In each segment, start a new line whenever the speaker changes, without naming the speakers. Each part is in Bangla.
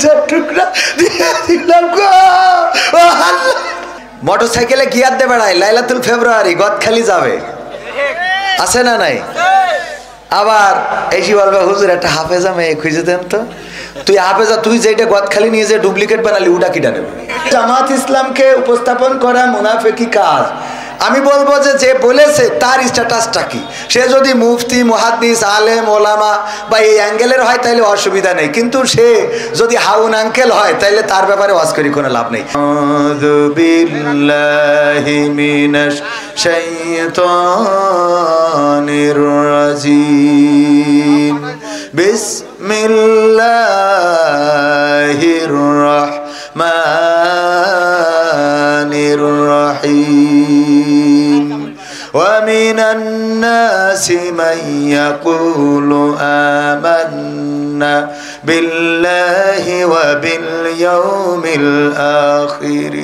কলিজার টুকরা দিয়ে দিলাম গো আল্লাহ। মোটরসাইকেলে গিয়ার দিয়ে বেড়ায়, লাইলাতুল ফেব্রুয়ারি গদখালি যাবে, আছে না নাই? আবার এসে বলবে হুজুর একটা হাফেজা মেয়ে খুঁজে দেন তো। তুই হাফেজা, তুই যেটা গদখালি নিয়ে যে ডুপ্লিকেট বানালি ওটা কিটা নেবে? জামাত ইসলামকে উপস্থাপন করা মুনাফিকি কাজ। আমি বলবো যে বলেছে তার স্ট্যাটাসটা কি। সে যদি মুফতি, মুহাদ্দিস, আলেম, ওলামা বা এই অ্যাঙ্গেলের হয় তাহলে অসুবিধা নেই, কিন্তু সে যদি হাউন আঙ্কেল হয় তাহলে তার ব্যাপারে ওয়াজ করি কোনো লাভ নেই। আউযু বিল্লাহি মিনাশ শাইতানির রাজিম। বিসমিল্লাহির রাহমানির রহিম। ومن الناس من يقول آمنا بالله وباليوم الآخر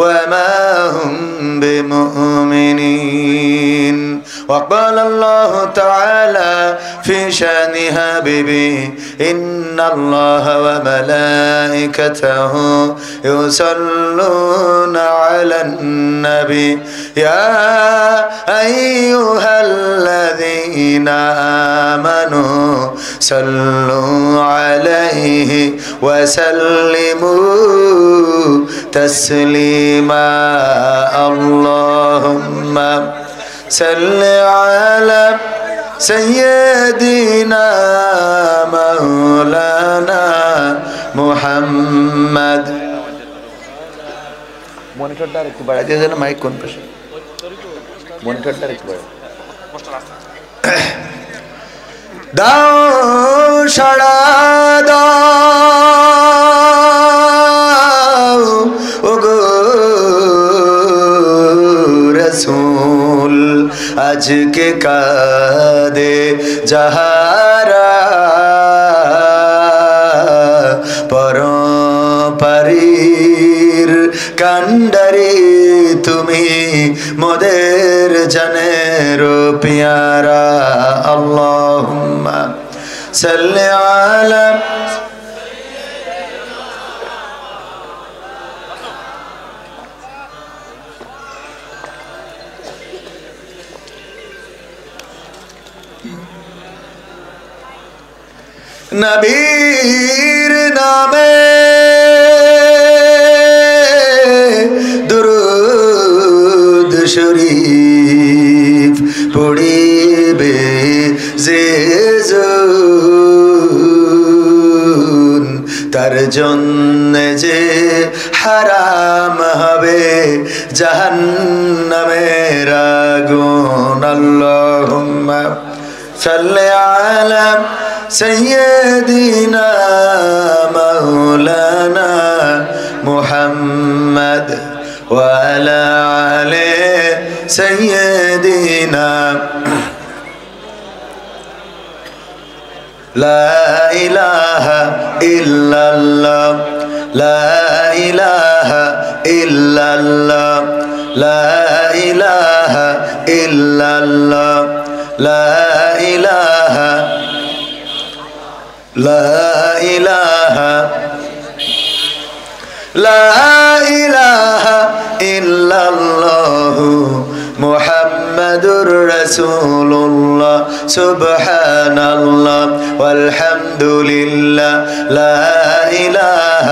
وما هم بمؤمنين. وقال الله تعالى في شأن حبيبه إن الله وملائكته يصلون على النبي يا أيها الذين آمنوا صلوا عليه وسلموا تسليما. اللهم صل على سيدنا مولانا محمد. মনিটরটা একটু বাড়াই দিয়ে দেন, মাইক কোন পাশে? মনিটরটা একটু বাড়াই দাও, সাড়া দাও ওগো রাসূল। আজকে কাঁদে যাহারা পরপারির কান্ডারি, তুমি মোদের জানের পিয়ারা। আল্লাহুম্মা সাল্লি আলা নবীর নামে দুরূদ শরীফ পড়িবে যে জন, তার জন্যে যে হারাম হবে জাহান্নামের আগুন। আল্লাহুম্মা সাল্লি আলা سيدنا مولانا محمد وعلى آل سيدنا. لا إله إلا الله لا إله إلا الله لا إله إلا الله لا إله لا إله لا إله إلا الله محمد رسول الله. سبحان الله والحمد لله لا إله.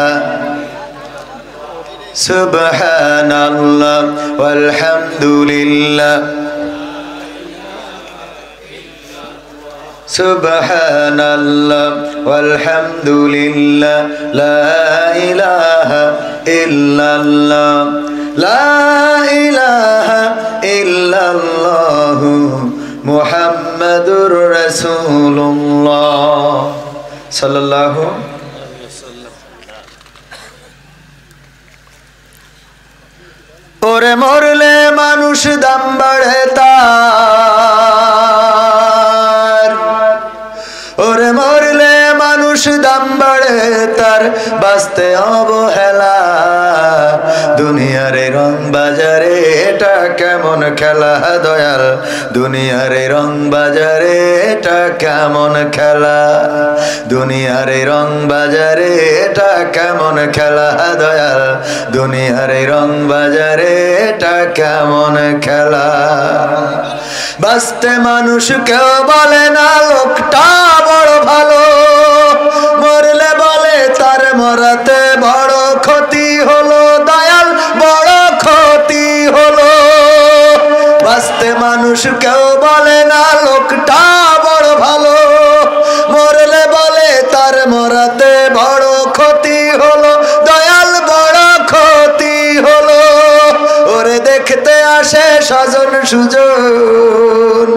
سبحان الله والحمد لله. سبحان الله والحمد لله لا إله إلا الله لا إله إلا الله محمد رسول الله صلى الله عليه وسلم. ওরে মরলে মানুষ দাম বাড়ে তার, ওরে মরলে মানুষ দাম বাড়ে তার, বাঁচতে অবহেলা দুনিয়ারে রং বাজারে এটা কেমন খেলা দয়াল, দুনিয়ার এই রং বাজারে এটা কেমন খেলা, দুনিয়ার এই রং বাজারে এটা কেমন খেলা দয়াল, দুনিয়ার এই রং বাজারে এটা কেমন খেলা। বাঁচতে মানুষ কেউ বলে না লোকটা বড় ভালো, মরলে বলে তার মরাতে বড় ক্ষতি হলো দয়াল, বড় ক্ষতি হলো। বাঁচতে মানুষ কেউ বলে না লোকটা বড় ভালো, মরলে বলে তার মরাতে বড় ক্ষতি হলো দয়াল, বড় ক্ষতি হলো। ওরে দেখতে আসে স্বজন সুজন,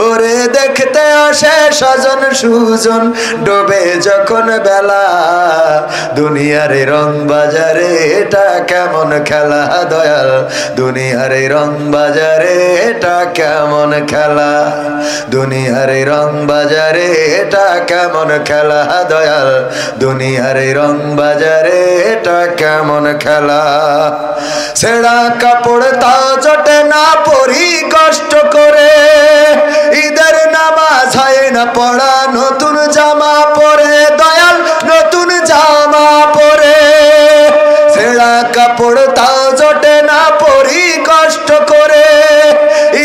ওরে দেখতে আসে স্বজন সুজন, ডোবে যখন বেলা, দুনিয়ার রং বাজারে এটা কেমন খেলা দয়াল, দুনিয়ার রং বাজারে এটা কেমন খেলা, দুনিয়ার রং বাজারে এটা কেমন খেলা দয়াল, দুনিয়ার রং বাজারে এটা কেমন খেলা। ছেঁড়া কাপড় তাও জোটে না পরি কষ্ট করে, ঈদের নামাজ হয় না পড়া, নতুন জামা পরে দয়াল, নতুন জামা পরে। ছেঁড়া কাপড় তাও জোটে না পরি কষ্ট করে,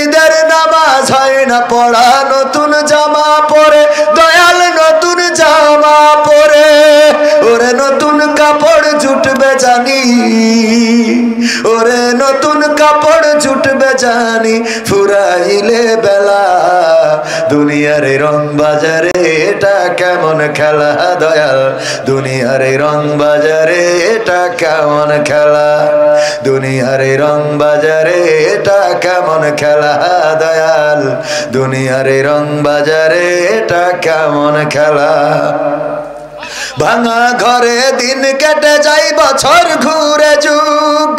ঈদের নামাজ হয় না পড়া, নতুন জামা পরে দয়াল, নতুন জামা পরে। ওরে নতুন কাপড় জুটবে জানি, ওরে নতুন কাপড় জুটবে জানি, ফুরাইলে বেলা, দুনিয়ার রং বাজারে এটা কেমন খেলা দয়াল, দুনিয়ার রং বাজারে এটা কেমন খেলা, দুনিয়ার রং বাজারে এটা কেমন খেলা দয়াল, দুনিয়ার রং বাজারে এটা কেমন খেলা। ভাঙা ঘরে দিন কেটে যাই বছর ঘুরে যুগ,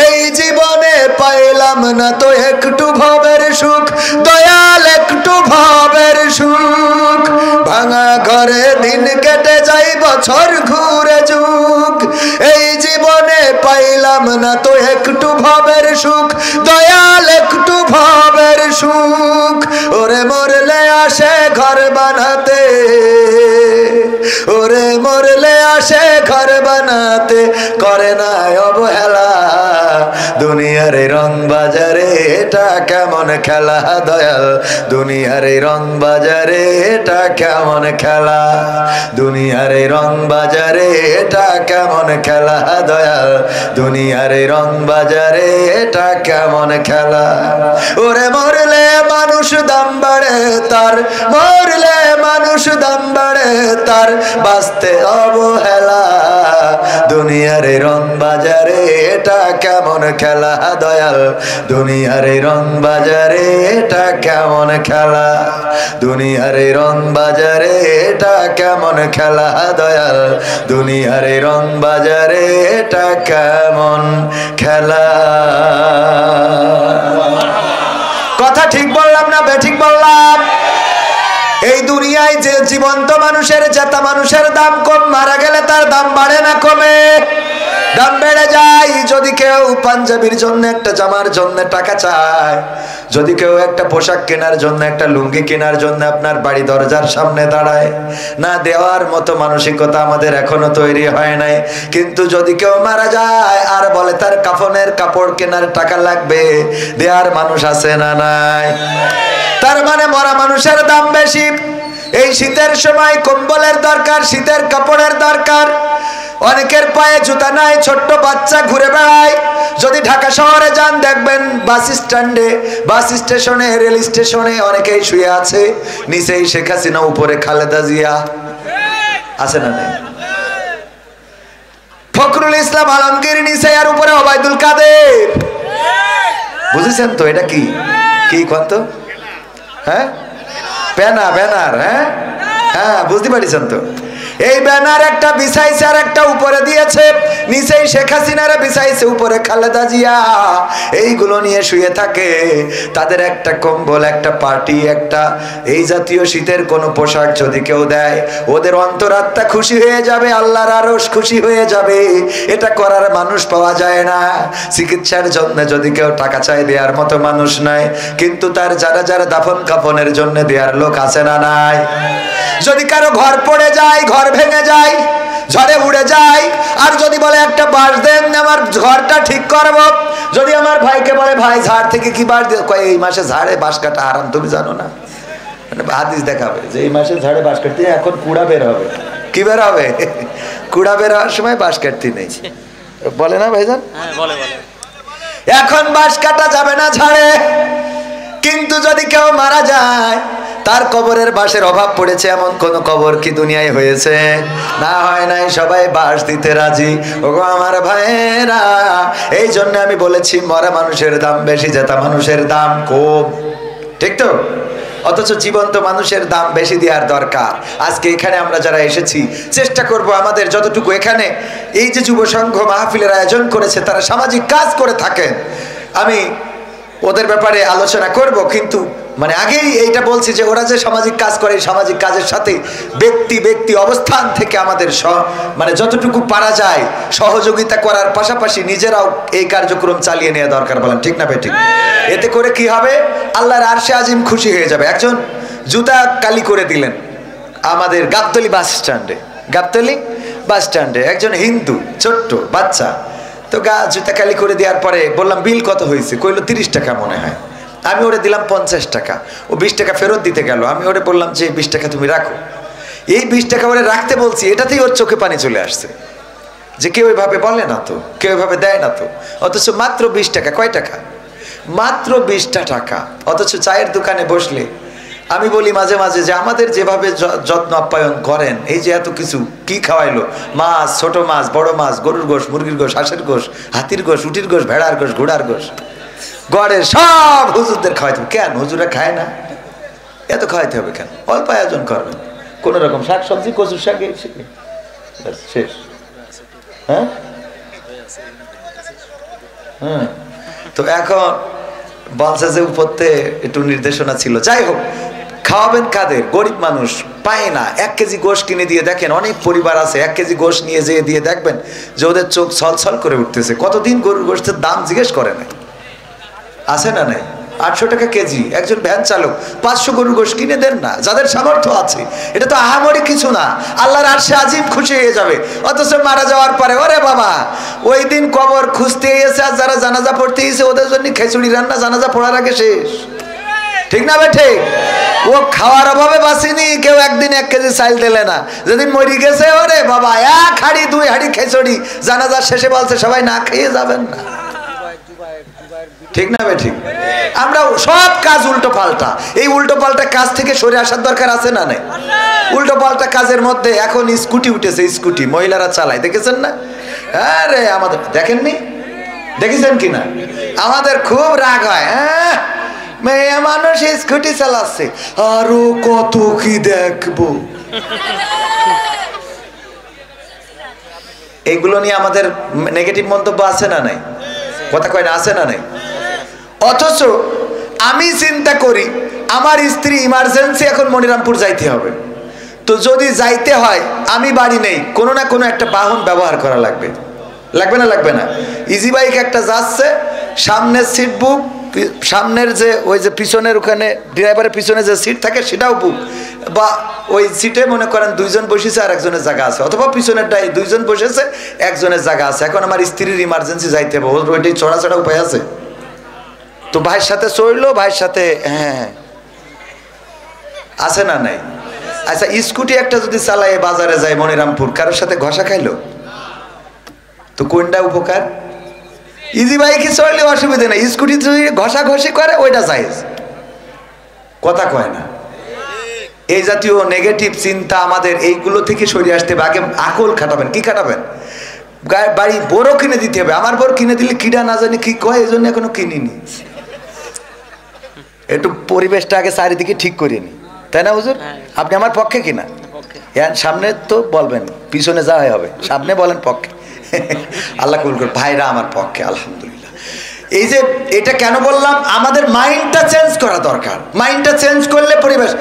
এই জীবনে পাইলাম না তো একটু ভবের সুখ দয়াল, একটু ভবের সুখ। ভাঙা ঘরে দিন কেটে যাই বছর ঘুরে যুগ, এই জীবনে পাইলাম না তো একটু ভবের সুখ দয়াল, একটু ভবের সুখ। ওরে মরলে আসে ঘর বানাতে, ওরে মরলে আসে ঘর বানাতে, করে না অবহেলা, দুনিয়ার রং বাজারে এটা কেমন খেলা দয়াল, দুনিয়ার রং বাজারে এটা কেমন খেলা, দুনিয়ার রং বাজারে এটা কেমন খেলা দয়াল, দুনিয়ার রং বাজারে এটা কেমন খেলা। ওরে মরলে মানুষ দাম বাড়ে তার, মরলে মানুষ দাম বাড়ে তার, বাঁচতে অবহেলা, দুনিয়ার রং বাজারে এটা কেমন খেলা দয়াল, দুনিয়ার রং বাজারে এটা কেমন খেলা, দুনিয়ার রং বাজারে এটা কেমন খেলা দয়াল, দুনিয়ার রং বাজারে এটা কেমন খেলা। কথা ঠিক বললাম না বেঠিক বললাম? এই দুনিয়ায় যে জীবন্ত মানুষের, জেতা মানুষের দাম কম, মারা গেলে তার দাম বাড়ে না কমে? দাম বেড়ে যায়। যদি কেউ পাঞ্জাবির জন্য, একটা জামার জন্য টাকা চায়, যদি কেউ একটা পোশাক কেনার জন্য, একটা লুঙ্গি কেনার জন্য আপনার বাড়ি দরজার সামনে দাঁড়ায়, না দেওয়ার মতো মানসিকতা আমাদের এখনো তৈরি হয় নাই। কিন্তু যদি কেউ মারা যায় আর বলে তার কাফনের কাপড় কেনার টাকা লাগবে, দেওয়ার মানুষ আছে না নাই? তার মানে মরা মানুষের দাম বেশি। এই শীতের সময় কম্বলের দরকার, শীতের কাপড়ের দরকার। অনেকের পায়ে জুতা নাই, ছোট্ট বাচ্চা ঘুরে বেড়ায়। যদি ঢাকা শহরে যান দেখবেন বাস স্ট্যান্ডে, বাস স্টেশনে, রেল স্টেশনে অনেকেই শুয়ে আছে, নিচেই শেখ হাসিনা, উপরে খালেদা জিয়া। আছে না নেই? ফখরুল ইসলাম আলমগীর নিচে, আর উপরে ওবায়দুল কাদের। বুঝেছেন তো এটা কি কি কত? হ্যাঁ, ব্যানার। হ্যাঁ হ্যাঁ, বুঝতে পারছেন তো? এই ব্যানার একটা বিছাইছে আর একটা উপরে দিয়েছে, নিচেই শেখ হাসিনারে বিছাইছে, উপরে খালেদা জিয়া। এইগুলো নিয়ে শুয়ে থাকে। তাদের একটা কম্বল, একটা পার্টি, একটা এই জাতীয় শীতের কোনো পোশাক যদি কেউ দেয়, ওদের অন্তরাত্মা খুশি হয়ে যাবে, আল্লাহর আরশ খুশি হয়ে যাবে। এটা করার মানুষ পাওয়া যায় না। চিকিৎসার জন্য যদি কেউ টাকা চায়, দেওয়ার মতো মানুষ নাই, কিন্তু তার যারা যারা দাফন কাফনের জন্য দেওয়ার লোক আছে না নাই? যদি কারো ঘর পড়ে যায়, ঘর ভেঙে যায়, ঝড়ে উড়ে যায়, আর যদি বলে একটা বাঁশ দেন আমার ঘরটা ঠিক করবো, যদি আমার ভাইকে বলে ভাই ঝাড় থেকে কি বাঁশ দিয়ে, কয় এই মাসে ঝাড়ে বাঁশ কাটা হারাম, তুমি জানো না? মানে হাদিস দেখাবে যে এই মাসে ঝাড়ে বাঁশ কাটতে, এখন কুড়া বের হবে। কি বের হবে? কুড়া বের হওয়ার সময় বাঁশ কাটতে নেই, বলে না ভাইজান? এখন বাঁশ কাটা যাবে না ঝাড়ে। কিন্তু যদি কেউ মারা যায়, তার কবরের বাঁশের অভাব পড়েছে এমন কোন কবর কি দুনিয়ায় হয়েছে? না, হয় নাই। সবাই বাঁশ দিতে রাজি। ওগো আমার ভাইয়েরা, এই জন্য আমি বলেছি মরা মানুষের দাম বেশি, জেতা মানুষের দাম কম। ঠিক তো? অথচ জীবন্ত মানুষের দাম বেশি দেওয়ার দরকার। আজকে এখানে আমরা যারা এসেছি, চেষ্টা করব আমাদের যতটুকু এখানে এই যে যুব সংঘ মাহফিলের আয়োজন করেছে, তারা সামাজিক কাজ করে থাকেন, আমি ওদের ব্যাপারে আলোচনা করব। কিন্তু মানে আগেই এইটা বলছি যে ওরা যে সামাজিক কাজ করে, এই সামাজিক কাজের সাথে ব্যক্তি অবস্থান থেকে আমাদের মানে যতটুকু পারা যায় সহযোগিতা করার পাশাপাশি নিজেরাও এই কার্যক্রম চালিয়ে নেওয়া দরকার। বলেন ঠিক না বেঠিক? এতে করে কি হবে? আল্লাহর আরশে আজিম খুশি হয়ে যাবে। একজন জুতা কালি করে দিলেন আমাদের গাবতলী বাস স্ট্যান্ডে, একজন হিন্দু ছোট্ট বাচ্চা। তো জুতা কালি করে দেওয়ার পরে বললাম বিল কত হয়েছে? কইলো 30 টাকা মনে হয়। আমি ওরে দিলাম 50 টাকা। ও 20 টাকা ফেরত দিতে গেল। আমি ওরে বললাম যে 20 টাকা তুমি রাখো। এই 20 টাকা ওরে রাখতে বলছি, এটাতেই ওর চোখে পানি চলে আসছে যে কেউ এভাবে বলে না তো, কেউ এভাবে দেয় না তো। অথচ মাত্র 20 টাকা। কয় টাকা? মাত্র 20টা টাকা। অথচ চায়ের দোকানে বসলে আমি বলি মাঝে মাঝে যে আমাদের যেভাবে যত্ন আপ্যায়ন করেন, এই যে এত কিছু কি খাওয়াইলো, মাছ, ছোট মাছ, বড় মাছ, গরুর গোশ, মুরগির গোশ, হাঁসের গোশ, হাতির গোশ, উটির গোশ, ভেড়ার গোশ, ঘোড়ার গোশ, গড়ের সব হুজুরদের খাওয়াইতে হবে। কেন হুজুরা খায় না? এত খাওয়াইতে হবে কেন? অল্প আয়োজন করবেন, কোন রকম শাক সবজি, কচুর শাক, শেষ। হ্যাঁ, তো এখন বলছে যে উপরতে একটু নির্দেশনা ছিল। যাই হোক, খাওয়াবেন কাদের? গরিব মানুষ পায় না। 1 কেজি গোশ কিনে দিয়ে দেখেন, অনেক পরিবার আছে 1 কেজি গোশ নিয়ে যেয়ে দিয়ে দেখবেন যে ওদের চোখ ছলছল করে উঠতেছে। কতদিন গরুর গোশতের দাম জিজ্ঞেস করে না, আছে না নাই? 800 টাকা কেজি। একজন ভ্যান চালক 500 গরুর গোশ কিনে দেন না, যাদের সামর্থ্য আছে। এটা তো আহামরি কিছু না, আল্লাহর আরশে আজিম খুশি হয়ে যাবে। অথচ মারা যাওয়ার পরে ওরে বাবা, ওই দিন কবর খুঁজতে এসে আর যারা জানাজা পড়তে এসে ওদের জন্য খিচুড়ি রান্না জানাজা পড়ার আগে শেষ। ঠিক না বেঠে? ও খাওয়ার অভাবে বাঁচিনি, কেউ একদিন 1 কেজি চাল দিলে না। যেদিন মরি গেছে ওরে বাবা 1 হাঁড়ি 2 হাঁড়ি খিচুড়ি, জানাজার শেষে বলছে সবাই না খেয়ে যাবেন না। ঠিক না বেঠিক? আমরা সব কাজ উল্টো পাল্টা। এই উল্টো পাল্টা কাজ থেকে সরে আসার দরকার আছে না নাই? উল্টো পাল্টা কাজের মধ্যে এখন স্কুটি উঠেছে, স্কুটি মহিলারা চালায়, দেখেছেন না? আরে আমাদের দেখেননি, দেখেছেন কিনা? আমাদের খুব রাগ হয়, মেয়ে মানুষ স্কুটি চালাচ্ছে, আরো কত কি দেখবো। এইগুলো নিয়ে আমাদের নেগেটিভ মন্তব্য আছে না নাই? কথা কয় না, আছে না নাই? অথচ আমি চিন্তা করি আমার স্ত্রী ইমার্জেন্সি এখন মনিরামপুর যাইতে হবে, তো যদি যাইতে হয় আমি বাড়ি নেই, কোনো না কোনো একটা বাহন ব্যবহার করা লাগবে। লাগবে না? লাগবে না? ইজি বাইক একটা যাচ্ছে, সামনের সিট বুক, সামনের যে ওই যে পিছনের ওখানে ড্রাইভারের পিছনে যে সিট থাকে সেটাও বুক, বা ওই সিটে মনে করেন 2 জন বসেছে আর একজনের জায়গা আছে, অথবা পিছনেরটাই 2 জন বসেছে একজনের জায়গা আছে। এখন আমার স্ত্রীর ইমার্জেন্সি যাইতে হবে, ওইটাই চড়া উপায় আছে? তো ভাইয়ের সাথে চড়লো, ভাইয়ের সাথে হ্যাঁ আছে না নাই? আচ্ছা, স্কুটি একটা যদি চালায় বাজারে যায় মনিরামপুর, কারোর সাথে ঘষা খাইলো, তো কোনটা উপকার? ইজি বাইকে চড়লে অসুবিধা নেই, স্কুটি যদি ঘষাঘষি করে ওইটা জায়েজ। কথা কয় না? এই জাতীয় নেগেটিভ চিন্তা আমাদের এইগুলো থেকে সরিয়ে আসতে হবে। আগে আকল খাটাবেন। কি খাটাবেন? বাড়ি বড় কিনে দিতে হবে। আমার বড় কিনে দিলে কিডা না জানি কি কয়, এই জন্য এখনো কিনিনি। একটু পরিবেশটা আগে চারিদিকে ঠিক করিনি, তাই না হুজুর? আপনি আমার পক্ষে কিনা? সামনে তো বলবেন, পিছনে যাওয়াই হবে, সামনে বলেন পক্ষে। আল্লাহ কবুল করুন। ভাইরা আমার পক্ষে আলহামদুলিল্লাহ। এই যে এটা কেন বললাম, আমাদের মাইন্ডটা চেঞ্জ করা দরকার। মাইন্ডটা চেঞ্জ করলে পরিবেশ,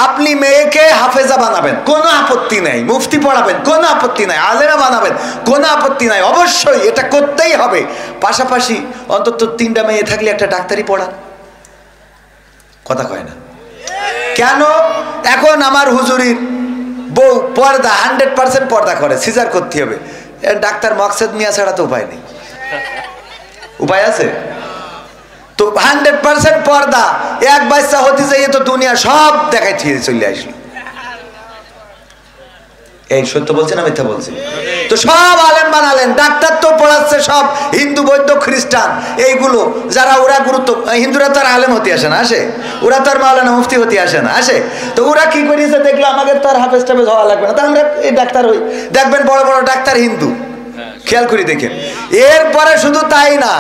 আপনি মেয়েকে হাফেজা বানাবেন, কোনো আপত্তি নাই, মুফতি পড়াবেন, কোনো আপত্তি নাই, আলেমা বানাবেন, কোনো আপত্তি নাই, অবশ্যই এটা করতেই হবে। পাশাপাশি অন্তত 3টা মেয়ে থাকলে একটা ডাক্তারি পড়ান। কথা কয় না কেন? এখন আমার হুজুরির বউ পর্দা 100% পর্দা করে, সিজার করতে হবে, ডাক্তার মকসেদ মিয়া ছাড়া তো উপায় নেই। উপায় আছে তো? 100% পর্দা, এক বাচ্চা হতে যাইয়ে তো দুনিয়া সব দেখাই ঠিক চলে আসলো। এই সত্য বলছে না মিথ্যা বলছে? তো সব আলেম বানালেন, ডাক্তার তো পড়াচ্ছে সব হিন্দু, বৌদ্ধ, খ্রিস্টান, এইগুলো যারা ওরা গুরুত্ব। হিন্দুরা তো আর আলেম হতে আসে না, আসে? ওরা তো আর মাওলানা মুফতি হতে আসে না, আসে? তো ওরা কি করিয়েছে দেখলো, আমাদের তো আর হাফেজ টাফেজ হওয়া লাগবে না, তো আমরা এই ডাক্তার হই। দেখবেন বড় বড় ডাক্তার হিন্দু, খেয়াল করি দেখেন। এরপরে শুধু তাই না,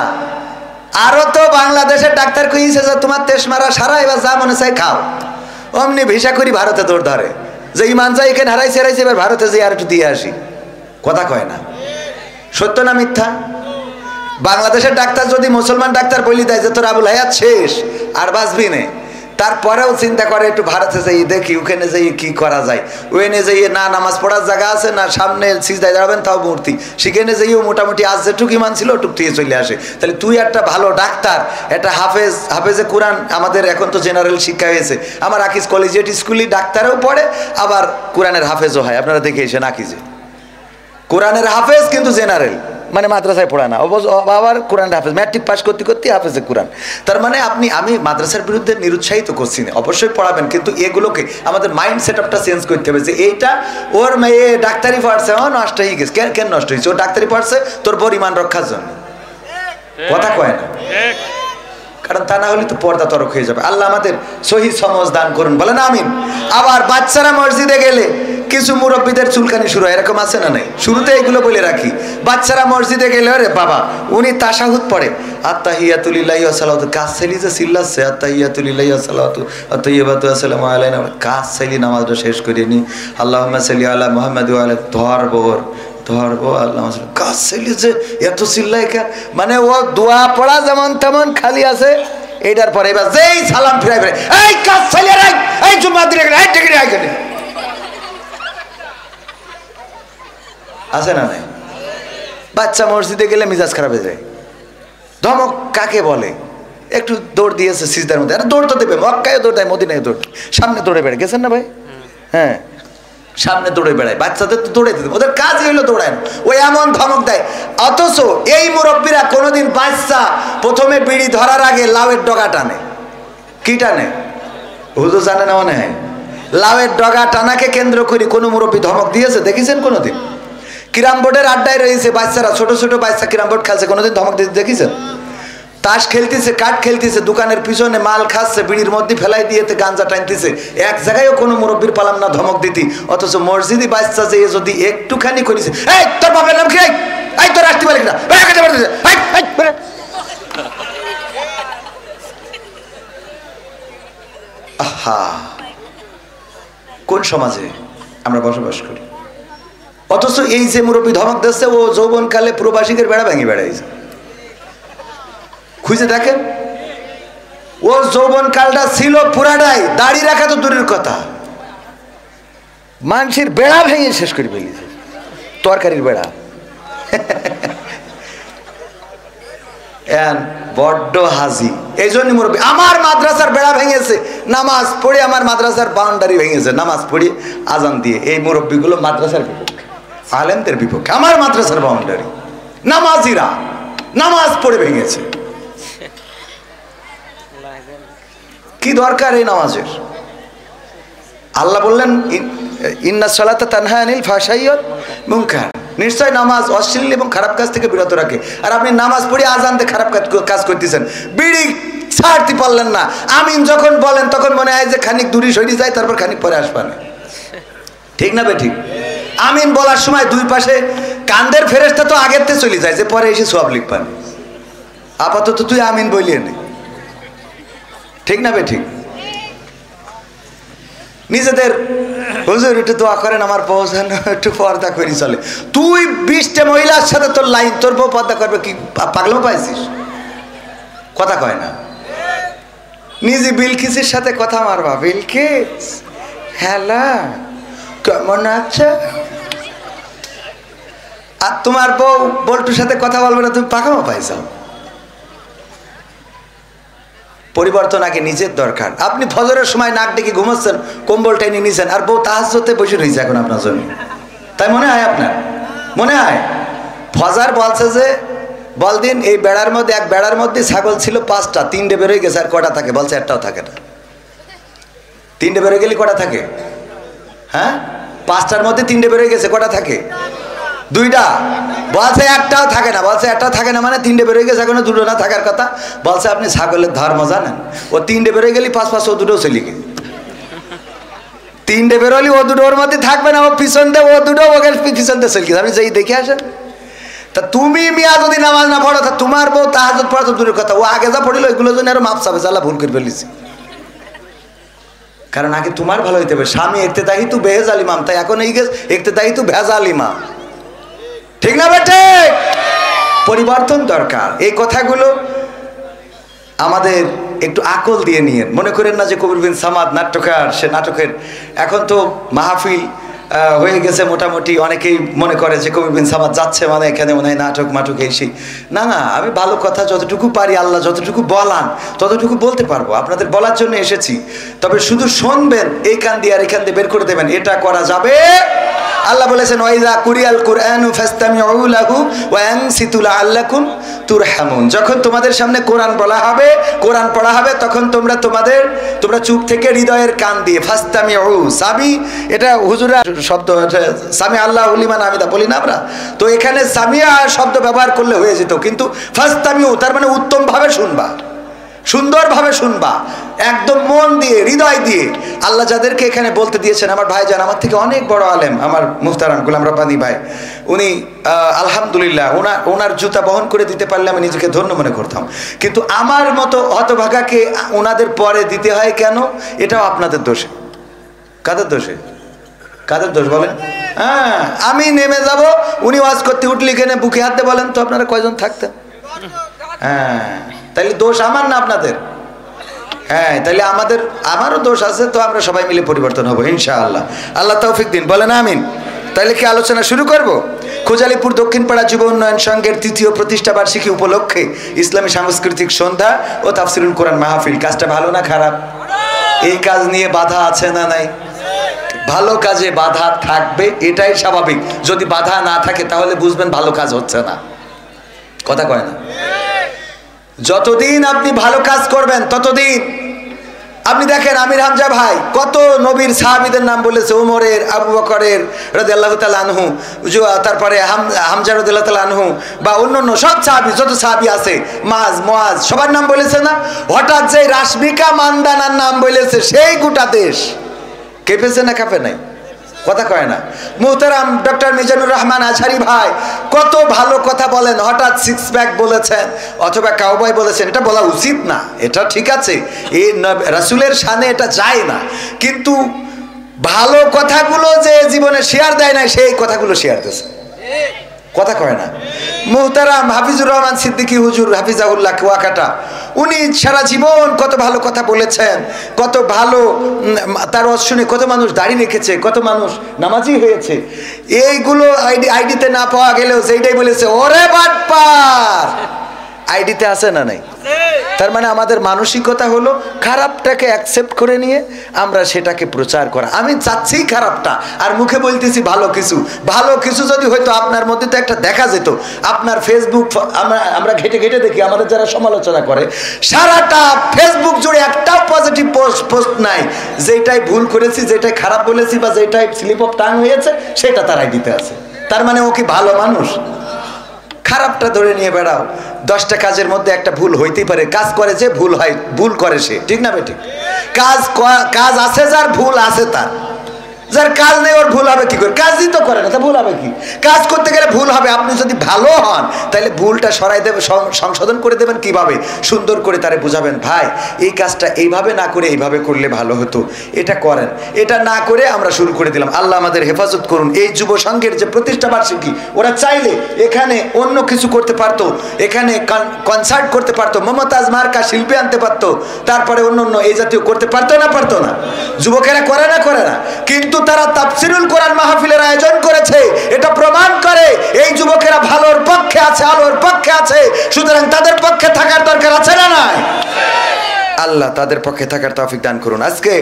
আরো তো বাংলাদেশের ডাক্তার কইছে যে তোমার তেজ মারা সারা, এবার যা মনে চাই খাও। অমনি ভিসা করি ভারতে দৌড় ধরে, যে ইমান যাই এখানে হারাইছে হারাইছে, এবার ভারতে যে আর একটু দিয়ে আসি। কথা কয় না? সত্য না মিথ্যা? বাংলাদেশের ডাক্তার যদি মুসলমান ডাক্তার বলি দেয় যে তোর আবুল হায়াত শেষ, আর বাঁচবি নে, তারপরেও চিন্তা করে একটু ভারতে যাই দেখি, ওখানে যাই কি করা যায়। ওখানে যাইয়ে না নামাজ পড়ার জায়গা আছে, না সামনে সিজদায় দাঁড়াবেন তাও মূর্তি, সেখানে যাইও মোটামুটি আজ যেটুক ইমান ছিল ওটুক থেকে চলে আসে। তাহলে তুই একটা ভালো ডাক্তার, একটা হাফেজে কোরআন, আমাদের এখন তো জেনারেল শিক্ষা হয়েছে, আমার আকিজ কলেজিয়েট স্কুলে ডাক্তারও পড়ে, আবার কোরআনের হাফেজও হয়। আপনারা দেখে এসেন আকিজে কোরআনের হাফেজ, কিন্তু জেনারেল, মানে মাদ্রাসায় পড়া না, আবার কোরআন হাফেজ, ম্যাট্রিক পাস করতে করতে হাফেজে কোরআন। তার মানে আমি মাদ্রাসার বিরুদ্ধে নিরুৎসাহিত করছি না, অবশ্যই পড়াবেন, কিন্তু এগুলোকে আমাদের মাইন্ড সেট আপটা চেঞ্জ করতে হবে যে এইটা ওর মেয়ে ডাক্তারি পড়ছে, ও নষ্ট হয়ে গেছে। কেন নষ্ট হয়েছে? ও ডাক্তারি পড়ছে তোর বড় ইমান রক্ষার জন্য। কথা কয় না? কারণ তা না হলে তো পর্দা তরক হয়ে যাবে। আল্লাহ আমাদের সহি সমজ দান করুন, বলেন আমিন। আবার বাচ্চারা মসজিদে গেলে কিছু মুরব্বীদের চুলকানি শুরু হয়, এরকম আছে না নাই? শুরুতে এগুলো বলে রাখি, বাচ্চারা মসজিদে গেলে আরে বাবা উনি তাশাহুদ পড়ে, আত্তাহিয়াতুলিল্লাহি ওয়া সালাতু, কাজ চাইলি যে চিল্লাচ্ছে, আত্তাহিয়াতুলিল্লাহি ওয়া সালাতু আত-তাইয়্যিবাতু আসসালামু আলাইনা, কাজ চাইলি নামাজটা শেষ করে নি, আল্লাহুম্মা সাল্লি আলা মুহাম্মাদ ওয়া আলা ধরবো আল্লাহ, কাজ চাইলি যে এত চিল্লাই কে? মানে ও দোয়া পড়া যেমন তেমন খালি আছে, এইটার পরে এবার যেই সালাম ফিরাই ফিরে, এই কাজ চাইলে রাখ, এই জুম্মা দিলে এই টিকিট রাখেনি, আছে না নাই? বাচ্চা মসজিদে গেলে মিজাজ খারাপ হয়ে যায়। ধমক কাকে বলে? একটু দৌড় দিয়েছে সিজদার মধ্যে, আরে দৌড় তো দেবে, মক্কায় দৌড় দেয়, মদিনায় দৌড়, সামনে দৌড়ে বেড়ায়, গেছেন না ভাই? হ্যাঁ, সামনে দৌড়ে বেড়ায়, বাচ্চাদের তো দৌড়ে দিতে, ওদের কাজই হলো দৌড়ায়, ওই এমন ধমক দেয়। অথচ এই মুরব্বীরা কোনোদিন বাচ্চা প্রথমে বিড়ি ধরার আগে লাউয়ের ডগা টানে। কি টানে? হুজুর জানে না মনে হয়? লাউয়ের ডগা টানাকে কেন্দ্র করে কোনো মুরব্বী ধমক দিয়েছে দেখেছেন কোনোদিন? ক্যারাম বোর্ডের আড্ডায় রয়েছে বাচ্চারা, ছোট ছোট বাচ্চা ক্যারাম বোর্ড খেলছে, কোনোদিন ধমক দিতে দেখেছেন? তাস খেলতেছে, কাঠ খেলতেছে, দোকানের পিছনে মাল খাচ্ছে, বিড়ির মধ্যে ফেলাই দিয়েতে গাঞ্জা টানতেছে, এক জায়গায়ও কোনো মুরব্বীর পালাম না ধমক দিতি। অথচ মসজিদি বাচ্চা যে যদি একটুখানি করেছে, এই তোর বাপের নাম কি, এই তোর রাষ্ট্রী মালিক না, আহা, কোন সমাজে আমরা বসবাস করি? অথচ এই যে মুরব্বী ধমক দিচ্ছে, ও যৌবনকালে প্রবাসীদের বেড়া ভেঙে বেড়াইছে। খুঁজে দেখেন, ও যৌবনকালটা ছিল পুরাটাই, দাড়ি রাখা তো দূরের কথা, মানুষের বেড়া ভেঙে শেষ করে ফেলেছে, তরকারির বেড়া। বড্ড হাজি, এই জন্য মুরব্বী আমার মাদ্রাসার বেড়া ভেঙেছে, নামাজ পড়ে আমার মাদ্রাসার বাউন্ডারি ভেঙেছে, নামাজ পড়ে আজান দিয়ে। এই মুরব্বীগুলো মাদ্রাসার বিপক্ষে, আলেমদের বিপক্ষে। আমার মাদ্রাসার বাউন্ডারি, নামাজিরা নামাজ পড়ে ভেঙেছে। কি দরকার এই নামাজের? আল্লাহ বললেন ইন্নাস সালাতা তানহা আনিল ফাহশাই ওয়াল মুনকার, নিশ্চয় নামাজ অশ্লীল এবং খারাপ কাজ থেকে বিরত রাখে। আর আপনি নামাজ পড়ে আজান দিয়ে খারাপ কাজ করতেছেন, বিড়ি ছাড়তে পারলেন না, আমিন যখন বলেন তখন মনে হয় যে খানিক দূরে সরে যায়, তারপর খানিক পরে আসবেন। ঠিক না বে ঠিক? আমিন বলার সময় দুই পাশে কান্দের ফেরেশতা তো আগের থেকে চলে যায়, যে পরে এসে সওয়াব লিখবেন। আপাতত তুই আমিন বলিয়ে নে, ঠিক না বে ঠিক? নিজেদের হুজুর একটু দোয়া করেন আমার বউ যেন একটু পর্দা করি চলে। তুই 20টা মহিলার সাথে তোর লাইন, তোর বউ পর্দা করবে কি পাগলাম পাইছিস? কথা কয় না। নিজে বিলকিসের সাথে কথা মারবা, বিলকিস হ্যালো কেমন আছে, আর তোমার বউ বল্টুর সাথে কথা বলবে না, তুমি পাকামো পাইছো। পরিবর্তন আগে নিজের দরকার। আপনি ফজরের সময় নাক ডেকে ঘুমাচ্ছেন, কম্বল টেনে নিয়েছেন, আর বউ তাহাজ্জুদে বসে রয়েছে এখন আপনার জন্য, তাই মনে হয় আপনার? মনে হয় ফজর বলছে যে বল দিন এই বেড়ার মধ্যে, এক বেড়ার মধ্যে ছাগল ছিল 5টা, 3টে বেরোয় গেছে, আর কটা থাকে? বলছে একটাও থাকে না। 3টে বেরোয় গেলে কটা থাকে? হ্যাঁ, 5টার মধ্যে 3টে বেরোয় গেছে, কটা থাকে? 2টা। বলছে একটাও থাকে না। বলছে একটাও থাকে না মানে 3টে বেরোয় গেছে, এখনো 2টো না থাকার কথা। বলছে আপনি ছাগলের ধর্ম জানেন? ও 3টে বেরোয় গেলি 5 ও 2টো চলে গেল। 3টে বেরোলি ও 2টো ওর মধ্যে থাকবে না, ও পিছন দিয়ে ও 2টো ওকে পিছন দিয়ে চলে গেছে। আপনি যেই দেখে আসেন। তা তুমি মিয়া যদি নামাজ না পড়ো, তা তোমার বউ তাহাজ্জুদ পড়া তো দূরের কথা, ও আগে যা পড়িল এগুলো জন্য আরো মাপ চাবে, আল্লাহ ভুল করে ফেলেছি। কারণ আগে তোমার ভালো হইতে হবে। স্বামী ইক্তেদাহি তু বেহেজাল ইমাম, তাই এখন এই গেছে ইক্তেদাহি তু ভেজাল ইমাম, ঠিক না বেটে? পরিবর্তন দরকার। এই কথাগুলো আমাদের একটু আকল দিয়ে নিয়ে, মনে করেন না যে কবির বিন সামাদ নাট্যকার, সে নাটকের এখন তো মাহফিল হয়ে গেছে মোটামুটি, অনেকেই মনে করে যে কবির বিন সামাদ যাচ্ছে মানে এখানে মনে হয় নাটক মাটক এই না। না, আমি ভালো কথা যতটুকু পারি, আল্লাহ যতটুকু বলান ততটুকু বলতে পারবো, আপনাদের বলার জন্য এসেছি। তবে শুধু শুনবেন, এই কান দিয়ে আর এখান দিয়ে বের করে দেবেন, এটা করা যাবে। আল্লাহ বলেছেন ওয়াইযা কুরিয়াল কুরআনু ফাসতামিউ লাহু ওয়া আনসিতু লাআল্লাকুম তুরহামুন। যখন তোমাদের সামনে কোরআন বলা হবে, কোরআন পড়া হবে, তখন তোমরা চুপ থেকে হৃদয়ের কান দিয়ে ফাসতামিউ, সামি এটা হুজুরা শব্দ, সামি আল্লাহু লিমান হামিদা বলি না আমরা, তো এখানে সামিয়া শব্দ ব্যবহার করলে হয়ে যেত, কিন্তু ফাসতামিউ তার মানে উত্তমভাবে শুনবা, সুন্দরভাবে শুনবা, একদম মন দিয়ে হৃদয় দিয়ে। আল্লাহ যাদেরকে এখানে বলতে দিয়েছেন, আমার ভাইজান আমার থেকে অনেক বড় আলেম, আমার মুহতারাম গোলাম রব্বানী ভাই, উনি আলহামদুলিল্লাহ ওনার জুতা বহন করে দিতে পারলে আমি নিজেকে ধন্য মনে করতাম। কিন্তু আমার মতো হতভাগাকে ওনাদের পরে দিতে হয় কেন? এটাও আপনাদের দোষে। কাদের দোষে? কাদের দোষ বলেন? হ্যাঁ, আমি নেমে যাব, উনি ওয়াজ করতে উঠলে এখানে বুকে হাতে বলেন তো আপনারা কয়জন থাকতেন? হ্যাঁ, তাইলে দোষ আমার না আপনাদের? হ্যাঁ, তাইলে আমারও দোষ আছে, তো আমরা সবাই মিলে পরিবর্তন হবো ইনশাআল্লাহ। আল্লাহ তৌফিক দিন, বলেন আমিন। তাইলে কি আলোচনা শুরু করব? খোঁজালিপুর দক্ষিণপাড়া যুব উন্নয়ন সংঘের 3য় প্রতিষ্ঠা বার্ষিকী উপলক্ষে ইসলামী সাংস্কৃতিক সন্ধ্যা ও তাফসিরুল কোরআন মাহফিল। কাজটা ভালো না খারাপ? এই কাজ নিয়ে বাধা আছে না নাই? ভালো কাজে বাধা থাকবে, এটাই স্বাভাবিক। যদি বাধা না থাকে তাহলে বুঝবেন ভালো কাজ হচ্ছে না। কথা কয় না? যতদিন আপনি ভালো কাজ করবেন ততদিন। আপনি দেখেন আমির হামজা ভাই কত নবীর সাহাবীদের নাম বলেছে, ওমরের, আবু বকরের রাদিয়াল্লাহু তাআলা আনহু, তারপরে হামজা রাদিয়াল্লাহু তাআলা আনহু, বা অন্যান্য সব সাহাবী, যত সাহাবী আছে, মুআজ সবার নাম বলেছে না? হঠাৎ যে রাশমিকা মান্দানার নাম বলেছে, সেই গোটা দেশ কেঁপেছে না কাঁপে নাই? কথা কয় না? মুহতারাম ডক্টর মিজানুর রহমান আজহারি ভাই কত ভালো কথা বলেন, হঠাৎ 6 প্যাক বলেছেন অথবা কাউবয় বলেছেন। এটা বলা উচিত না, এটা ঠিক আছে, এই রাসূলের শানে এটা যায় না, কিন্তু ভালো কথাগুলো যে জীবনে শেয়ার দেয় না, সেই কথাগুলো শেয়ার দিয়েছে। কথা কয় না? মুহতারাম হাফিজুর রহমান সিদ্দিকী হুজুর হাফিজাহুল্লাহ কুয়াকাটা, উনি সারা জীবন কত ভালো কথা বলেছেন, কত ভালো, তার ওয়াজ শুনে কত মানুষ দাড়ি রেখেছে, কত মানুষ নামাজি হয়েছে। এইগুলো আইডিতে না পাওয়া গেলেও যেইটাই বলেছে, ওরে বাটপার, আইডিতে আছে না নাই? তার মানে আমাদের মানসিকতা হলো খারাপটাকে অ্যাকসেপ্ট করে নিয়ে আমরা সেটাকে প্রচার করা। আমি চাচ্ছি খারাপটা, আর মুখে বলতেছি ভালো কিছু। ভালো কিছু যদি হয়তো আপনার মধ্যে তো একটা দেখা যেত। আপনার ফেসবুক আমরা ঘেটে ঘেটে দেখি, আমাদের যারা সমালোচনা করে, সারাটা ফেসবুক জুড়ে একটাও পজিটিভ পোস্ট নাই, যেটাই ভুল করেছি, যেটাই খারাপ বলেছি, বা যেটাই স্লিপ অফ টাং হয়েছে, সেটা তার আইডিতে আছে। তার মানে ও কি ভালো মানুষ? খারাপটা ধরে নিয়ে বেড়াও। 10টা কাজের মধ্যে একটা ভুল হইতেই পারে, কাজ করে যে ভুল হয়, ভুল করে সে, ঠিক না বেঠিক? কাজ আছে যার, ভুল আছে তার। যার কাজ নেই ওর ভুল হবে কি করে? কাজই তো করে না, তা ভুল হবে কি? কাজ করতে গেলে ভুল হবে। আপনি যদি ভালো হন তাহলে ভুলটা সরাই দেবে, সংশোধন করে দেবেন। কিভাবে? সুন্দর করে তারে বুঝাবেন, ভাই এই কাজটা এইভাবে না করে এইভাবে করলে ভালো হতো, এটা করেন। এটা না করে আমরা শুরু করে দিলাম। আল্লাহ আমাদের হেফাজত করুন। এই যুব সংঘের যে প্রতিষ্ঠা বার্ষিকী, ওরা চাইলে এখানে অন্য কিছু করতে পারতো, এখানে কনসার্ট করতে পারতো, মমতাজ মার্কা শিল্পী আনতে পারতো, তারপরে অন্য অন্য এই জাতীয় করতে পারতো না? পারতো না? যুবকেরা করে না? করে না। কিন্তু তারা তাফসিরুল কোরআন মাহফিলের আয়োজন করেছে। এটা প্রমাণ করে এই যুবকেরা ভালোর পক্ষে আছে, আলোর পক্ষে আছে। সুতরাং তাদের পক্ষে থাকার দরকার আছে না নাই? আল্লাহ তাদের পক্ষে থাকার তৌফিক দান করুন। আজকে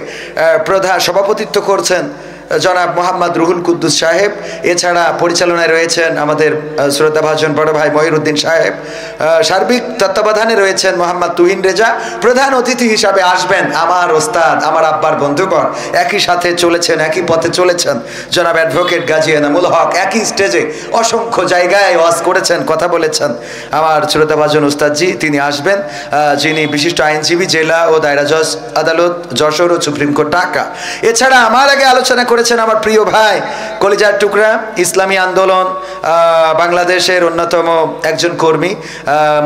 প্রধান সভাপতিত্ব করছেন জনাব মোহাম্মদ রুহুল কুদ্দুস সাহেব। এছাড়া পরিচালনায় রয়েছেন আমাদের শ্রদ্ধাভাজন বড় ভাই মহিরুদ্দিন সাহেব। সার্বিক তত্ত্বাবধানে রয়েছেন মোহাম্মদ তুহিন রেজা। প্রধান অতিথি হিসাবে আসবেন আমার ওস্তাদ, আমার আব্বার বন্ধুগণ, একই সাথে চলেছেন, একই পথে চলেছেন, জনাব অ্যাডভোকেট গাজী এনামুল হক। একই স্টেজে অসংখ্য জায়গায় ওয়াজ করেছেন, কথা বলেছেন আমার শ্রদ্ধাভাজন ওস্তাদজি। তিনি আসবেন, যিনি বিশিষ্ট আইনজীবী, জেলা ও দায়রা জজ আদালত যশোর ও সুপ্রিম কোর্ট ঢাকা। এছাড়া আমার আগে আলোচনা করেছেন আমার প্রিয় ভাই, কলিজার টুকরা, ইসলামী আন্দোলন বাংলাদেশের অন্যতম একজন কর্মী,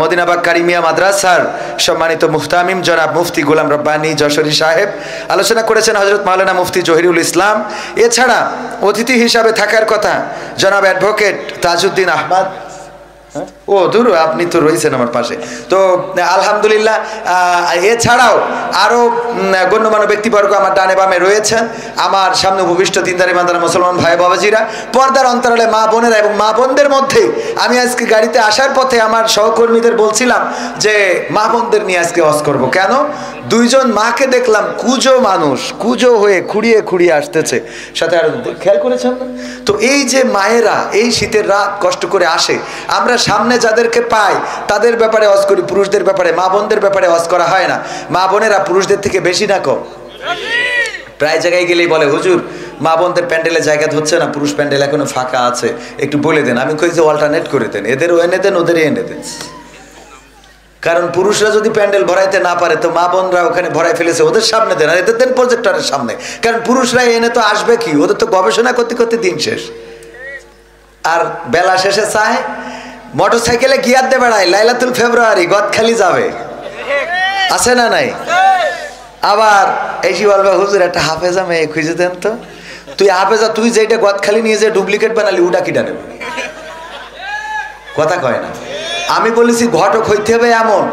মদিনাবাগ কারিমিয়া মাদ্রাসার সম্মানিত মুফতামিম জনাব মুফতি গোলাম রব্বানী যশোরী সাহেব। আলোচনা করেছেন হযরত মাওলানা মুফতি জহিরুল ইসলাম। এছাড়া অতিথি হিসাবে থাকার কথা জনাব অ্যাডভোকেট তাজউদ্দিন আহমদ। ও দূর, আপনি তো রয়েছেন আমার পাশে। তো আলহামদুলিল্লাহ, এছাড়াও আরও গণ্যমান্য ব্যক্তিবর্গ আমার ডানে বামে রয়েছেন। আমার সামনে উপবিষ্ট দিনদারি মাদার মুসলমান ভাই বাবাজিরা, পর্দার অন্তরালে মা বোনেরা, এবং মা বোনদের মধ্যে আমি আজকে গাড়িতে আসার পথে আমার সহকর্মীদের বলছিলাম যে মা বোনদের নিয়ে আজকে ওয়াজ করব। কেন? দুইজন মাকে দেখলাম কুজো মানুষ, কুজো হয়ে খুঁড়িয়ে খুঁড়িয়ে আসতেছে। সাথে আর খেয়াল করেছেন না? তো এই যে মায়েরা এই শীতের রাত কষ্ট করে আসে, আমরা সামনে যাদেরকে পাই তাদের ব্যাপারে ওয়াজ করি, পুরুষদের ব্যাপারে, মা বোনদের ব্যাপারে ওয়াজ করা হয় না। মা বোনেরা পুরুষদের থেকে বেশি না কম? প্রায় জায়গায় গেলেই বলে, হুজুর মা বোনদের প্যান্ডেলে জায়গা হচ্ছে না, পুরুষ প্যান্ডেল এখনো ফাঁকা আছে, একটু বলে দেন। আমি কই যে অল্টারনেট করে দেন, এদেরও এনে দেন, ওদেরই এনে দেন। কারণ পুরুষরা যদি প্যান্ডেল ভরাইতে না পারে তো মা বোনরা ওখানে ভরাই ফেলেছে, ওদের সামনে দেন, আর এদের দেন প্রজেক্টরের সামনে। কারণ পুরুষরা এনে তো আসবে কি, ওদের তো গবেষণা করতে করতে দিন শেষ। আর বেলা শেষে চায় মোটর সাইকেলে গিয়ার দিয়ে বেড়ায়, লাইলাতুল ফেব্রুয়ারি গদখালি যাবে, আছে না নাই? আবার এসি বলবে, হুজুর একটা হাফেজা মেয়ে খুঁজে দেন তো। তুই হাফেজা, তুই যেটা গদখালি নিয়ে যে ডুপ্লিকেট বানালি, ওটা কিটা নেবে? কথা কয় না। আমি বলেছি ঘটক হইতে হবে এমন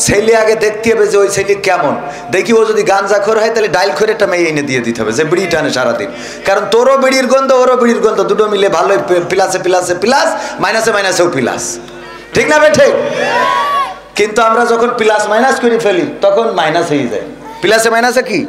ছেলে, আগে দেখতে হবে যে ওই ছেলে কেমন। দেখি ও যদি গাঞ্জাখোর হয় তাহলে ডাইল করে একটা মেয়ে এনে দিয়ে দিতে হবে যে বিড়ি টানে সারাদিন। কারণ তোরও বিড়ির গন্ধ, ওরও বিড়ির গন্ধ, দুটো মিলে ভালোই প্লাসে প্লাসে প্লাস, মাইনাসে মাইনাসেও প্লাস। ঠিক না বেঠে? কিন্তু আমরা যখন প্লাস মাইনাস করে ফেলি তখন মাইনাস হয়ে যায়। প্লাসে মাইনাসে কি?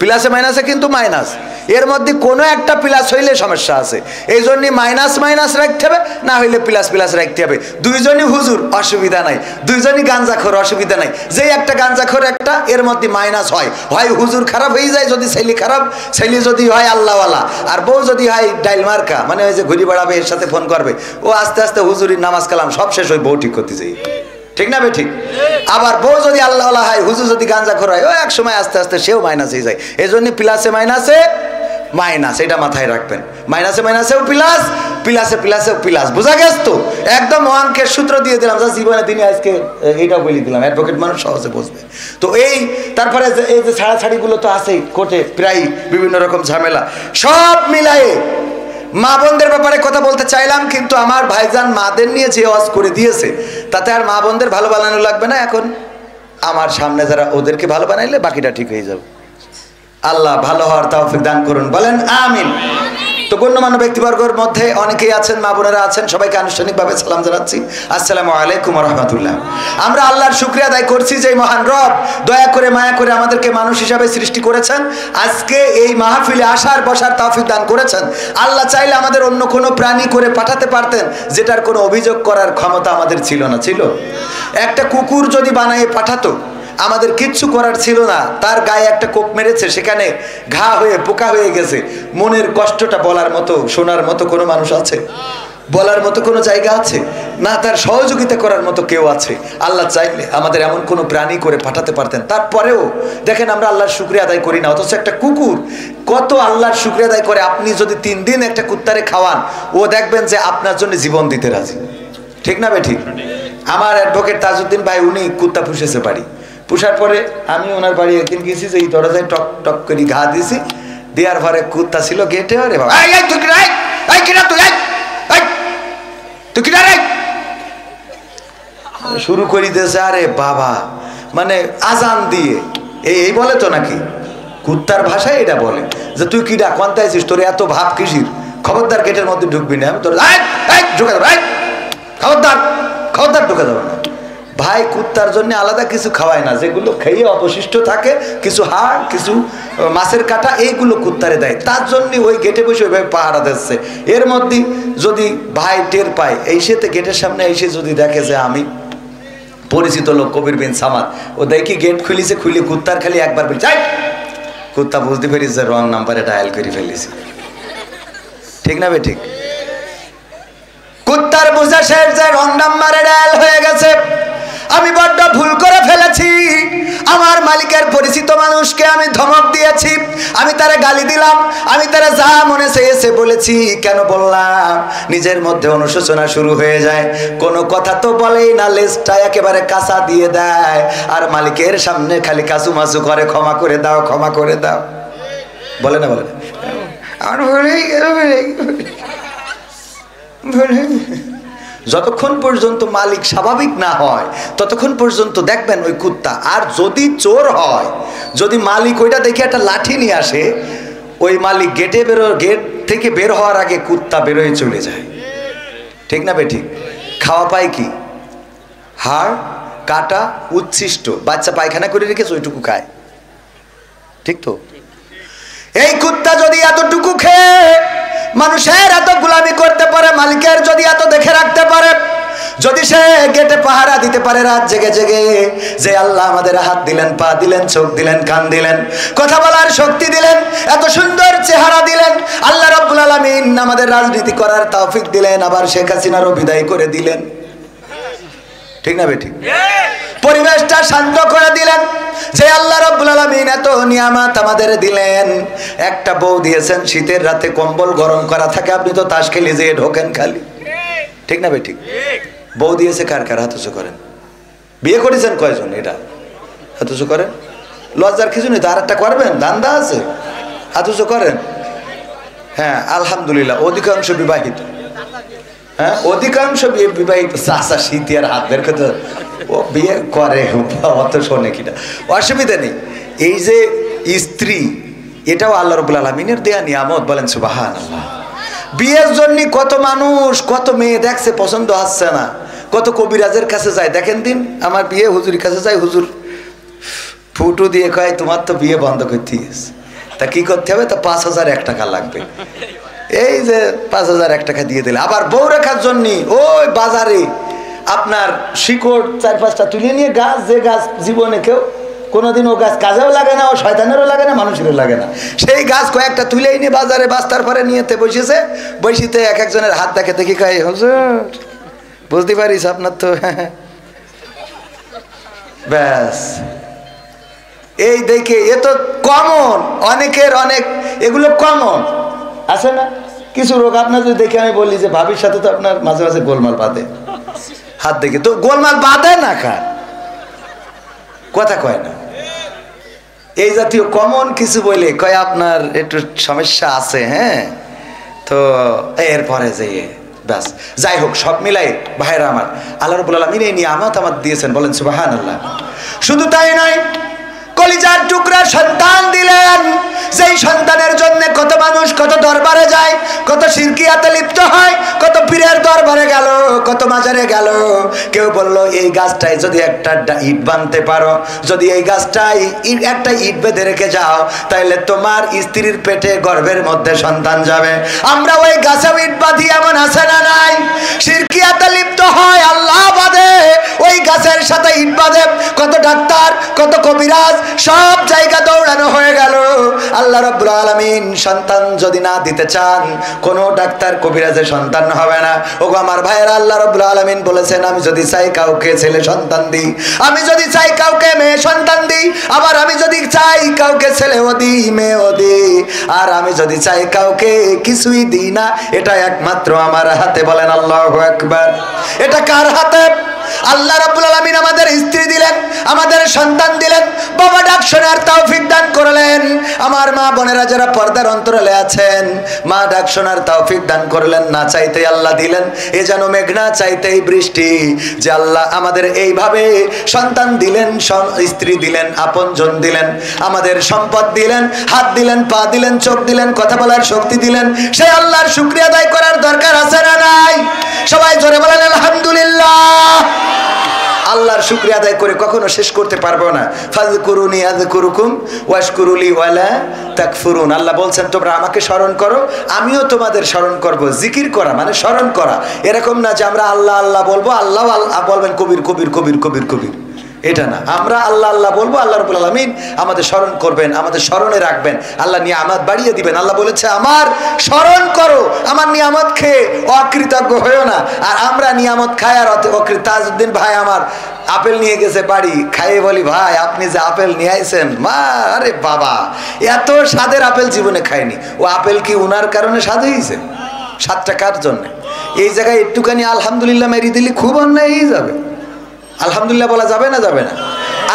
প্লাসে মাইনাসে কিন্তু মাইনাস। এর মধ্যে কোনো একটা প্লাস হইলে সমস্যা আছে। এই জন্যই মাইনাস মাইনাস রাখতে হবে, না হইলে প্লাস প্লাস রাখতে হবে। দুইজনই হুজুর, অসুবিধা নাই। দুইজনই গাঞ্জাখোর, অসুবিধা নাই। যে একটা গাঞ্জাখোর একটা, এর মধ্যে মাইনাস হয়, হয় হুজুর খারাপ হয়ে যায় যদি ছেলে খারাপ, ছেলে যদি হয় আল্লাহওয়ালা, আর বউ যদি হয় ডাইল মার্কা, মানে ওই যে ঘুরি বেড়াবে, এর সাথে ফোন করবে, ও আস্তে আস্তে হুজুরির নামাজ কালাম সব শেষ, ওই বউ ঠিক করতে যাই। ঠিক না বে ঠিক? আবার বউ যদি আল্লাহওয়ালা হয়, হুজুর যদি গাঞ্জাখোর হয়, ও এক সময় আস্তে আস্তে সেও মাইনাস হয়ে যায়। এই জন্য প্লাসে মাইনাসে মাইনাস, এটা মাথায় রাখবেন। মাইনাসে মাইনাসেও প্লাস, প্লাসে প্লাসেও প্লাস। বোঝা গেছে তো? একদম অঙ্কের সূত্র দিয়ে দিলাম, যা জীবনে তিনি আজকে এইটাও বলে দিলাম, অ্যাডভোকেট মানুষ সহজে বুঝবে। তো এই তারপরে এই যে ছাড়াছাড়িগুলো তো আছেই কোর্টে, প্রায় বিভিন্ন রকম ঝামেলা, সব মিলায়ে মা বোনদের ব্যাপারে কথা বলতে চাইলাম। কিন্তু আমার ভাইজান মাদের নিয়ে যে ওয়াজ করে দিয়েছে, তাতে আর মা বোনদের ভালো বানানো লাগবে না। এখন আমার সামনে যারা, ওদেরকে ভালো বানাইলে বাকিটা ঠিক হয়ে যাবে। আল্লাহ ভালো হওয়ার তৌফিক দান করুন, বলেন আমিন। তো গণ্যমান্য ব্যক্তিবর্গের মধ্যে অনেকেই আছেন, মা বোনেরা আছেন, সবাইকে আনুষ্ঠানিকভাবে সালাম জানাচ্ছি, আসসালামু আলাইকুম ওয়া রাহমাতুল্লাহ। আমরা আল্লাহর শুকরিয়া আদায় করছি যে মহান রব দয়া করে মায়া করে আমাদেরকে মানুষ হিসাবে সৃষ্টি করেছেন, আজকে এই মাহফিলে আসার বসার তৌফিক দান করেছেন। আল্লাহ চাইলে আমাদের অন্য কোনো প্রাণী করে পাঠাতে পারতেন, যেটার কোনো অভিযোগ করার ক্ষমতা আমাদের ছিল না। ছিল একটা কুকুর যদি বানিয়ে পাঠাতো, আমাদের কিচ্ছু করার ছিল না। তার গায়ে একটা কোপ মেরেছে, সেখানে ঘা হয়ে পোকা হয়ে গেছে, মনের কষ্টটা বলার মতো, শোনার মতো কোনো মানুষ আছে? বলার মতো কোনো জায়গা আছে না, তার সহযোগিতা করার মতো কেউ আছে? আল্লাহ চাইলে আমাদের এমন কোনো প্রাণী করে পাঠাতে পারতেন। তারপরেও দেখেন আমরা আল্লাহর শুকরিয়া আদায় করি না, অথচ একটা কুকুর কত আল্লাহর শুকরিয়া আদায় করে। আপনি যদি 3 দিন একটা কুত্তারে খাওয়ান, ও দেখবেন যে আপনার জন্য জীবন দিতে রাজি। ঠিক না বে ঠিক? আমার অ্যাডভোকেট তাজউদ্দিন ভাই, উনি কুত্তা পুষেছে বাড়ি। পুষার পরে আমি ওনার বাড়ি একদিন গেছি, যে এই দরজায় টক টক করে ঘা দিয়েছি, দেওয়ার পরে কুত্তা ছিল গেটে। আরে বাবা, শুরু করি দিয়েছে। আরে বাবা, মানে আজান দিয়ে এই বলে তো নাকি, কুত্তার ভাষায় এটা বলে যে তুই কি ডাক মানতে আছিস, তোর এত ভাব কিসির, খবরদার গেটের মধ্যে ঢুকবি না, আমি তোর ঢুকে দেবো, খবরদার খবরদার ঢুকে দেবো না। ভাই কুত্তার জন্য আলাদা কিছু খাওয়ায় না, যেগুলো খেয়ে অবশিষ্ট থাকে, কিছু হাড়, কিছু মাছের কাটা, এইগুলো কুত্তারে দেয়। তার জন্য ওই গেটে বসে ওইভাবে পাহারা দিচ্ছে। এর মধ্যে যদি ভাই টের পায়, এই সেতে গেটের সামনে এসে যদি দেখে যে আমি পরিচিত লোক কবির বিন সামাদ, ও দেখি গেট খুলিছে, খুলে কুত্তার খালি একবার বলছে, কুত্তা বুঝতে পেরেছে যে রং নাম্বারে ডায়াল করে ফেলেছি। ঠিক না বে ঠিক? কুত্তার বোঝা শেষ যে রং নাম্বারে ডায়াল হয়ে গেছে, আমি বড্ড ভুল করে ফেলেছি, আমার মালিকের পরিচিত মানুষকে আমি ধমক দিয়েছি, আমি তারা গালি দিলাম, আমি তারা যা মনে চেয়েছে বলেছি। কেন বললাম? নিজের মধ্যে অনুশোচনা শুরু হয়ে যায়, কোনো কথা তো বলেই না, লেজটা একেবারে কাঁচা দিয়ে দেয়, আর মালিকের সামনে খালি কাচু মাচু করে, ক্ষমা করে দাও, ক্ষমা করে দাও। বলে না, বলে না, আমার ভুলেই গেল, যতক্ষণ পর্যন্ত মালিক স্বাভাবিক না হয় ততক্ষণ পর্যন্ত দেখবেন ওই কুত্তা। আর যদি চোর হয়, যদি মালিক ওইটা দেখে একটা লাঠি নিয়ে আসে, ওই মালিক গেট থেকে বের হওয়ার আগে কুত্তা বেরোয় চলে যায়। ঠিক না বে ঠিক? খাওয়া পায় কি? হাড়, কাটা, উচ্ছিষ্ট, বাচ্চা পায়খানা করে রেখেছে ওইটুকু খায়। ঠিক তো? এই কুত্তা যদি এতটুকু খেয়ে মানুষের এত গোলামি করতে পারে, মালিকের যদি এত দেখে রাখতে পারে, যদি সে গেটে পাহারা দিতে পারে রাত জেগে জেগে, যে আল্লাহ আমাদের হাত দিলেন, পা দিলেন, চোখ দিলেন, কান দিলেন, কথা বলার শক্তি দিলেন, এত সুন্দর চেহারা দিলেন, আল্লাহ রাব্বুল আলামিন আমাদের রাজনীতি করার তৌফিক দিলেন, আবার শেখ হাসিনারও বিদায় করে দিলেন। ঠিক না বেঠিক? পরিবেশটা শান্ত করে দিলেন, যে আল্লাহ রাব্বুল আলামিন এত নিয়ামত আমাদের দিলেন। একটা বউ দিয়েছেন, শীতের রাতে কম্বল গরম করা থাকে, আপনি তো তাস খেলে যেয়ে ঢোকেন খালি। ঠিক না বেঠিক? বউ দিয়েছে কার কার? হাত উঁচু করেন। বিয়ে করেছেন কয়জন? এটা হাত উঁচু করেন। লজ্জার কিছু নেই তো, আর একটা করবেন, ধান্দা আছে। হাত উঁচু করেন। হ্যাঁ আলহামদুলিল্লাহ, অধিকাংশ বিবাহিত। হ্যাঁ অধিকাংশ বিবাহিত। চাষা শীতে আর হাত বের করতে, ও বিয়ে করে, অত শোনে কিনা, অসুবিধা নেই। এই যে স্ত্রী, এটাও আল্লাহ রাব্বুল আলামিনের দেয়া নিয়ামত, বলেন সুবহানাল্লাহ। বিয়ের জন্য কত মানুষ, কত মেয়ে দেখছে, পছন্দ হচ্ছে না, কত কবিরাজের কাছে যায়। দেখেন দিন আমার বিয়ে, হুজুরের কাছে যায়, হুজুর ফুটো দিয়ে কয় তোমার তো বিয়ে বন্ধ করতে গেছে। তা কি করতে হবে? তা 5,001 টাকা লাগবে। এই যে 5,001 টাকা দিয়ে দিলে, আবার বউ রাখার জন্য ওই বাজারে আপনার শিকড় 4-5টা তুলে নিয়ে গাছ, যে গাছ জীবনে কেউ কোনোদিন ও গাছ কাজেও লাগে না, ও শয়তানেরও লাগে না, মানুষেরও লাগে না, সেই গাছ কয়েকটা তুলেই নিয়ে বাজারে বাস্তার পরে নিয়েতে বসেছে। বসিতে এক একজনের হাত দেখে দেখি খাই, হুজুর বুঝতে পারিস আপনার তো ব্যাস। এই দেখে এ তো কমন, অনেকের অনেক, এগুলো কমন আছে না? কিছু রোগ আপনার যদি দেখে আমি বলি যে ভাবির সাথে তো আপনার মাঝে মাঝে গোলমাল বাঁধে, হাত দেখে তো গোলমাল বাঁধে না, কার কথা কয় না। এই জাতীয় কমন কিছু বলে কয় আপনার একটু সমস্যা আছে। হ্যাঁ তো এরপরে যে ব্যাস, যাই হোক, সব মিলাই ভাইরা আমার, আল্লাহ রাব্বুল আলামিন এই নিয়ামত আমাদের দিয়েছেন, বলেন সুবহানাল্লাহ। শুধু তাই নয়, কলিজার টুকরা সন্তান দিলেন, যেই সন্তানের জন্য কত মানুষ কত দরবারে যায়, কত শিরকিয়াতে লিপ্ত হয়, কত পীরের দরবারে গেল, কত মাজারে গেল। কেউ বলল এই গাছটায় যদি একটা ইট বাঁধতে পারো, যদি এই গাছটায় একটা ইট বেঁধে রেখে যাও, তাহলে তোমার স্ত্রীর পেটে গর্ভের মধ্যে সন্তান যাবে। আমরা ওই গাছে ইট বাঁধি, এমন আছে না নাই? শিরকিয়াতে লিপ্ত হয়, আল্লাহ বাঁধে, ওই গাছের সাথে ইট বাঁধে, কত ডাক্তার, কত কবিরাজ, সব জায়গা দৌড়ানো হয়ে গেল। আল্লাহ রাব্বুল আলামিন সন্তান যদি না দিতে চান, কোনো ডাক্তার কবিরাজের সন্তান হবে না। ওগো আমার ভাইয়েরা, আল্লাহ রাব্বুল আলামিন বলেছেন, আমি যদি চাই কাউকে ছেলে সন্তান দিই, আমি যদি চাই কাউকে মেয়ে সন্তান দিই, আবার আমি যদি চাই কাউকে ছেলেও দিই, মেয়েও দিই, আর আমি যদি চাই কাউকে কিছুই দিই না, এটা একমাত্র আমার হাতে। বলেন আল্লাহু আকবার। এটা কার হাতে? আল্লাহ রাব্বুল আলামিন আমাদের স্ত্রী দিলেন, আমাদের সন্তান দিলেন, বাবা ডাক শোনার তৌফিক দান করলেন। আমার মা বোনেরা যারা পর্দার অন্তরালে আছেন, মা ডাক শোনার তৌফিক দান করলেন। না চাইতেই আল্লাহ দিলেন। এ যেন মেঘনা চাইতেই বৃষ্টি, যে আল্লাহ আমাদের এইভাবে সন্তান দিলেন, স্ত্রী দিলেন, আপনজন দিলেন, আমাদের সম্পদ দিলেন, হাত দিলেন, পা দিলেন, চোখ দিলেন, কথা বলার শক্তি দিলেন। সেই আল্লাহর শুকরিয়া আদায় করার দরকার আছে না নাই? সবাই জোরে বলেন আলহামদুলিল্লাহ। আল্লাহর শুকরিয়া আদায় করে কখনো শেষ করতে পারবো না। ফাযকুরুনি আযকুরুকুম ওয়াশকুরুলি ওয়ালা তাকফুরুন। আল্লাহ বলছেন, তোমরা আমাকে স্মরণ করো, আমিও তোমাদের স্মরণ করব। জিকির করা মানে স্মরণ করা, এরকম না যে আমরা আল্লাহ আল্লাহ বলবো, আল্লাহ আল্লাহ বলবেন কবির কবির কবির কবির কবির, এটা না। আমরা আল্লাহ আল্লাহ বলবো, আল্লাহ রাব্বুল আলামিন আমাদের স্মরণ করবেন, আমাদের স্মরণে রাখবেন, আল্লাহ নিয়ামত বাড়িয়ে দিবেন। আল্লাহ বলেছে, আমার স্মরণ করো, আমার নিয়ামত খেয়ে অকৃতজ্ঞ হয়েও না। আর আমরা নিয়ামত খাই আর অকৃত। তাজউদ্দিন ভাই আমার আপেল নিয়ে গেছে বাড়ি, খাইয়ে বলি, ভাই আপনি যে আপেল নিয়ে আইছেন, মা আরে বাবা এত স্বাদের আপেল জীবনে খায়নি। ও আপেল কি উনার কারণে স্বাদ হয়েছে? 7 টাকার জন্য। এই জায়গায় একটুখানি আলহামদুলিল্লাহ মেরি দিলি খুব অন্যায় হয়ে যাবে। আলহামদুলিল্লাহ বলা যাবে না? যাবে না।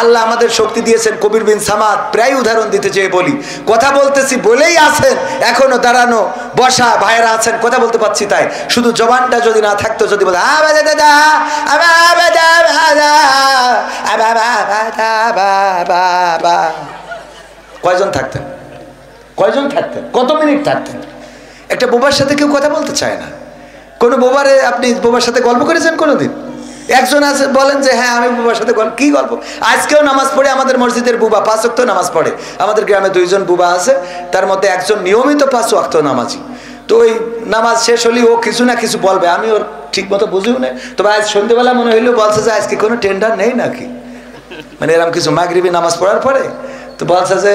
আল্লাহ আমাদের শক্তি দিয়েছেন। কবির বিন সামাদ প্রায় উদাহরণ দিতে চেয়ে বলি, কথা বলতেছি বলেই আছেন, এখনো দাঁড়ানো বসা ভাইয়েরা আছেন, কথা বলতে পারছি তাই। শুধু জবানটা যদি না থাকতো, যদি বলে কয়জন থাকতেন? কয়জন থাকতেন? কত মিনিট থাকতেন? একটা বোবার সাথে কেউ কথা বলতে চায় না। কোনো বোবারে আপনি বোবার সাথে গল্প করেছেন কোনোদিন? একজন আছে বলেন যে হ্যাঁ আমি বুবার সাথে গল্প, কি গল্প? আজকেও নামাজ পড়ে আমাদের মসজিদের বুবা 5 ওয়াক্ত নামাজ পড়ে। আমাদের গ্রামে 2 জন বুবা আছে, তার মধ্যে একজন নিয়মিত 5 ওয়াক্ত নামাজি। তো ওই নামাজ শেষ হলেই ও কিছু না কিছু বলবে, আমি ওর ঠিক মতো বুঝিও না। তবে আজ সন্ধ্যেবেলা মনে হইলো বলছে যে আজকে কোনো টেন্ডার নেই নাকি, মানে এরকম কিছু মাগরিবি নামাজ পড়ার পরে। তো বলছে যে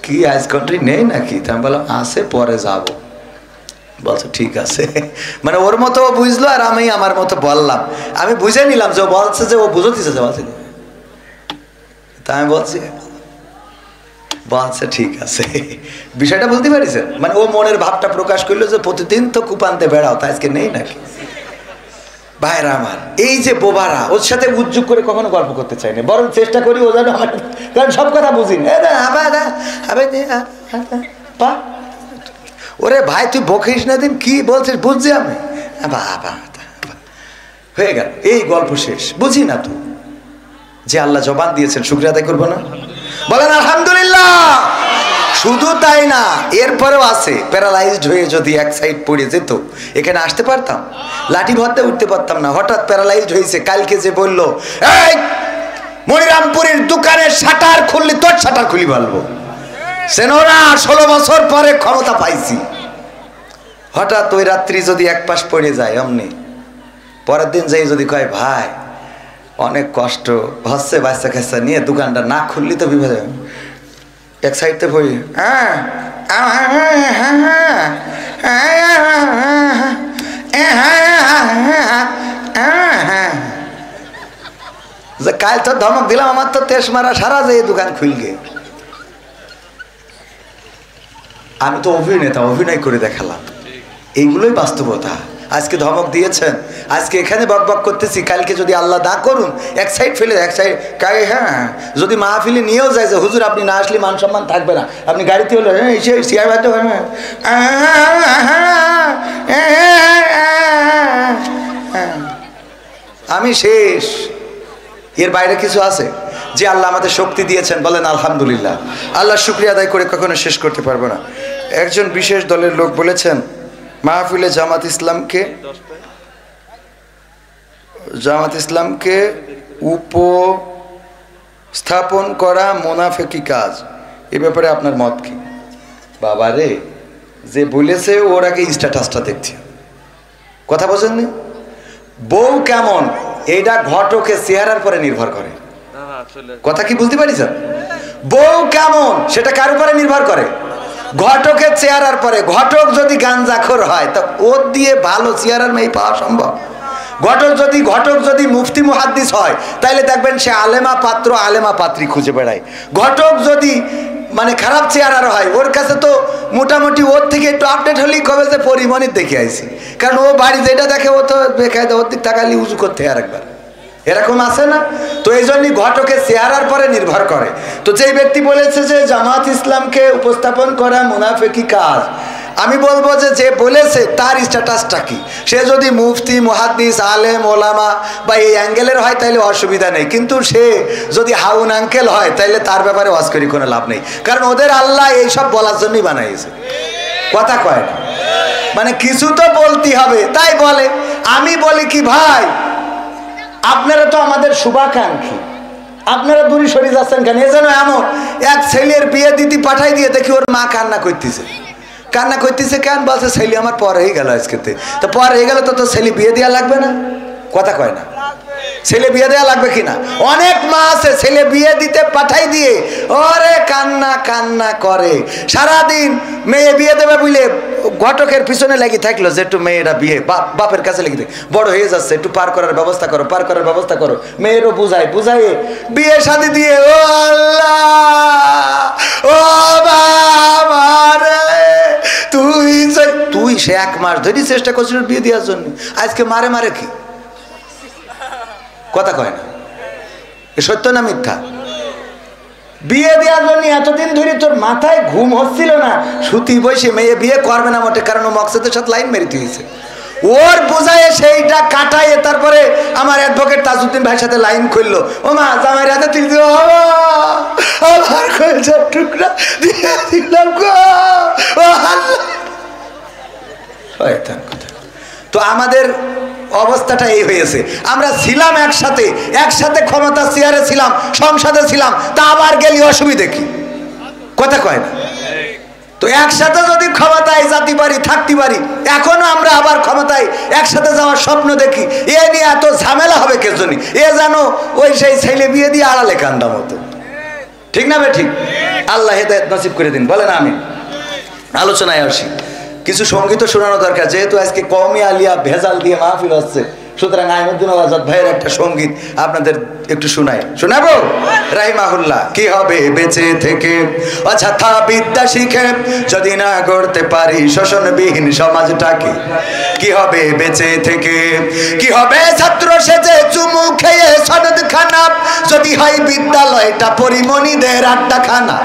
কি আজ কন্ট্রি নেই নাকি? তা আমি বললাম আছে, পরে যাবো। বলছে ঠিক আছে, মানে ওর মতো ও বুঝলো আর আমি আমার মতো বললাম। আমি বুঝে নিলাম যে ও বলছে যে ও বুঝতেছে, বলছে। তা আমি বলছি, বলছে ঠিক আছে। বিষয়টা বুঝতে পারিস? মানে ও মনের ভাবটা প্রকাশ করলো যে প্রতিদিন তো কুপান্তে বেড়াও, তা আজকে নেই নাকি? ভাইরা আমার, এই যে বোবারা, ওর সাথে উদ্যোগ করে কখনো গল্প করতে চাই না, বরং চেষ্টা করি ও যেন আমার, কারণ সব কথা বুঝি না। ওরে ভাই তুই বকিস না, দিন কি বলছিস বুঝছি আমি, হয়ে গেল, এই গল্প শেষ। বুঝি না তো যে আল্লাহ জবান দিয়েছেন, শুকরিয়া আদায় করবো না? বলেন আলহামদুলিল্লাহ। শুধু তাই না, এরপরেও আছে, প্যারালাইজড হয়ে যদি এক সাইড পড়ে যেত, এখানে আসতে পারতাম? লাঠি ভরতে উঠতে পারতাম না। হঠাৎ প্যারালাইজড হয়েছে। কালকে যে বললো এই মনিরামপুরের দোকানের শাটার খুললি, তোর শাটার খুলি বলবো, সেনোরা 16 বছর পরে ক্ষমতা পাইছি। হঠাৎ ওই রাত্রি যদি এক পাশ পড়ে যায়, অমনি পরের দিন যাই যদি কয় ভাই অনেক কষ্ট হচ্ছে, বাচ্চা কাচ্চা নিয়ে দোকানটা না খুললি তো বিপদ, এক সাইডতে পড়ি, যে কাল তো ধমক দিলাম, আমার তো তেজ মারা সারা যে দোকান খুলগে। আমি তো অভিনেতা, অভিনয় করে দেখালাম। এইগুলোই বাস্তবতা। আজকে ধমক দিয়েছেন, আজকে এখানে বকবক করতেছি, কালকে যদি আল্লাহ না করুন এক সাইড ফেলে এক সাইড কাই, হ্যাঁ যদি মাহফিলে নিয়েও যায় যে হুজুর আপনি না আসলে মান সম্মান থাকবে না, আপনি গাড়িতে হলো শিয়ার বাধ্য, আমি শেষ। এর বাইরে কিছু আছে? যে আল্লাহ আমাদের শক্তি দিয়েছেন, বলেন আলহামদুলিল্লাহ। আল্লাহ শুকরিয়া আদায় করে কখনো শেষ করতে পারবো না। একজন বিশেষ দলের লোক বলেছেন মাহফিলে জামাত ইসলামকে উপস্থাপন করা মুনাফিকি কাজ, এ ব্যাপারে আপনার মত কি? বাবা রে, যে বলেছে ওর আগে স্ট্যাটাসটা দেখছি, কথা বোঝেননি? বউ কেমন এইটা ঘটকে চেহারার পরে নির্ভর করে। কথা কি বুঝতে পারিস? বউ কেমন সেটা কার উপরে নির্ভর করে? ঘটকের চেহারার পরে। ঘটক যদি গাঞ্জাখোর হয় তা ওর দিয়ে ভালো চেহারার মেয়ে পাওয়া সম্ভব? ঘটক যদি মুফতি মুহাদ্দিস হয় তাইলে দেখবেন সে আলেমা পাত্র আলেমা পাত্রী খুঁজে বেড়ায়। ঘটক যদি মানে খারাপ চেহারার হয় ওর কাছে তো মোটামুটি ওর থেকে একটু আপডেট হলেই কবে যে পরিমণির দেখে আইছি, কারণ ও বাড়ি যেটা দেখে ও তো বেকায়দা ওর দিক তাকালি উজু করতে আর একবার, এরকম আছে না? তো এই জন্যই ঘটকের চেহারার পরে নির্ভর করে। তো যেই ব্যক্তি বলেছে যে জামাত ইসলামকে উপস্থাপন করা মুনাফিকি কাজ, আমি বলবো যে বলেছে তার স্ট্যাটাসটা কি? সে যদি মুফতি মুহাদ্দিস আলেম ওলামা বা এই অ্যাঙ্গেলের হয় তাহলে অসুবিধা নেই, কিন্তু সে যদি হাউন আঙ্কেল হয় তাহলে তার ব্যাপারে ওয়াজ করি কোনো লাভ নেই, কারণ ওদের আল্লাহ এইসব বলার জন্যই বানাইছে। কথা কয় না, মানে কিছু তো বলতে হবে তাই বলে। আমি বলি কি ভাই, আপনারা তো আমাদের শুভাকাঙ্ক্ষী, আপনারা দূরে সরে যাচ্ছেন কেন? এ যেন এমন এক ছেলের বিয়ে দিতে পাঠাই দিয়ে দেখি ওর মা কান্না করতেছে কেন? বলছে ছেলে আমার পর হয়ে গেল আজকেতে। তো পর হয়ে গেল তো ছেলে বিয়ে দেওয়া লাগবে না? কথা কয় না, ছেলে বিয়ে দেওয়া লাগবে কিনা? অনেক মা আছে ছেলে বিয়ে দিতে পাঠাই দিয়ে ওরে কান্না করে সারাদিন। মেয়ে বিয়ে দেবে বুঝলে ঘটকের পিছনে লেগে থাকলো যে একটু মেয়েরা বিয়ে বাপের কাছে লেগে থাকে, বড় হয়ে যাচ্ছে একটু পার করার ব্যবস্থা করো। মেয়েরও বুঝায় বিয়ে শাদী দিয়ে ও আল্লাহ ও বাবা রে, তুই সে 1 মাস ধরে চেষ্টা করছিস বিয়ে দেওয়ার জন্য, আজকে মারে কি? কথা কয় না, এ সত্য না মিথ্যা? বিয়ে দেওয়ার জন্য এতদিন ধরে তোর মাথায় ঘুম হচ্ছিল না, সুতি বসে মেয়ে বিয়ে করবে না মোটে, কারণ ও মকসদের সাথে লাইন মেরিতে হয়েছে। ওর বোঝায় সেইটা কাটায় তারপরে আমার অ্যাডভোকেট তাজউদ্দিন ভাইয়ের সাথে লাইন খুললো, ও মা জামাইয়ের হাতে তুই আমার কয়েকটা টুকরা দিয়ে দিলাম গো আল্লাহ। তো আমাদের অবস্থাটা এই হয়েছে, আমরা ছিলাম একসাথে ক্ষমতা চেয়ারে ছিলাম, সংসদে ছিলাম, তা আবার গেলি অসুবিধে কি? কথা কয় না? তো একসাথে যদি ক্ষমতায় যেতে পারি থাকতে পারি, এখনো আমরা আবার ক্ষমতায় একসাথে যাওয়ার স্বপ্ন দেখি, এ নিয়ে এত ঝামেলা হবে কে জন্য? এ জানো ওই সেই ছেলে বিয়ে দিয়ে আড়ালে কান্দা মতো, ঠিক না বে ঠিক? আল্লাহ হেদায়েত নসিব করে দিন, বলেন আমিন। আলোচনায় আসি, কিছু সঙ্গীত শোনানো দরকার, যেহেতু আজকে কওমি আলিয়া ভেজাল দিয়ে মাহফিল হচ্ছে, সুতরাং আইনুদ্দিন আজাদ ভাইয়ের একটা সঙ্গীত আপনাদের একটু শোনাবো। রাহিমাহুল্লাহ, কি হবে বেঁচে থেকে অযথা বিদ্যা শিখে যদি না গড়তে পারি শোষণবিহীন সমাজটাকে? কি হবে বেঁচে থেকে, কি হবে ছাত্র সেজে চুমু খেয়ে সনদ খানা যদি হয় বিদ্যালয়টা পরিমণিদের আড্ডাখানা?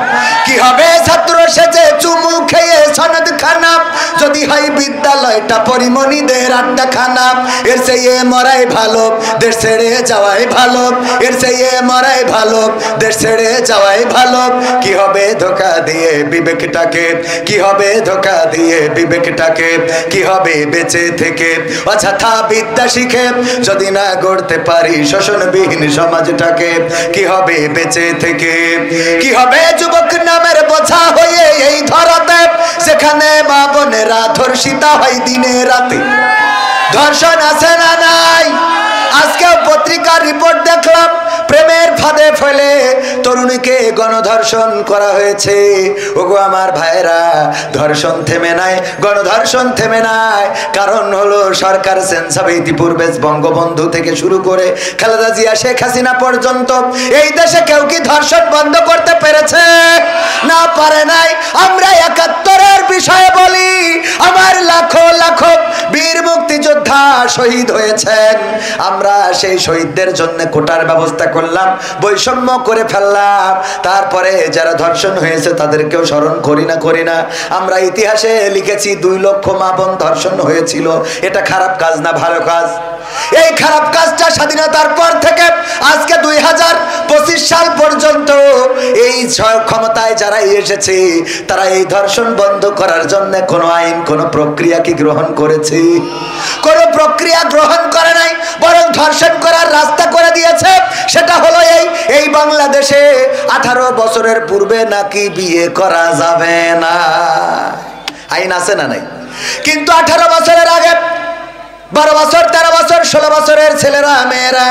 কি হবে ছাত্র সেজে চুমু খেয়ে সনদ খানা যদি হয় বিদ্যালয়টা পরিমণিদের আড্ডাখানা? এর চেয়ে মরাই ভালো দেশ ছেড়ে যাওয়াই ভালো, এর চেয়ে মরাই ভালো দেশ ছেড়ে যাওয়াই ভালো। কি হবে ধোঁকা দিয়ে বিবেকটাকে, কি হবে ধোঁকা দিয়ে বিবেকটাকে? কি হবে বেঁচে থেকে অযথা বিদ্যা শিখে যদি না গড়তে পারি শোষণবিহীন সমাজটাকে? কি হবে বেঁচে থেকে, কি হবে যুবক নামের বোঝা হয়ে এই ধরাতে, সেখানে মা বোনেরা ধর্ষিতা হয় দিনে রাতে? ধর্ষণ আছে না নাই? আজকে পত্রিকার রিপোর্ট দেখলাম, প্রেমের ফাঁদে ফেলে তরুণীকে গণধর্ষণ করা হয়েছে। ওগো আমার ভাইরা, ধর্ষণ থেমে নাই, গণধর্ষণ থেমে নাই। কারণ হলো সরকার চেঞ্জ হবে, ইতিপূর্বে বঙ্গবন্ধু থেকে শুরু করে খালেদা জিয়া শেখ হাসিনা পর্যন্ত এই দেশে কেউ কি ধর্ষণ বন্ধ করতে পেরেছে? না পারে নাই। আমরা ৭১-এর বিষয়ে বলি, আমার লাখো লাখো বীর মুক্তিযোদ্ধা শহীদ হয়েছেন, আমরা সেই শহীদদের জন্য কোটার ব্যবস্থা করলাম, বৈষম্য করে ফেললাম। তারপরে যারা ধর্ষণ হয়েছে তাদেরকেও স্মরণ করি না। আমরা ইতিহাসে লিখেছি 2 লক্ষ মা বোন ধর্ষণ হয়েছিল। এটা খারাপ কাজ না ভালো কাজ? এই খারাপ কাজটা স্বাধীনতার পর থেকে আজকে 2025 সাল পর্যন্ত এই ক্ষমতায় যারা এসেছে তারা এই ধর্ষণ বন্ধ করার জন্য কোনো আইন, কোনো প্রক্রিয়া কি গ্রহণ করেছে? কোনো প্রক্রিয়া গ্রহণ করে নাই, বরং ধর্ষণ করার রাস্তা করে দিয়েছে। সেটা হলো এই বাংলাদেশে 18 বছরের পূর্বে নাকি বিয়ে করা যাবে না, আইন আছে না নাই? কিন্তু 18 বছরের আগে 12 বছর 13 বছর 16 বছরের ছেলেরা মেয়েরা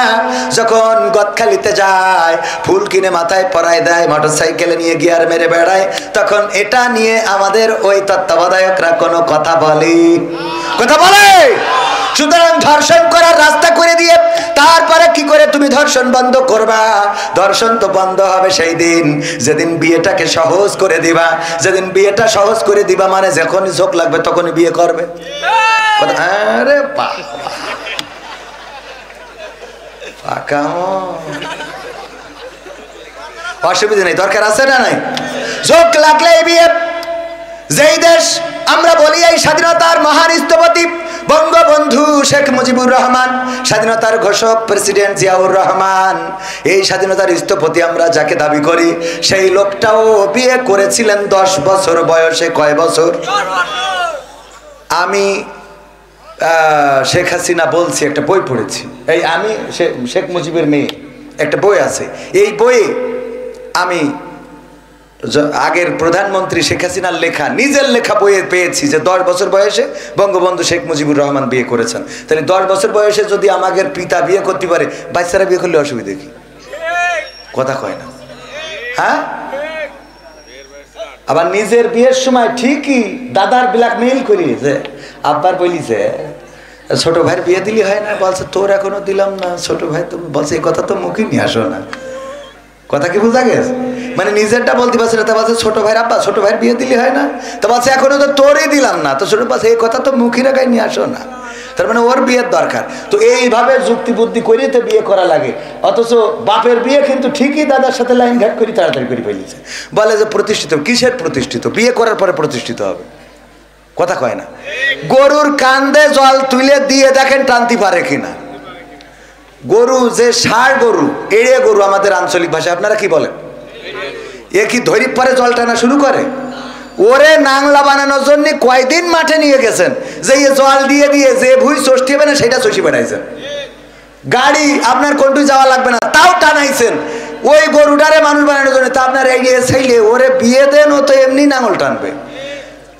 যখন গদখালিতে যায়, ফুল কিনে মাথায় পরায় দেয়, মোটরসাইকেলে নিয়ে গিয়ার মেরে বেড়ায়, তখন এটা নিয়ে আমাদের ওই তত্ত্বাবধায়করা কোনো কথা বলে? সুতরাং ধর্ষণ করার রাস্তা করে দিয়ে তারপরে কি করে তুমি ধর্ষণ বন্ধ করবা? ধর্ষণ তো বন্ধ হবে সেই দিন যেদিন বিয়েটাকে সহজ করে দিবা। যেদিন বিয়েটা সহজ করে দিবা মানে যখনই ঝোঁক লাগবে তখনই বিয়ে করবে। আরে অসুবিধা নেই, দরকার আছে না নাই? ঝোঁক লাগলে বিয়ে। যেই দেশ আমরা বলি এই স্বাধীনতার মহান স্থপতি বঙ্গবন্ধু শেখ মুজিবুর রহমান, স্বাধীনতার ঘোষক প্রেসিডেন্ট জিয়াউর রহমান, এই স্বাধীনতার স্থপতি আমরা যাকে দাবি করি, সেই লোকটাও বিয়ে করেছিলেন 10 বছর বয়সে। কয় বছর? আমি শেখ হাসিনা বলছি, একটা বই পড়েছি, এই আমি শেখ মুজিবের মেয়ে, একটা বই আছে, এই বইয়ে আমি আগের প্রধানমন্ত্রী শেখ হাসিনার লেখা, নিজের লেখা বইয়ে পেয়েছি যে 10 বছর বয়সে বঙ্গবন্ধু শেখ মুজিবুর রহমান বিয়ে করেছেন। তাহলে 10 বছর বয়সে যদি আমাদের পিতা বিয়ে করতে পারে, বাচ্চারা বিয়ে করলে অসুবিধা কি? কথা কয় না, হ্যাঁ? আবার নিজের বিয়ের সময় ঠিকই দাদার ব্ল্যাকমেইল করি যে আব্বার বলিছে ছোট ভাইয়ের বিয়ে দিলি হয় না, বলছে তোর এখনো দিলাম না, ছোট ভাই তুমি বলছে এই কথা তো মুখে নিয়ে আসো না। কথা কি বুঝা গেছে? মানে নিজেরটা বলতে পারছে না, তা বলছে ছোট ভাইয়ের আব্বা ছোট ভাইয়ের বিয়ে দিলি হয় না, তো বলছে এখনো তো তোরই দিলাম না, তো ছোট বলছে এই কথা তো মুখে রেখায় নিয়ে আসো না। তার মানে ওর বিয়ের দরকার। তো এইভাবে যুক্তি বুদ্ধি করিয়ে তো বিয়ে করা লাগে, অথচ বাপের বিয়ে কিন্তু ঠিকই দাদার সাথে লাইন ঘাট করি তাড়াতাড়ি করে ফেলেছে। বলে যে প্রতিষ্ঠিত, কিসের প্রতিষ্ঠিত? বিয়ে করার পরে প্রতিষ্ঠিত হবে। কথা কয় না। গরুর কান্দে জল তুলে দিয়ে দেখেন টানতে পারে কিনা। গরু যে ষাঁড় গরু, এড়ে গরু আমাদের আঞ্চলিক ভাষায় আপনারা কি বলেন? এ কি ধরি পরে জল টানা শুরু করে? ওরে নাংলা বানানোর জন্য কয়দিন মাঠে নিয়ে গেছেন যে জল দিয়ে দিয়ে যে ভুই ষষ্ঠী হবে না সেটা চষি বেড়াইছেন। গাড়ি আপনার কোনটু যাওয়া লাগবে না তাও টানাইছেন ওই গরুটারে মানুষ বানানোর জন্য। তা আপনার এই ছেলে ওরে বিয়ে দেন, ও তো এমনি নাঙল টানবে।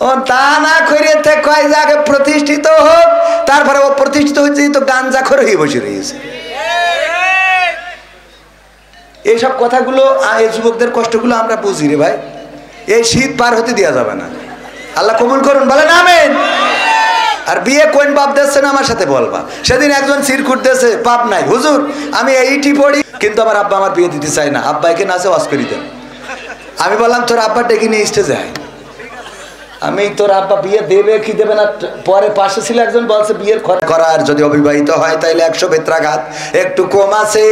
ও তা না করে কয় যে আগে প্রতিষ্ঠিত হোক, তারপরে ও প্রতিষ্ঠিত হচ্ছে তো গাঞ্জাখোর হয়ে বসে রয়েছে। এইসব কথাগুলো, এই যুবকদের কষ্টগুলো আমরা বুঝি রে ভাই। এই শীত পার হতে দেওয়া যাবে না। আল্লাহ কবুল করুন, বলেন আমিন। আর বিয়ে কোন বাপ দিচ্ছে না আমার সাথে বলবা। সেদিন একজন চিরকুট দিয়েছে, পাপ নাই হুজুর আমি এইটি পড়ি কিন্তু আমার আব্বা আমার বিয়ে দিতে চাই না, আব্বা এখানে আছে ওয়াজ করি দেন। আমি বললাম তোর আব্বা ডেকে নিয়ে স্টেজে আয়। আমি তোর আব্বা বিয়ে দেবে কি দেবে না, পরে পাশে ছিল একজন বলছে বিয়ের করার যদি অবিবাহিত হয় তাইলে 100 বেত্রাঘাত একটু কম আছে,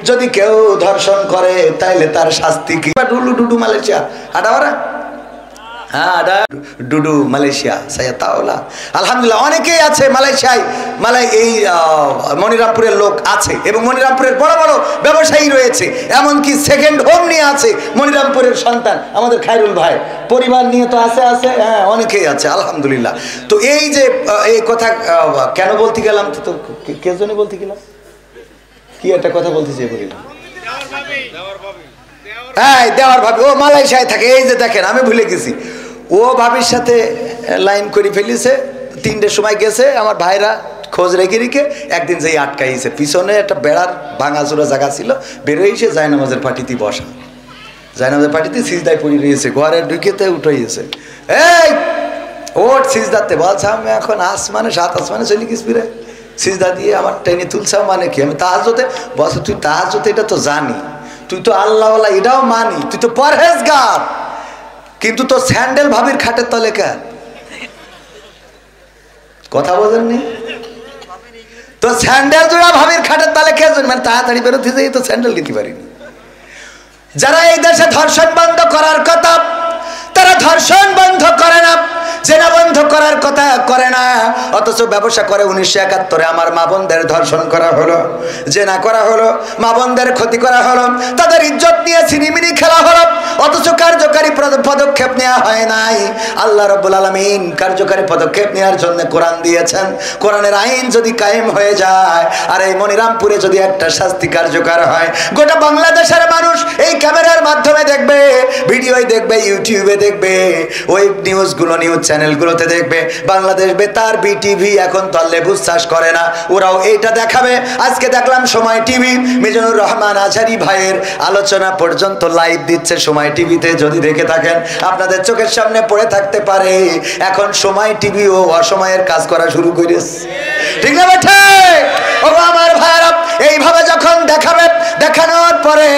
যদি কেউ ধর্ষণ করে তাইলে তার শাস্তি কি? ডুডু ডুডু মালয়েশিয়া আডাওয়ারা, হ্যাঁ ডুডু মালয়েশিয়া সায়াতাওলা আলহামদুলিল্লাহ অনেকেই আছে মালয়েশিয়ায়, এই মনিরামপুরের লোক আছে এবং মনিরামপুরের বড় বড় ব্যবসায়ী রয়েছে, এমনকি সেকেন্ড হোম নিয়ে আছে মনিরামপুরের সন্তান আমাদের খায়রুল ভাই, পরিবার নিয়ে তো আছে হ্যাঁ অনেকেই আছে আলহামদুলিল্লাহ। তো এই যে এই কথা কেন বলতে গেলাম, তো কে জন্য বলতে গেলাম, কি একটা কথা বলতে চেয়ে বলিলাম, হ্যাঁ দেওয়ার ভাবি ও মালয়েশিয়ায় থাকে। এই যে দেখেন আমি ভুলে গেছি, ও ভাবির সাথে লাইন করে ফেলিছে, 3টের সময় গেছে, আমার ভাইরা খোঁজ রেখে রেখে একদিন যেই আটকাইছে, পিছনে একটা বেড়ার ভাঙাচোরা জায়গা ছিল, বেরোইছে জায়নামাজের পাটিতে বসা, জায়নামাজের পাটিতে সিজদায় পড়ে রয়েছে, ঘরের ঢুকেতে উঠেছে, এই ওট সিজদাতে বলছে আমি এখন আসমানে 7 আসমানে চলে গেছি ফিরে সিজদা দিয়ে আমার টেনে তুলছে, মানে কি আমি তাহাজ্জুদে বলছে, তুই তাহাজ্জুদ এটা তো জানি, তুই তো আল্লাহওয়ালা এটাও মানি, তুই তো পরহেজগার, কিন্তু তো স্যান্ডেল ভাবির খাটের তলে কেন? কথা বলেননি তো, স্যান্ডেল জোড়া ভাবির খাটের তলে কে? মানে তাড়াতাড়ি বেরোতে যাই তো স্যান্ডেল নিতে পারিনি। যারা এই দেশে ধর্ষণ বন্ধ করার কথা তারা ধর্ষণ বন্ধ করে না, জেনা বন্ধ করার কথা করে না, অথচ ব্যবসা করে। 1971 আমার মা বোনদের ধর্ষণ করা হলো, জেনা করা হলো, মা বোনদের ক্ষতি করা হলো, তাদের ইজ্জত নিয়ে ছিনিমিনি খেলা হলো, অথচ কার্যকারী পদক্ষেপ নেওয়া হয় নাই। আল্লাহ রাব্বুল আলামিন কার্যকারী পদক্ষেপ নেওয়ার জন্য কোরআন দিয়েছেন। কোরআনের আইন যদি কায়েম হয়ে যায় আর এই মনিরামপুরে যদি একটা শাস্তি কার্যকর হয়, গোটা বাংলাদেশের মানুষ এই ক্যামেরার মাধ্যমে দেখবে, ভিডিওয় দেখবে, ইউটিউবে দেখবে, ওয়েব নিউজগুলো, নিউজ চ্যানেলগুলোতে দেখবে বাংলাদেশ বেতার, বিটিভি, এখন তো আর লেবু চাষ করে না, ওরাও এইটা দেখাবে। আজকে দেখলাম সময় টিভি, মিজানুর রহমান আজহারি ভাইয়ের আলোচনা পর্যন্ত লাইভ দিচ্ছে সময় টিভিতে। যদি দেখে থাকেন আপনাদের চোখের সামনে পড়ে থাকতে পারে এখন সময় টিভিও অসময়ের কাজ করা শুরু করেছে, ঠিক না বেঠে? ও আমার ভাইরা, এইভাবে যখন দেখাবে, দেখানোর পরে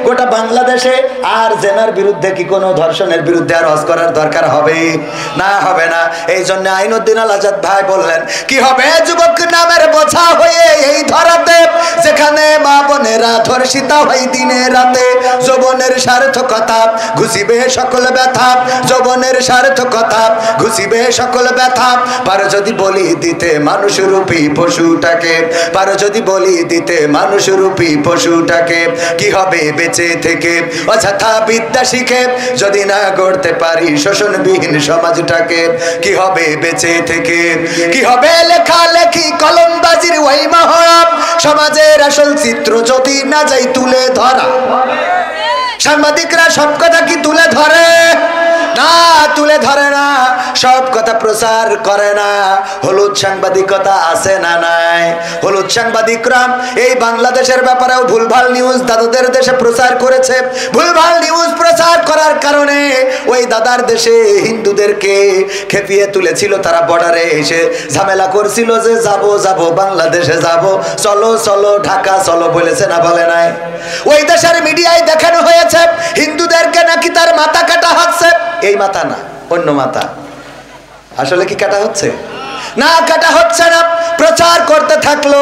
গোটা বাংলাদেশে আর জেনার বিরুদ্ধে কি কোনো ধর্ষণের বিরুদ্ধে আর ওয়াজ করার দরকার হবে না? হবে না। এই জন্য আইনুদ্দিন আল আজাদ ভাই বললেন, কি হবে যুবক নামের বোঝা হয়ে এই ধরাতে, যেখানে মা বোনেরা ধর্ষিতা হয় দিনে রাতে। যৌবনের সার্থকতা ঘুষিবে সকল ব্যথা, যৌবনের সার্থকতা ঘুষিবে সকল ব্যথা। পারো যদি বলি দিতে মানুষরূপী পশুটাকে, পারো যদি বলি দিতে মানুষরূপী পশুটাকে, কি হবে বেঁচে থেকে অযথা বিদ্যা শিখে যদি না গড়তে পারি শোষণবিহীন সমাজটাকে? কি হবে বেঁচে থেকে, কি হবে লেখালেখি কলমবাজির ওই মহরম, সমাজের আসল চিত্র যদি না যাই তুলে ধরা? সাংবাদিকরা সব কথা কি তুলে ধরে? না, তুলে ধরে না, সব কথা প্রচার করে না। হলুদ সাংবাদিকতা আছে না নাই? হলুদ সাংবাদিকরা এই বাংলাদেশের ব্যাপারেও ভুলভাল নিউজ দাদাদের দেশে প্রচার করেছে। ভুলভাল নিউজ প্রচার করার কারণে ওই দাদার দেশে হিন্দুদেরকে খেপিয়ে তুলেছিল। তারা বর্ডারে এসে ঝামেলা করছিল যে যাব যাব বাংলাদেশে যাব, চলো চলো ঢাকা চলো, বলেছে না বলে নাই? ওই দেশের মিডিয়ায় দেখানো হয়েছে হিন্দুদেরকে নাকি তার মাথা কাটা হচ্ছে। এই মাথা না, অন্য মাথা। আসলে কি কাটা হচ্ছে? না, কাটা হচ্ছে না। প্রচার করতে থাকলো।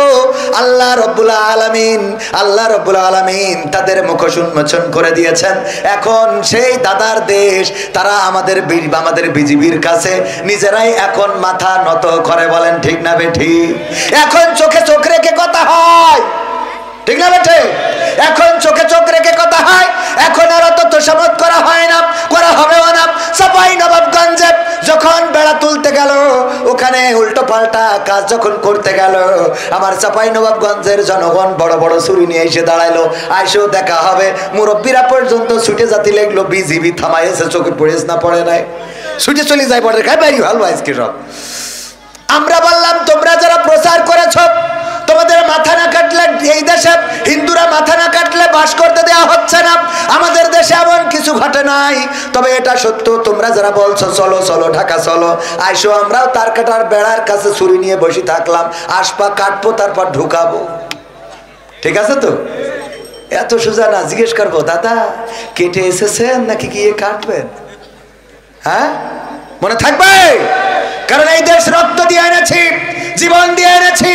আল্লাহ রব্বুল আলামিন, আল্লাহ রব্বুল আলামিন তাদের মুখ উন্মোচন করে দিয়েছেন। এখন সেই দাদার দেশ, তারা আমাদের বিজিবির কাছে নিজেরাই এখন মাথা নত করে। বলেন ঠিক না বেঠি? এখন চোখে চোখ রেখে কথা হয়, ঠিক না বেঠে? এখন চোখে চোখ রেখে কথা হয়। এখন আর অত তোষামত করা হয় না, করা হবেও না। চাঁপাইনবাবগঞ্জে যখন বেড়া তুলতে গেল, ওখানে উল্টো পাল্টা কাজ যখন করতে গেল, আমার চাঁপাইনবাবগঞ্জের জনগণ বড় বড় ছুরি নিয়ে এসে দাঁড়াইলো। আইসেও দেখা হবে, মুরব্বীরা পর্যন্ত ছুটে জাতি লেগলো। বিজিবি থামাইছে, চোখে পড়েছ না পড়ে নাই, ছুটে চলে যায় বর্ডার খাই বাইরে ভালো আজকে সব। আমরা বললাম তোমরা যারা প্রচার করেছ, তোমাদের মাথা না কাটলে, এই দেশে হিন্দুরা মাথা না কাটলে বাস করতে দেওয়া হচ্ছে না। আমাদের দেশে এমন কিছু ঘটে নাই, তবে এটা সত্য। তোমরা যারা বলছো চলো চলো ঢাকা চলো, আইসো, আমরাও তার কাটার বেড়ার কাছে ছুরি নিয়ে বসে থাকলাম, আসপা কাটবো তারপর ঢুকাবো। ঠিক আছে তো? এত সোজা না। জিজ্ঞেস করবো, দাদা কেটে এসেছেন নাকি গিয়ে কাটবেন? হ্যাঁ, মনে থাকবে। কারণ এই দেশ রক্ত দিয়ে এনেছি, জীবন দিয়ে এনেছি।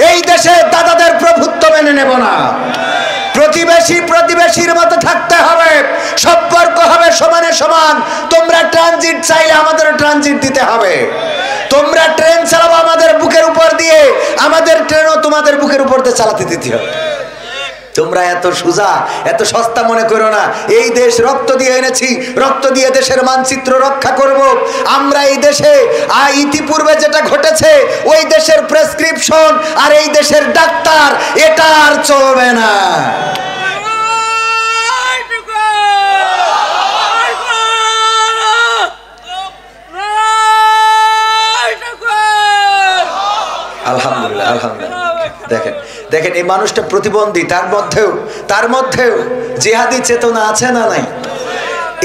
এই দেশে দাদাদের প্রভুত্ব মেনে নেব না। প্রতিবেশী প্রতিবেশীর মতো থাকতে হবে, সম্পর্ক হবে সমানে সমান। তোমরা ট্রানজিট চাইলে আমাদেরও ট্রানজিট দিতে হবে। তোমরা ট্রেন চালাবো আমাদের বুকের উপর দিয়ে, আমাদের ট্রেনও তোমাদের বুকের উপর দিয়ে চালাতে দিতে হবে। তোমরা এত সোজা, এত সস্তা মনে করো না। এই দেশ রক্ত দিয়ে এনেছি, রক্ত দিয়ে দেশের মানচিত্র রক্ষা করব আমরা। এই দেশে ইতিপূর্বে যেটা ঘটেছে, ওই দেশের প্রেসক্রিপশন আর এই দেশের ডাক্তার, এটা আর চলবে না। আলহামদুলিল্লাহ, আলহামদুলিল্লাহ। দেখেন দেখেন, এই মানুষটা প্রতিবন্ধী, তার মধ্যেও জিহাদি চেতনা আছে না নাই?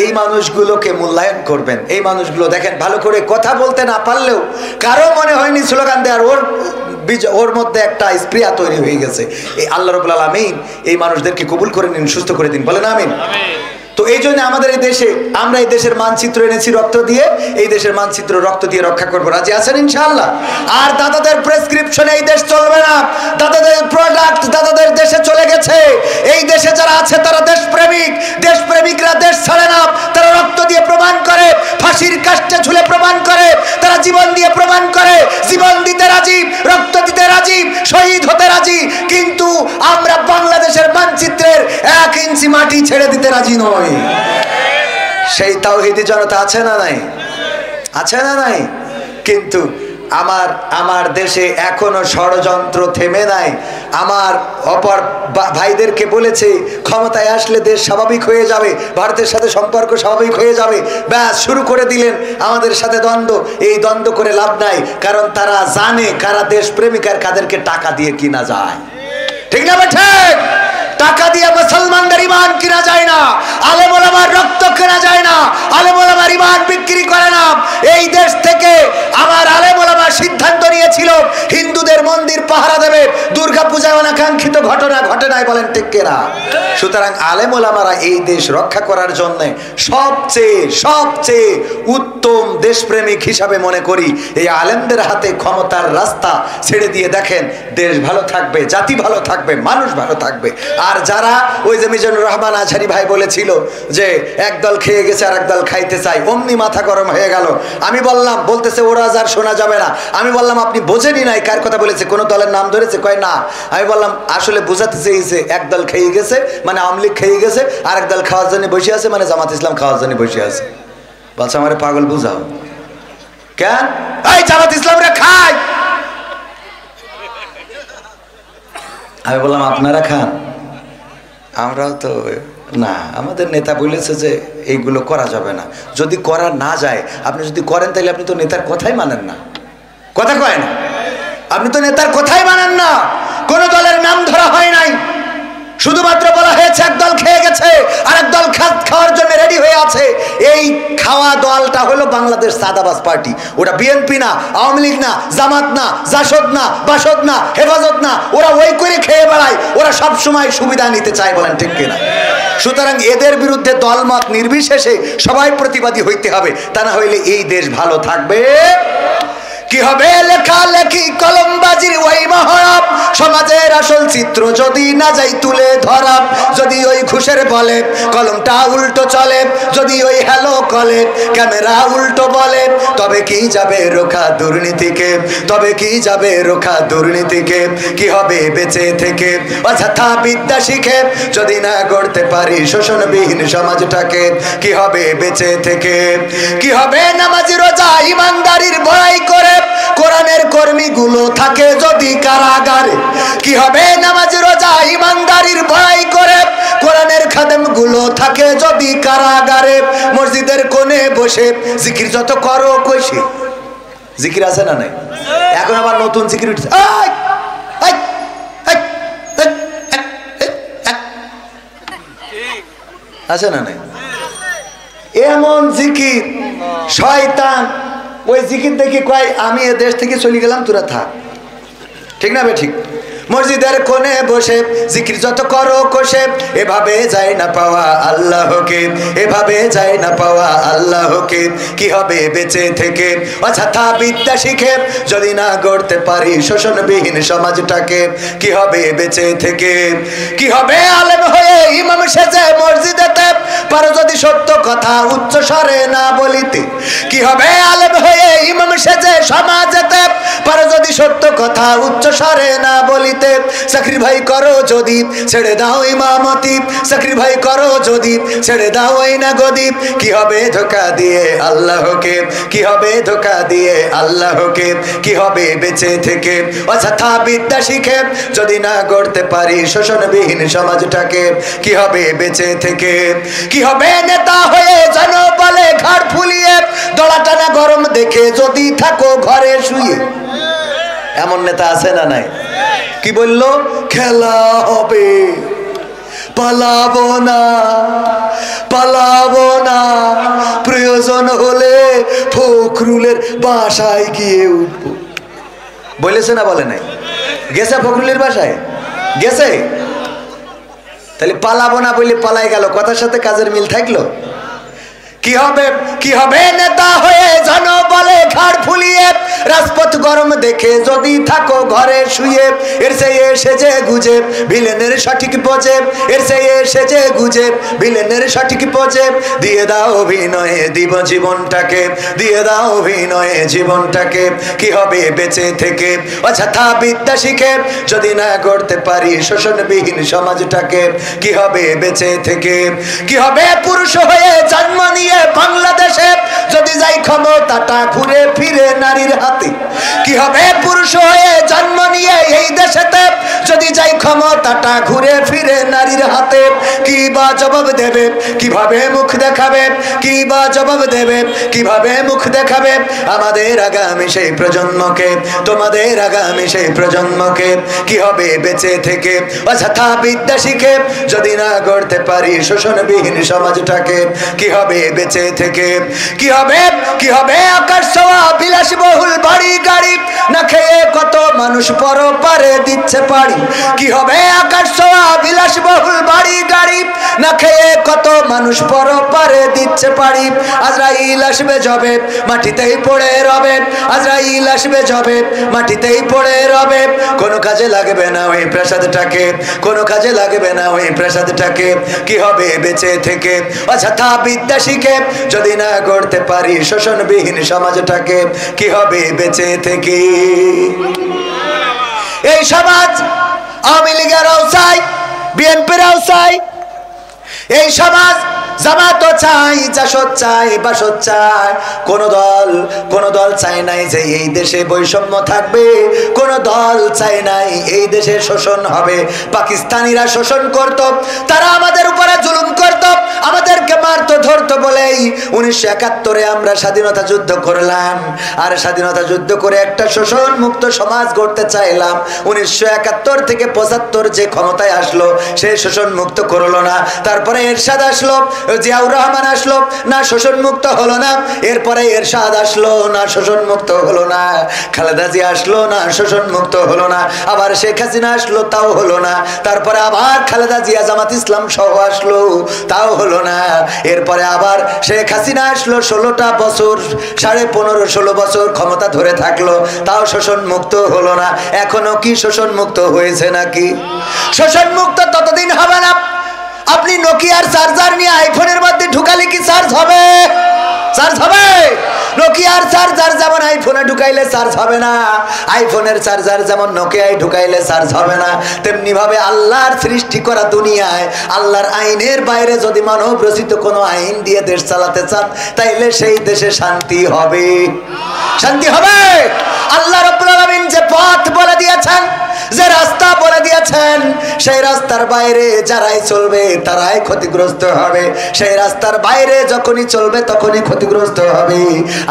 এই মানুষগুলোকে মূল্যায়ন করবেন। এই মানুষগুলো দেখেন, ভালো করে কথা বলতে না পারলেও কারো মনে হয়নি স্লোগান দেওয়ার, ওর মধ্যে একটা স্প্রিয়া তৈরি হয়ে গেছে। এই আল্লাহ রাব্বুল আলামিন এই মানুষদেরকে কবুল করে নিন, সুস্থ করে দিন, বলেন আমিন। তো এই জন্য আমাদের এই দেশে, আমরা এই দেশের মানচিত্র এনেছি রক্ত দিয়ে, এই দেশের মানচিত্র রক্ত দিয়ে রক্ষা করবো। রাজি আছেন ইনশাআল্লাহ? আর দাদাদের প্রেসক্রিপশনে এই দেশ চলবে না। দাদাদের প্রোডাক্ট দাদাদের দেশে চলে গেছে। এই দেশে যারা আছে তারা দেশপ্রেমিক। দেশপ্রেমিকরা দেশ ছাড়ে না, তারা রক্ত দিয়ে প্রমাণ করে, ফাঁসির কাস্টে ঝুলে প্রমাণ করে, তারা জীবন দিয়ে প্রমাণ করে, জীবন দিতে রাজি, রক্ত দিতে রাজি, শহীদ হতে রাজি। কিন্তু আমরা বাংলাদেশের মানচিত্রের 1 ইঞ্চি মাটি ছেড়ে দিতে রাজি নয়। সেই তাওহীদি জনতা আছে না নাই? আছে না নাই? কিন্তু আমার দেশে এখনো ষড়যন্ত্র থেমে নাই। আমার অপর ভাইদেরকে বলেছে ক্ষমতায় আসলে দেশ স্বাভাবিক হয়ে যাবে, ভারতের সাথে সম্পর্ক স্বাভাবিক হয়ে যাবে। ব্যাস শুরু করে দিলেন আমাদের সাথে দ্বন্দ্ব। এই দ্বন্দ্ব করে লাভ নাই, কারণ তারা জানে কারা দেশ প্রেমিক আর কাদেরকে টাকা দিয়ে কিনা যায়। ঠিক না ঠিক? টাকা দিয়ে মুসলমানদের ইমান কিনা যায় না, আলেম ওলামার রক্ত কেনা যায় না, আলেম ওলামার ইমান বিক্রি করে না। এই দেশ থেকে আমার আলেম ওলামা সিদ্ধান্ত নিয়েছিল হিন্দুদের মন্দির পাহারা দেবে। দুর্গা পূজায় অনাকাঙ্ক্ষিত ঘটনা ঘটে নাই, বলেন ঠিক কিনা? সুতরাং আলেম ওলামারা এই দেশ রক্ষা করার জন্য সবচেয়ে উত্তম দেশপ্রেমিক হিসাবে মনে করি এই আলেমদের হাতে ক্ষমতার রাস্তা ছেড়ে দিয়ে দেখেন, দেশ ভালো থাকবে, জাতি ভালো থাকবে, মানুষ ভালো থাকবে। আর যারা ওই যে মিজানুর রহমান আজহারি ভাই বলেছিল যে একদল খেয়ে গেছে আর একদল খাইতে চাই, অমনি মাথা গরম হয়ে গেল। আমি বললাম, বলতেছে ওরা যার শোনা যাবে না। আমি বললাম আপনি বোঝেনই নাই কার কথা বলেছে, কোন দলের নাম ধরেছে? কয় না। আমি বললাম আসলে বোঝাতে চেয়েছে একদল খেয়ে গেছে মানে আওয়ামী লীগ খেয়ে গেছে, আর একদল খাওয়ার জন্য বসে আছে মানে জামাত ইসলাম খাওয়ার জন্য বসে আছে। বলছে আমারে পাগল বুঝাও কেন? এই জামাত ইসলামরা খায়। আমি বললাম আপনারা খান, আমরাও তো না। আমাদের নেতা বলেছে যে এইগুলো করা যাবে না। যদি করা না যায়, আপনি যদি করেন তাহলে আপনি তো নেতার কথাই মানেন না। কথা কয় না, আপনি তো নেতার কথাই মানেন না। কোন দলের নাম ধরা হয় নাই, শুধুমাত্র বলা হয়েছে একদল খেয়ে গেছে আর একদল খাওয়ার জন্য রেডি হয়ে আছে। এই খাওয়া দলটা হলো বাংলাদেশ সাদাবাজ পার্টি। ওটা বিএনপি না, আওয়ামী লীগ না, জামাত না, জাসদ না, বাসদ না, হেফাজত না। ওরা ওই করে খেয়ে বেড়ায়, ওরা সব সময় সুবিধা নিতে চায়, বলেন ঠিক কিনা? সুতরাং এদের বিরুদ্ধে দলমত নির্বিশেষে সবাই প্রতিবাদী হইতে হবে, তা না হইলে এই দেশ ভালো থাকবে কি হবে? লেখালেখি কলমবাজির ওই মহরব, সমাজের আসল চিত্র যদি না যাই তুলে ধরা। যদি ওই ঘুষের বলে কলমটা উল্টো চলে, যদি ওই হ্যালো কলে ক্যামেরা উল্টো বলে, তবে কি যাবে রোখা দুর্নীতিকে, তবে কি যাবে রোখা দুর্নীতিকে? কি হবে বেঁচে থেকে অযথা বিদ্যা শিখে যদি না গড়তে পারি শোষণবিহীন সমাজটাকে? কি হবে বেঁচে থেকে? কি হবে নামাজি রোজা ইমানদারির বড়াই করে কোরআনের কর্মীগুলো থাকে যদি কারাগারে? কি হবে নামাজ রোজা ইমানদারির বড়াই করে কোরআনের খাদেমগুলো থাকে যদি কারাগারে? মসজিদের কোণে বসে জিকির যত করো কইছি, জিকির আছে না নাই? এখন আবার নতুন জিকির উঠছে, আছে না নাই? এমন জিকির শয়তান ওই জিকির দেখি কয় আমি এ দেশ থেকে চলে গেলাম, তোরা থাক। ঠিক না বে ঠিক? মসজিদের কোণে বসে জিকির যত করো কষে, এভাবে যায় না পাওয়া আল্লাহকে, এভাবে যায় না পাওয়া আল্লাহকে। কি হবে বেঁচে থেকে অযথা বিদ্যা শিখে যদি না গড়তে পারি শোষণবিহীন সমাজটাকে? কি হবে বেঁচে থেকে? কি হবে আলেম হয়ে ইমাম সেজে মসজিদেতে পারো যদি সত্য কথা উচ্চ স্বরে না বলিতে? কি হবে আলেম হয়ে ইমাম সেজে সমাজেতে পারো যদি সত্য কথা উচ্চ স্বরে না বলিতে? সাক্রিফাই করো যদি ছেড়ে দাও ইমামতি, সাক্রিফাই করো যদি ছেড়ে দাও ওই না গদি। কি হবে ধোঁকা দিয়ে আল্লাহকে, কি হবে ধোঁকা দিয়ে আল্লাহকে? কি হবে বেঁচে থেকে অযথা বিদ্যা শিখে যদি না গড়তে পারি শোষণবিহীন সমাজটাকে? কি হবে বেঁচে থেকে? কি হবে নেতা হয়ে জনবলে ঘাড় ফুলিয়ে দড়া টানা গরম দেখে যদি থাকো ঘরে শুয়ে? এমন নেতা আছে না নাই? কি বললো? খেলা হবে, পালাবো না, পালাবো না, প্রয়োজন হলে ফখরুলের বাসায় গিয়ে উঠবো। বলেছে না বলে নাই? গেছে ফখরুলের বাসায়? গেছে? তাহলে পালাবো না বলে পালাই গেল, কথার সাথে কাজের মিল থাকলো? কি হবে? কি হবে নেতা হয়ে জনবলে ঘাড় ফুলিয়ে রাজপথ গরম দেখে যদি থাকো ঘরে শুয়ে? এর চেয়ে সেজে গুজে ভিলেনের সঠিক পোজে, এর চেয়ে সেজে গুজে ভিলেনের সঠিক পোজে। দিয়ে দাও অভিনয়ে দিব জীবনটাকে, দিয়ে দাও অভিনয়ে জীবনটাকে। কি হবে বেঁচে থেকে অযথা বিদ্যা শিখে যদি না গড়তে পারি শোষণবিহীন সমাজটাকে? কি হবে বেঁচে থেকে? কি হবে পুরুষ হয়ে জন্ম নিয়ে বাংলাদেশে যদি যাই ক্ষমতাটা ঘুরে ফিরে নারীর হাতে, কি হবে পুরুষ হয়ে জন্ম নিয়ে এই দেশেতে যদি যাই ক্ষমতাটা ঘুরে ফিরে নারীর হাতে, কি বা জবাব দেবে, কিভাবে মুখ দেখাবে, কি বা জবাব দেবে, কিভাবে মুখ দেখাবে আমাদের আগামী সেই প্রজন্মকে, তোমাদের আগামী সেই প্রজন্মকে? কি হবে বেঁচে থেকে অযথা বিদ্যা শিখে যদি না গড়তে পারি শোষণবিহীন সমাজটাকে? কি হবে বেঁচে থেকে? কি হবে, কি হবে আকাশ ছোঁয়া বিলাসবহুল বাড়ি গাড়ি না খেয়ে কত মানুষ পরপারে দিচ্ছে পাড়ি? কি হবে আকাশ ছোঁয়া বিলাসবহুল বাড়ি গাড়ি না খেয়ে কত মানুষ পরপারে দিচ্ছে পাড়ি? আজরাইল আসবে যবে মাটিতেই পড়ে রবে, আজরাইল আসবে যবে মাটিতেই পড়ে রবে, কোনো কাজে লাগবে না ওই প্রাসাদটাকে, কোনো কাজে লাগবে না ওই প্রাসাদটাকে। কি হবে বেঁচে থেকে অযথা বিদ্যা শিখে যদি না গড়তে পারি শোষণবিহীন সমাজটাকে? কি হবে বেঁচে থেকে? এই সমাজ আওয়ামী লীগেরাও চাই, বিএনপিরাও চাই, এই সমাজ জামাতও চাই, জাসদ চাই, বাসদ চাই। কোন দল চাই নাই যে এই দেশে বৈষম্য থাকবে, কোন দল চাই নাই এই দেশে শোষণ হবে। পাকিস্তানিরা শোষণ করত, তারা আমাদের উপরে জুলুম করত, আমাদেরকে মারত ধরতো বলেই 1971-এ আমরা স্বাধীনতা যুদ্ধ করলাম, আর স্বাধীনতা যুদ্ধ করে একটা শোষণ মুক্ত সমাজ গড়তে চাইলাম। 1971 থেকে 75 যে ক্ষমতায় আসলো সে শোষণ মুক্ত করলো না। তারপরে এরশাদ আসলো, জিয়াউর রহমান আসলো, না শোষণ মুক্ত হলো না। এরপরে এরশাদ আসলো, না শোষণ মুক্ত হলো না। খালেদা জিয়া আসলো, না শোষণ মুক্ত হলো না। আবার শেখ হাসিনা আসলো, তাও হলো না। তারপরে আবার খালেদা জিয়া জামাত ইসলাম সহ আসলো, তাও হলো না। এরপরে আবার শেখ হাসিনা আসলো, 16টা বছর, 15.5-16 বছর ক্ষমতা ধরে থাকলো, তাও শোষণ মুক্ত হলো না। এখনো কি শোষণ মুক্ত হয়েছে নাকি? শোষণ মুক্ত ততদিন হবে না। আপনি নোকিয়ার চার্জার নিয়ে আইফোনের মধ্যে ঢুকালে কি চার্জ হবে? চার্জ হবে? নোকিয়ার চার্জার যেমন আইফোনে ঢুকাইলে চার্জ হবে না, আইফোনের চার্জার যেমন নোকিয়ায় ঢুকাইলে চার্জ হবে না, তেমনি ভাবে আল্লাহর সৃষ্টি করা দুনিয়ায় আল্লাহর আইনের বাইরে যদি মানব রচিত কোনো আইন দিয়ে দেশ চালাতে চান, তাইলে সেই দেশে শান্তি হবে। শান্তি হবে। আল্লাহ রাব্বুল আলামিন যে পথ বলে দিয়েছেন, যে রাস্তা বলে দিয়েছেন, সেই রাস্তার বাইরে যারাই চলবে তারাই ক্ষতিগ্রস্ত হবে। সেই রাস্তার বাইরে যখনই চলবে তখনই ক্ষতিগ্রস্ত হবে।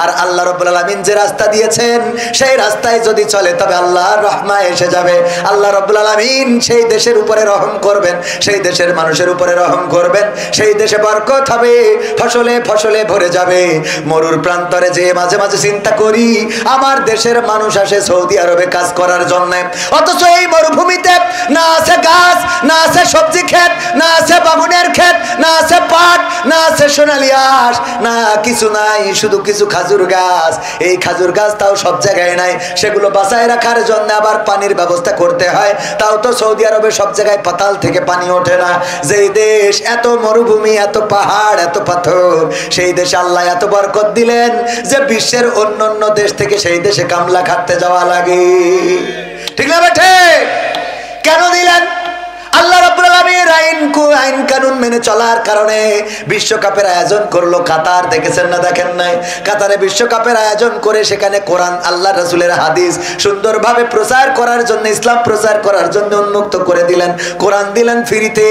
আর আল্লাহ রাব্বুল আলামিন যে রাস্তা দিয়েছেন সেই রাস্তায় যদি চলে তবে আল্লাহর রহমত এসে যাবে। আল্লাহ রাব্বুল আলামিন সেই দেশের উপরে রহম করবেন, সেই দেশের মানুষের উপরে রহম করবেন, সেই দেশে বরকত হবে, ফসলে ফসলে ভরে যাবে। মরুর প্রান্তরে যে মাঝে মাঝে চিন্তা করি, আমার দেশের মানুষ আসে সৌদি আরবে কাজ করার জন্য, অথচ এই মরুভূমিতে না আছে গাছ, না আছে সবজি ক্ষেত, না আছে বাগুনের ক্ষেত, না আছে পাট, না আছে সোনালী আঁশ, না কিছু নাই, শুধু কিছু খাজুর গাছ। এই খাজুর গাছ তাও সব জায়গায় নাই, সেগুলো বাঁচায় রাখার জন্য আবার পানির ব্যবস্থা করতে হয়। তাও তো সৌদি আরবে সব জায়গায় পাতাল থেকে পানি ওঠে না। যেই দেশ এত মরুভূমি, এত পাহাড়, এত পাথর, সেই দেশে আল্লাহ এত বরকত দিলেন যে বিশ্বের অন্য অন্য দেশ থেকে সেই দেশে কামলা খাটতে যাওয়া লাগে। ঠিক না বেঠে? কেন দিলেন? আল্লাহ রাব্বুল আলামিন আইন কানুন মেনে চলার কারণে বিশ্বকাপের আয়োজন করলো কাতার। দেখেছেন না দেখেন নাই? কাতারে বিশ্বকাপের আয়োজন করে সেখানে কোরআন, আল্লাহ রাসূলের হাদিস সুন্দরভাবে প্রচার করার জন্য, ইসলাম প্রচার করার জন্য উন্মুক্ত করে দিলেন। কোরআন দিলেন ফ্রিতে।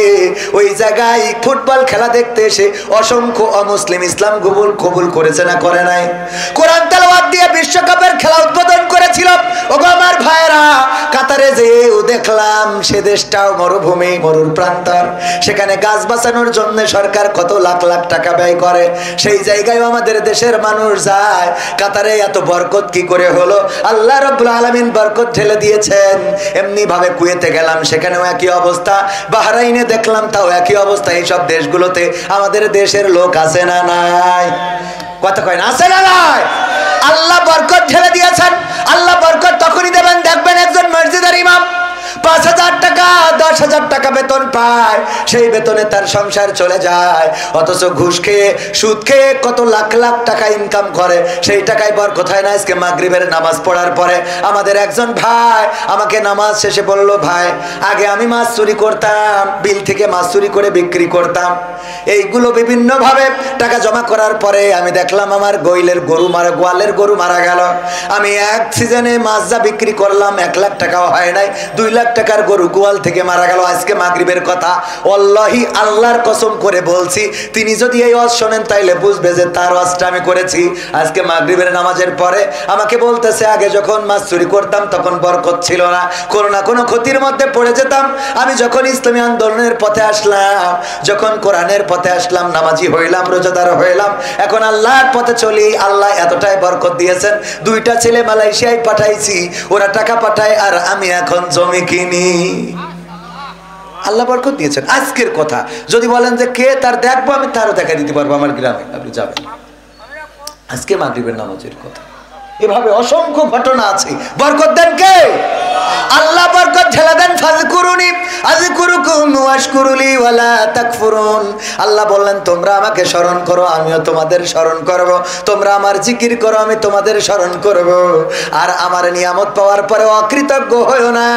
ওই জায়গায় ফুটবল খেলা দেখতে এসে অসংখ্য অমুসলিম ইসলাম কবুল করেছে না করে নাই? কোরআন তেলাওয়াত দিয়ে বিশ্বকাপের খেলা উদ্বোধন করেছিল। ওগো আমার ভাইরা, কাতারে যেও দেখলাম সে দেশটাও মরুভূমি, মরুর প্রান্তর, সেখানে গাছ বাঁচানোর জন্য সরকার কত লাখ লাখ টাকা ব্যয় করে। সেই জায়গায় আমাদের দেশের মানুষ যায়। কাতারে এত বরকত কি করে হলো? আল্লাহ রাব্বুল আলামিন বরকত ঢেলে দিয়েছেন। এমনি ভাবে কুয়েতে গেলাম, সেখানেও একই অবস্থা। বাহরাইনে দেখলাম, তাও একই অবস্থা। এইসব দেশগুলোতে আমাদের দেশের লোক আছে না নাই? কথা কয় না, আছে না নাই? আল্লাহ বরকত ঢেলে দিয়েছেন। আল্লাহ বরকত তখনই দেবেন, দেখবেন একজন মসজিদের ইমাম 5,000 টাকা 10,000 টাকা বেতন পায়, সেই বেতনে তার সংসার চলে যায়। অথচ ঘুষ খেয়ে, সুদ খেয়ে কত লাখ লাখ টাকা ইনকাম করে, সেই টাকায় বরকত হয় না। আজকে মাগরিবের নামাজ পড়ার পরে আমাদের একজন ভাই আমাকে নামাজ শেষে বলল, ভাই আগে আমি মাছ চুরি করতাম, বিল থেকে মাছ চুরি করে বিক্রি করতাম, এইগুলো বিভিন্নভাবে টাকা জমা করার পরে আমি দেখলাম আমার গোয়ালের গরু মারা গেল। আমি এক সিজনে মাছ বিক্রি করলাম, 1 লাখ টাকাও হয় নাই, 2 লাখ টাকার গরু গোয়াল থেকে মারা গেল আজকে মাগরিবের কথা। আল্লাহি আল্লাহর কসম করে বলছি, তিনি যদি এই ওয়াজ শোনেন তাইলে বুঝবে যে তার ওয়াজটা আমি করেছি। আজকে মাগরিবের নামাজের পরে আমাকে বলতেছে, আগে যখন মাছ চুরি করতাম তখন বরকত ছিল না, কোনো না কোনো ক্ষতির মধ্যে পড়ে যেতাম। আমি যখন ইসলামী আন্দোলনের পথে আসলাম, যখন কোরআনের পথে আসলাম, নামাজি হইলাম, রোজাদার হইলাম, এখন আল্লাহর পথে চলি, আল্লাহ এতটাই বরকত দিয়েছেন। 2টা ছেলে মালয়েশিয়ায় পাঠাইছি, ওরা টাকা পাঠায় আর আমি এখন জমি কিনি। আল্লাহ বরকত দিয়েছেন। আজকের কথা যদি বলেন যে কে তার দেখবো, আমি তারও দেখা দিতে পারবো আমার গ্রামে, আপনি যাবেন। আজকে মাগরিবের নামাজের কথা, এভাবে অসংখ্য ঘটনা আছে। বরকত দেন কে? আল্লাহ বরকত ঢেলে দেন। ফাযকুরুনি আযকুরুকুম ওয়াশকুরুলি ওয়ালা তাকফুরুন। আল্লাহ বললেন তোমরা আমাকে স্মরণ করো, আমিও তোমাদের স্মরণ করব। তোমরা আমার জিকির করো, আমি তোমাদের স্মরণ করব। আর আমার নিয়ামত পাওয়ার পরে অকৃতজ্ঞ হয়ো না।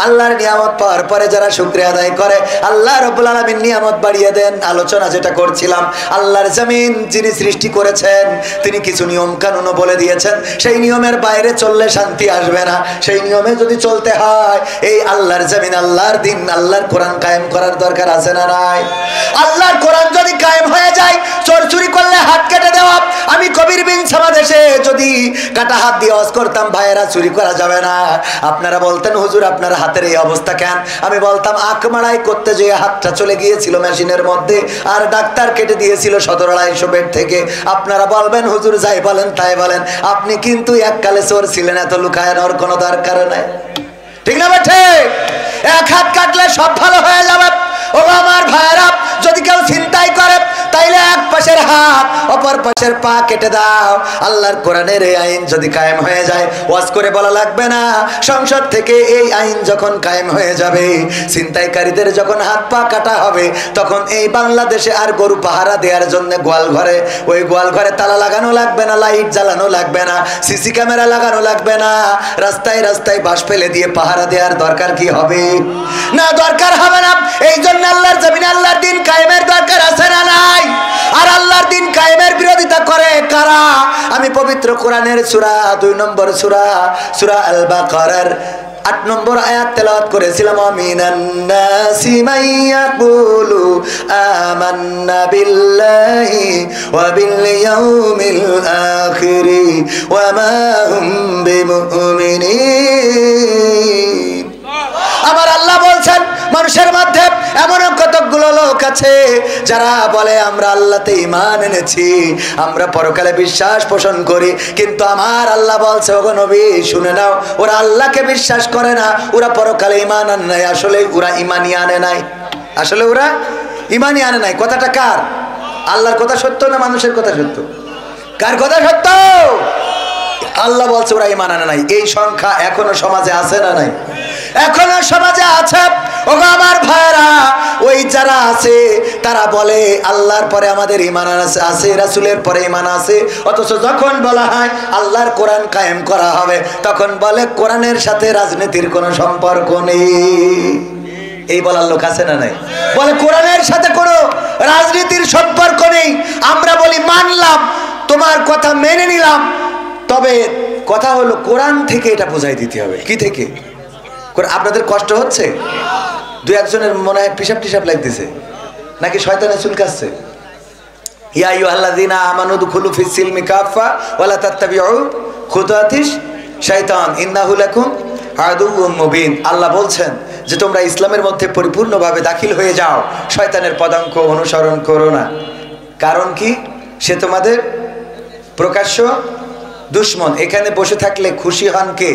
আল্লাহর নিয়ামত পাওয়ার পরে যারা শুকরিয়া আদায় করে, আল্লাহ রাব্বুল আলামিন নিয়ামত বাড়িয়ে দেন। আলোচনা যেটা করছিলাম, আল্লাহর জমিন যিনি সৃষ্টি করেছেন, তিনি কিছু নিয়ম কানুনও বলে দিয়েছেন। সেই নিয়মের বাইরে চললে শান্তি আসবে না। সেই নিয়মে যদি চলতে হয়, এই আল্লাহর জমিন, আল্লাহর দিন, আল্লাহর কোরআন কায়েম করার দরকার আছে না নাই? আল্লাহর কোরআন যদি কায়েম হয়ে যায়, চোর চুরি করলে হাত কেটে দেওয়া। আমি কবির বিন সামাদেশে যদি কাটা হাত দিয়ে ওয়াজ করতাম, ভাইয়েরা চুরি করা যাবে না। আপনারা বলতেন হুজুর আপনার হাতের এই অবস্থা কেন? আমি বলতাম আকমাড়াই করতে যে হাতটা চলে গিয়েছিল মেশিনের মধ্যে, আর ডাক্তার কেটে দিয়েছিল 17,250 বেড থেকে। আপনারা বলবেন হুজুর যাই বলেন তাই বলেন, আপনি কিন্তু এককালে চোর ছিলেন, এত লুকানোর কোনো দরকার নাই। ঠিক না বেঠে? এক হাত কাটলে সব ভালো হয়ে যাবে। ও আমার ভাইয়েরা, যদি কেউ চিন্তাই করে তাইলে এক পাশের হাত অপর পাশের পা কেটে দাও। আল্লাহর কোরআনের এই আইন যদি কায়েম হয়ে যায়, ওয়াজ করে বলা লাগবে না। সংসদ থেকে এই আইন যখন কায়েম হয়ে যাবে, ছিনতাইকারীদের যখন হাত পা কাটা হবে, তখন এই বাংলাদেশে আর গরু পাহারা দেওয়ার জন্য গোয়াল ঘরে, ওই গোয়াল ঘরে তালা লাগানো লাগবে না, লাইট জ্বালানো লাগবে না, সিসি ক্যামেরা লাগানো লাগবে না। রাস্তায় রাস্তায় বাঁশ ফেলে দিয়ে পাহারা দেওয়ার দরকার কি হবে? না, দরকার হবে না। এই জন্য আল্লাহর জমিনে আল্লাহর দিন কায়েমের দরকার আছে না নাই? আর আল্লাহর দিন কায়েমের বিরোধিতা করে কারা? আমি পবিত্র কোরআনের সূরা 2 নম্বর সূরা আল বাকারার 8 নম্বর আয়াত তেলাওয়াত করেছিলাম। আমিনান নাসি মাইয়াকুলু আমান্না বিল্লাহি ওয়া বিল ইয়াউমিল আখির ওয়া মা হুম বিমুমিনিন। আমার আল্লাহ বলছেন, মানুষের মধ্যে এমন কতগুলো লোক আছে যারা বলে আমরা আল্লাহতে ঈমান এনেছি, আমরা পরকালে বিশ্বাস পোষণ করি, কিন্তু আমার আল্লাহ বলছে ওগো নবী শুনে নাও, ওরা আল্লাহকে বিশ্বাস করে না, ওরা পরকালে ঈমান আনে নাই। আসলে ওরা ঈমানই আনে নাই, আসলে ওরা ঈমানই আনে নাই। কথাটা কার? আল্লাহর কথা সত্য না মানুষের কথা সত্য? কার কথা সত্য? আল্লাহ বলছে ওরা ঈমান আনে নাই। এই সংখ্যা এখনো সমাজে আছে না নাই? এখনো সমাজে আছে। ওগো আমার ভাইরা, ওই যারা আছে তারা বলে আল্লাহর পরে আমাদের ঈমান আছে, রাসূলের পরে ঈমান আছে, অথচ যখন বলা হয় আল্লাহর কোরআন কায়েম করা হবে, তখন বলে কোরআনের সাথে রাজনীতির কোনো সম্পর্ক নেই। এই বলার লোক আছে না নাই? বলে কোরআনের সাথে কোনো রাজনীতির সম্পর্ক নেই। আমরা বলি মানলাম, তোমার কথা মেনে নিলাম, তবে কথা হলো কোরআন থেকে এটা বোঝাই দিতে হবে। কি থেকে? আপনাদের কষ্ট হচ্ছে? 2-1জনের মনে হয় পিসাব টিসাব লাগতেছে, নাকি শয়তানে চুলকাচ্ছে? ইয়া আইয়ুহাল্লাযীনা আমানু দুখুলু ফিস সিলমি কাফা ওয়া লা তাত্তাবিউ খুতুওয়াতিশ শাইতান ইন্নাহু লাকুম আদুউম মুবিন। আল্লাহ বলছেন যে তোমরা ইসলামের মধ্যে পরিপূর্ণভাবে দাখিল হয়ে যাও, শয়তানের পদাঙ্ক অনুসরণ করো না। কারণ কি? সে তোমাদের প্রকাশ্য দুশমন। এখানে বসে থাকলে খুশি হন কে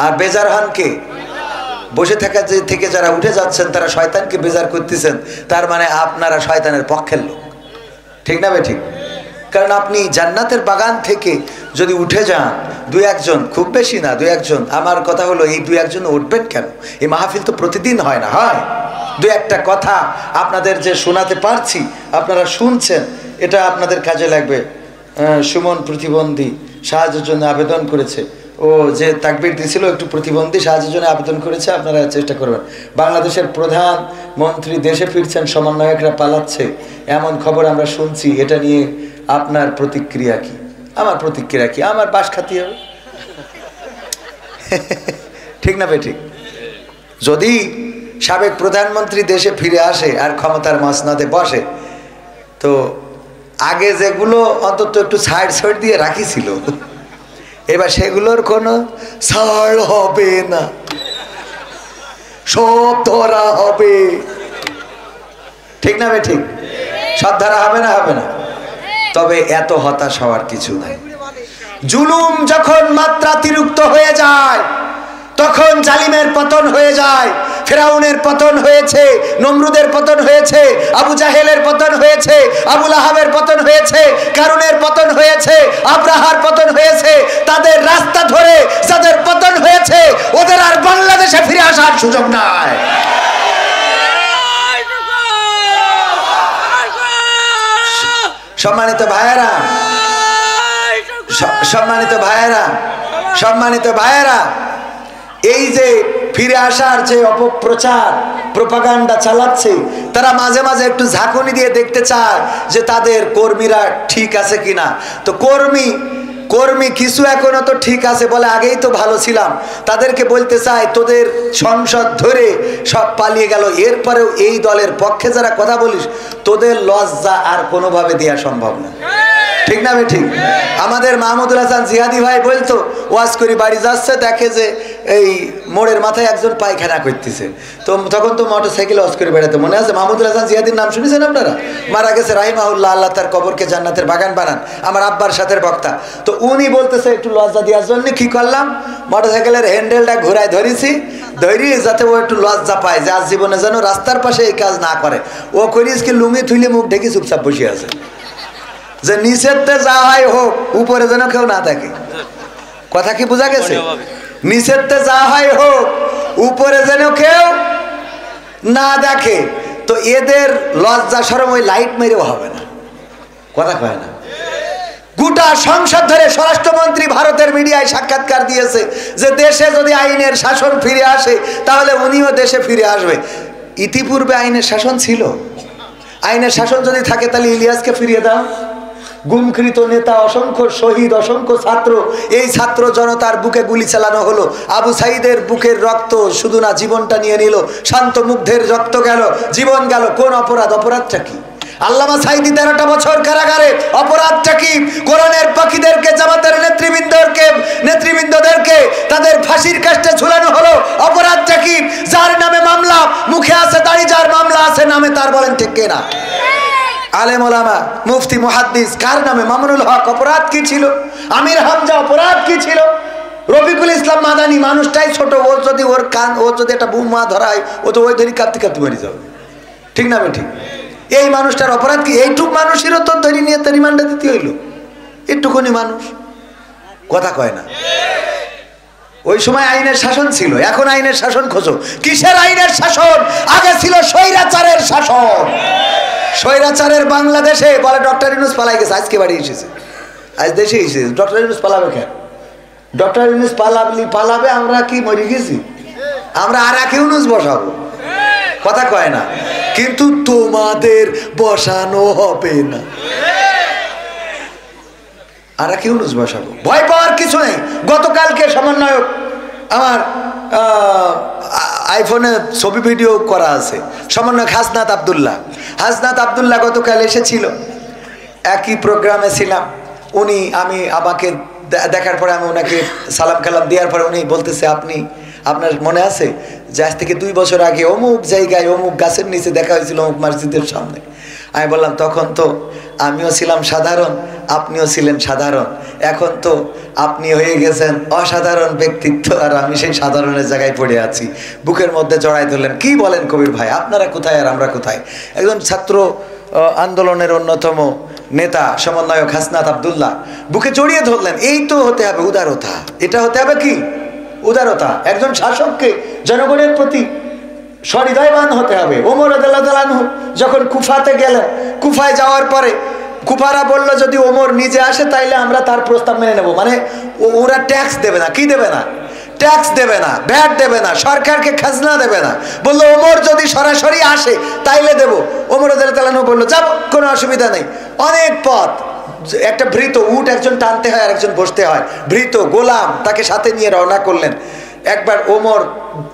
আর বেজার হন কে? বসে থাকা থেকে যারা উঠে যাচ্ছেন তারা শয়তানকে বেজার করতেছেন, তার মানে আপনারা শয়তানের পক্ষের লোক। ঠিক না বে ঠিক? কারণ আপনি জান্নাতের বাগান থেকে যদি উঠে যান 2-1জন, খুব বেশি না 2-1জন, আমার কথা হলো এই 2-1জন উঠবেন কেন? এই মাহফিল তো প্রতিদিন হয় না, হয় 2-1টা কথা আপনাদের যে শোনাতে পারছি, আপনারা শুনছেন, এটা আপনাদের কাজে লাগবে। সুমন প্রতিবন্ধী সাহায্যের জন্য আবেদন করেছে, ও যে তাকবীর দিছিল একটু প্রতিবন্ধী সাহায্যের জন্য আবেদন করেছে, আপনারা চেষ্টা করবেন। বাংলাদেশের প্রধানমন্ত্রী দেশে ফিরছেন, সমন্বয়করা পালাচ্ছে, এমন খবর আমরা শুনছি। এটা নিয়ে আপনার প্রতিক্রিয়া কি? আমার প্রতিক্রিয়া কি? আমার বাস খাতি হবে। ঠিক না বে ঠিক? যদি সাবেক প্রধানমন্ত্রী দেশে ফিরে আসে আর ক্ষমতার মসনদে বসে, তো আগে যেগুলো অন্তত একটু সাইড সাইড দিয়ে রাখিছিল, এবার সেগুলোর কোনো ছাড় হবে না, সব ধরা হবে। ঠিক না বে ঠিক? সব ধরা হবে না? হবে না। তবে এত হতাশ হওয়ার কিছু নাই। জুলুম যখন মাত্রাতিরিক্ত হয়ে যায় তখন জালিমের পতন হয়ে যায়। ফেরাউনের পতন হয়েছে, নমরুদের পতন হয়েছে, আবু জাহেলের পতন হয়েছে, আবু লাহাবের পতন হয়েছে, কারুনের পতন হয়েছে, আব্রাহার পতন হয়েছে। তাদের রাস্তা ধরে যাদের পতন হয়েছে ওদের আর বাংলাদেশে ফিরে আসার সুযোগ নাই। সম্মানিত ভাইয়েরা, সম্মানিত ভাইয়েরা, সম্মানিত ভাইয়েরা, এই যে ফিরে আসার যে অপপ্রচার প্রোপাগান্ডা চালাচ্ছে, তারা মাঝে মাঝে একটু ঝাঁকুনি দিয়ে দেখতে চায় যে তাদের কর্মীরা ঠিক আছে কিনা। তো কর্মী কিছু এখনো তো ঠিক আছে বলে, আগেই তো ভালো ছিলাম। তাদেরকে বলতে চাই, তোদের সংসদ ধরে সব পালিয়ে গেল, এরপরেও এই দলের পক্ষে যারা কথা বলিস, তোদের লজ্জা আর কোনোভাবে দেওয়া সম্ভব না। ঠিক না? ঠিক। আমাদের মাহমুদুল হাসান জিহাদি ভাই বলতো, ওয়াজ করি বাড়ি যাচ্ছে, দেখে যে এই মোড়ের মাথায় একজন পায়খানা করতেছে। তো তখন তো মোটর সাইকেলে ওয়াজ করে বেড়াতে, মনে আছে? মাহমুদুল হাসান জিহাদির নাম শুনেছেন আপনারা? মারা গেছে রাহিমাহুল্লাহ, আল্লাহ তার কবরকে জান্নাতের বাগান বানান। আমার আব্বার সাথে বক্তা। তো উনি বলতেছে, একটু লজ্জা দেওয়ার জন্য কি করলাম, মোটর সাইকেলের হ্যান্ডেলটা ঘোরায় ধরেছি, ধরি যাতে ও একটু লজ্জা পায় যে আজ জীবনে যেন রাস্তার পাশে এই কাজ না করে। ও করিস কি লুঙ্গি থুইলে মুখ ঢেকে চুপচাপ বসে আছে, যে নিষেধতে যা হয় হোক, উপরে যেন কেউ না থাকে। কথা কি বোঝা গেছে? নিষেধতে যা হয় হোক, উপরে যেন কেউ না দেখে। তো এদের লজ্জা শরম ওই লাইট মেরেও হবে না। কথা কয় না? গোটা সংসদ ধরে স্বরাষ্ট্রমন্ত্রী ভারতের মিডিয়ায় সাক্ষাৎকার দিয়েছে যে দেশে যদি আইনের শাসন ফিরে আসে তাহলে উনিও দেশে ফিরে আসবে। ইতিপূর্বে আইনের শাসন ছিল। আইনের শাসন যদি থাকে তাহলে ইলিয়াসকে ফিরিয়ে দাও। গুমকৃত নেতা, অসংখ্য শহীদ, অসংখ্য ছাত্র, এই ছাত্র জনতার বুকে গুলি চালানো হলো। আবু সাইদের বুকের রক্ত শুধু না, জীবনটা নিয়ে নিল। শান্ত মুগ্ধের রক্ত গেল, জীবন গেল। কোন অপরাধ? অপরাধটা কি? আল্লামা সাইদি 13টা বছর কারাগারে। অপরাধটা কি? কোরআনের পাখীদেরকে, জামাতের নেতৃবৃন্দদেরকে তাদের ফাঁসির কাস্টে ঝুলানো হলো। অপরাধটা কি? যার নামে মামলা, মুখে আছে দাড়ি, যার মামলা আছে নামে তার। বলেন ঠিক কিনা? আলেম ওলামা, মুফতি, মুহাদ্দিস, কার নামে? মামুনুল হক। অপরাধ কি ছিল? আমির হামজা, অপরাধ কি ছিল? রফিকুল ইসলাম মাদানি, মানুষটাই ছোট, ওর যদি একটা বোমা ধরা হয়, ও তো ওই ধরি কাঁপতে কাঁপতে মারি যাবে। ঠিক না? ঠিক। এই মানুষটার অপরাধ কি? এইটুক মানুষেরও তো ধরি নিয়ে তো রিমান্ডে দিতে হইল। একটুখানি মানুষ। কথা কয় না? ওই সময় আইনের শাসন ছিল, এখন আইনের শাসন খোঁজো। কিসের আইনের শাসন? আগে ছিল স্বৈরাচারের শাসন। স্বৈরাচারের বাংলাদেশে বলে ডক্টর ইউনূস পালাই গেছে, আজকে বাড়ি এসেছে, আজ দেশে এসেছে। ডক্টর ইউনূস পালাবে কেন? ডক্টর ইউনূস পালাবে, আমরা কি মরে গেছি? আমরা আর এক ইউনূস বসাবো। কথা কয় না? কিন্তু তোমাদের বসানো হবে না, আর এক ইউনূস বসাবো। ভয় পাওয়ার কিছু নেই। গতকালকে সমন্বয়ক, আমার আইফোনে ছবি ভিডিও করা আছে, সমন্বয়ক হাসনাত আব্দুল্লাহ গতকাল এসেছিল। একই প্রোগ্রামে ছিলাম। আমাকে দেখার পরে আমি ওনাকে সালাম কালাম দেওয়ার পরে উনি বলতেছে, আপনার মনে আছে যে আজ থেকে 2 বছর আগে অমুক জায়গায় অমুক গাছের নিচে দেখা হয়েছিল, অমুক মসজিদের সামনে। আমি বললাম, তখন তো আমিও ছিলাম সাধারণ, আপনিও ছিলেন সাধারণ, এখন তো আপনি হয়ে গেছেন অসাধারণ ব্যক্তিত্ব, আর আমি সেই সাধারণের জায়গায় পড়ে আছি। বুকের মধ্যে জড়াই ধরলেন। কি বলেন কবির ভাই, আপনারা কোথায় আর আমরা কোথায়? একজন ছাত্র আন্দোলনের অন্যতম নেতা সমন্বয়ক হাসনাত আব্দুল্লাহ বুকে জড়িয়ে ধরলেন। এই তো হতে হবে উদারতা। এটা হতে হবে কি? উদারতা। একজন শাসককে জনগণের প্রতি সহৃদয়বান হতে হবে। ওমর রাদিয়াল্লাহু তাআলা আনহু যখন কুফাতে গেলেন, কুফায় যাওয়ার পরে কুফারা বলল যদি ওমর নিজে আসে তাইলে আমরা তার প্রস্তাব মেনে নেব। মানে ওরা ট্যাক্স দেবে না, কি দেবে না, ট্যাক্স দেবে না, ভ্যাট দেবে না, সরকারকে খাজনা দেবে না। বললো ওমর যদি সরাসরি আসে তাইলে দেব। ওমর রাদিয়াল্লাহু তাআলা বললো যাব, কোনো অসুবিধা নেই। অনেক পথ, একটা ভৃত উট একজন টানতে হয় আর একজন বসতে হয়, ভৃত গোলাম তাকে সাথে নিয়ে রওনা করলেন। একবার ওমর